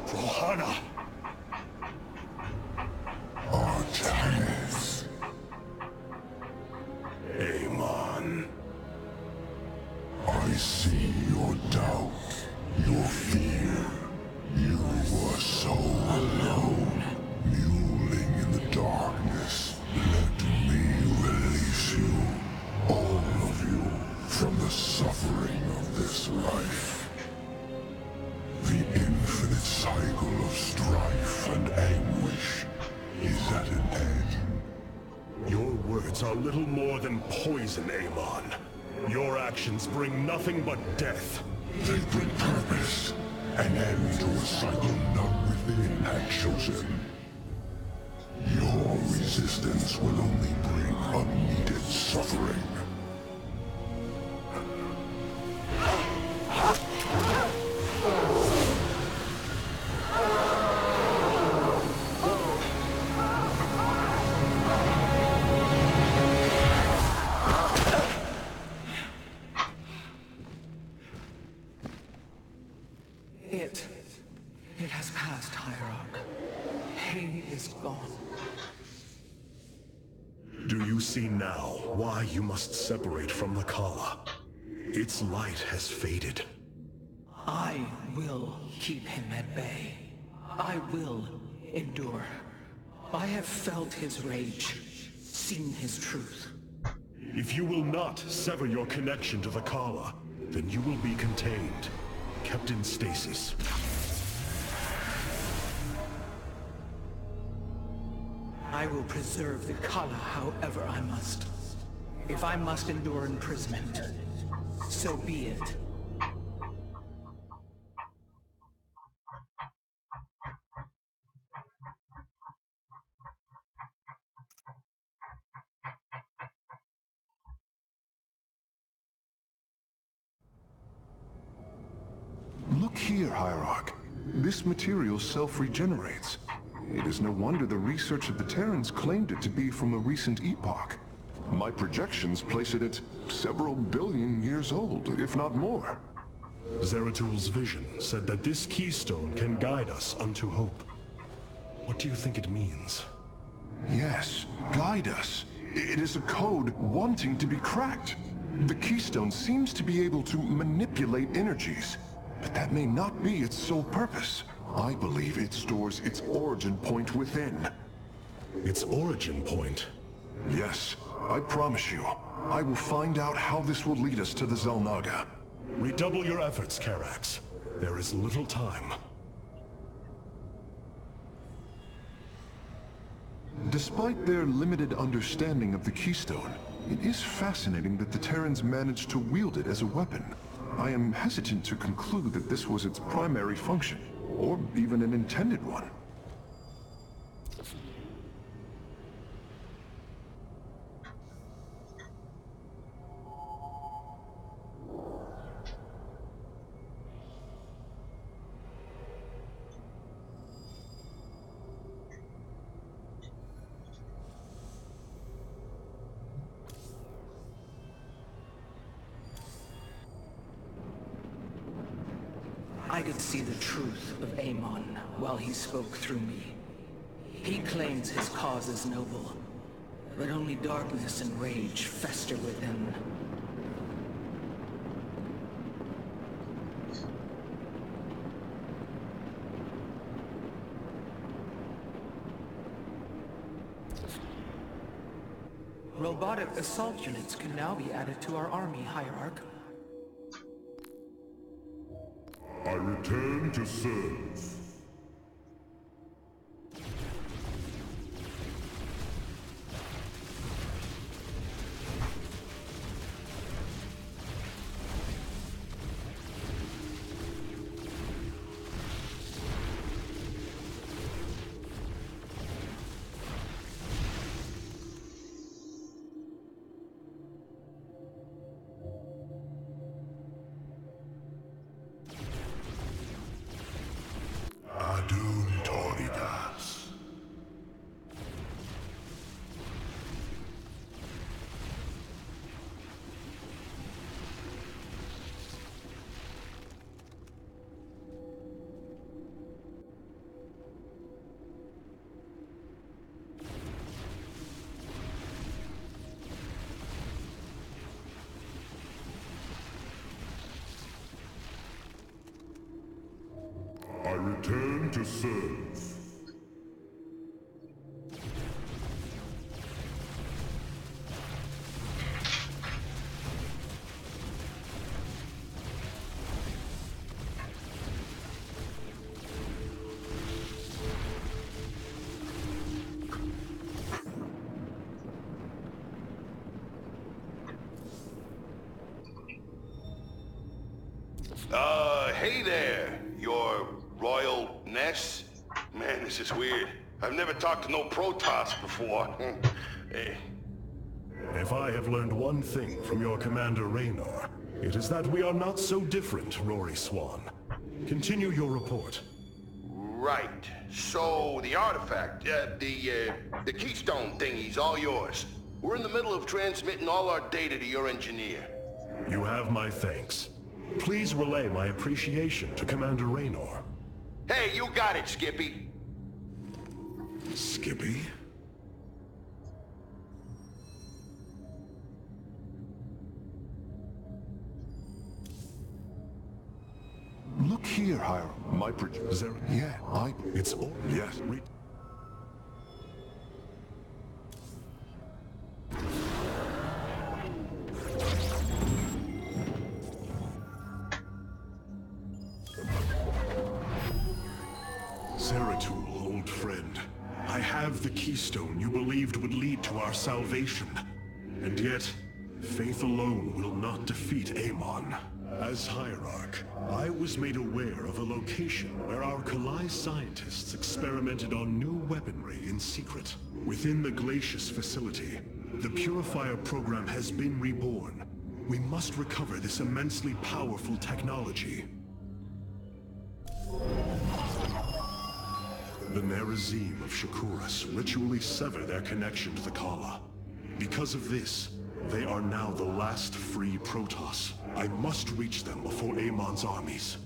Rohana! Artanis. Amon. I see your doubt, your fear. You were so alone, mewling in the darkness. Let me release you, all of you, from the suffering of this life. The infinite cycle of strife and anguish is at an end. Your words are little more than poison, Amon. Your actions bring nothing but death. They bring purpose, an end to a cycle none within had chosen. Your resistance will only bring unneeded suffering. It has passed, Hierarch. He is gone. Do you see now why you must separate from the Khala? Its light has faded. I will keep him at bay. I will endure. I have felt his rage, seen his truth. If you will not sever your connection to the Khala, then you will be contained, kept in stasis. I will preserve the Khala however I must. If I must endure imprisonment, so be it. Look here, Hierarch. This material self-regenerates. It is no wonder the research of the Terrans claimed it to be from a recent epoch. My projections place it at several billion years old, if not more. Zeratul vision said that this keystone can guide us unto hope. What do you think it means? Yes, guide us. It is a code wanting to be cracked. The keystone seems to be able to manipulate energies, but that may not be its sole purpose. I believe it stores its origin point within. Its origin point? Yes, I promise you. I will find out how this will lead us to the Xel'Naga. Redouble your efforts, Karax. There is little time. Despite their limited understanding of the keystone, it is fascinating that the Terrans managed to wield it as a weapon. I am hesitant to conclude that this was its primary function, or even an intended one. I could see the truth of Amon while he spoke through me. He claims his cause is noble, but only darkness and rage fester within. Robotic assault units can now be added to our army, Hierarch. I return to serve. I return to serve. Hey there, your Royal Ness. Man, this is weird. I've never talked to no Protoss before. Hey. If I have learned one thing from your Commander Raynor, it is that we are not so different, Rory Swan. Continue your report. Right. So, the artifact, the Keystone thingy's all yours. We're in the middle of transmitting all our data to your engineer. You have my thanks. Please relay my appreciation to Commander Raynor. Hey, you got it, Skippy. Skippy? Look here, Hire. My Yeah, It's all... Yes. Zeratul, old friend. I have the keystone you believed would lead to our salvation. And yet, faith alone will not defeat Amon. As Hierarch, I was made aware of a location where our Kalai scientists experimented on new weaponry in secret. Within the Glacius facility, the Purifier program has been reborn. We must recover this immensely powerful technology. The Nerazim of Shakuras ritually sever their connection to the Kala. Because of this, they are now the last free Protoss. I must reach them before Amon's armies.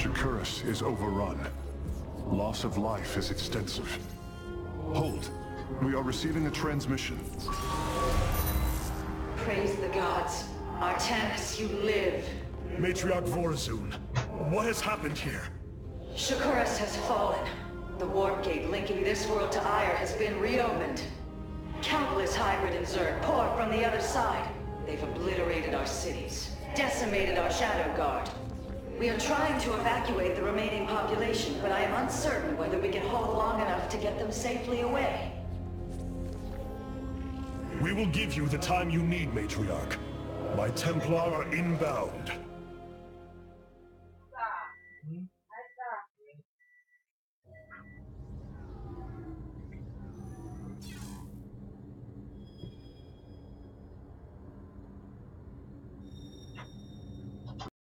Shakuras is overrun. Loss of life is extensive. Hold. We are receiving a transmission. Praise the gods. Artanis, you live. Matriarch Vorazun, what has happened here? Shakuras has fallen. The warp gate linking this world to Aiur has been reopened. Countless hybrid and Zerg pour from the other side. They've obliterated our cities, decimated our Shadow Guard. We are trying to evacuate the remaining population, but I am uncertain whether we can hold long enough to get them safely away. We will give you the time you need, Matriarch. My Templar are inbound.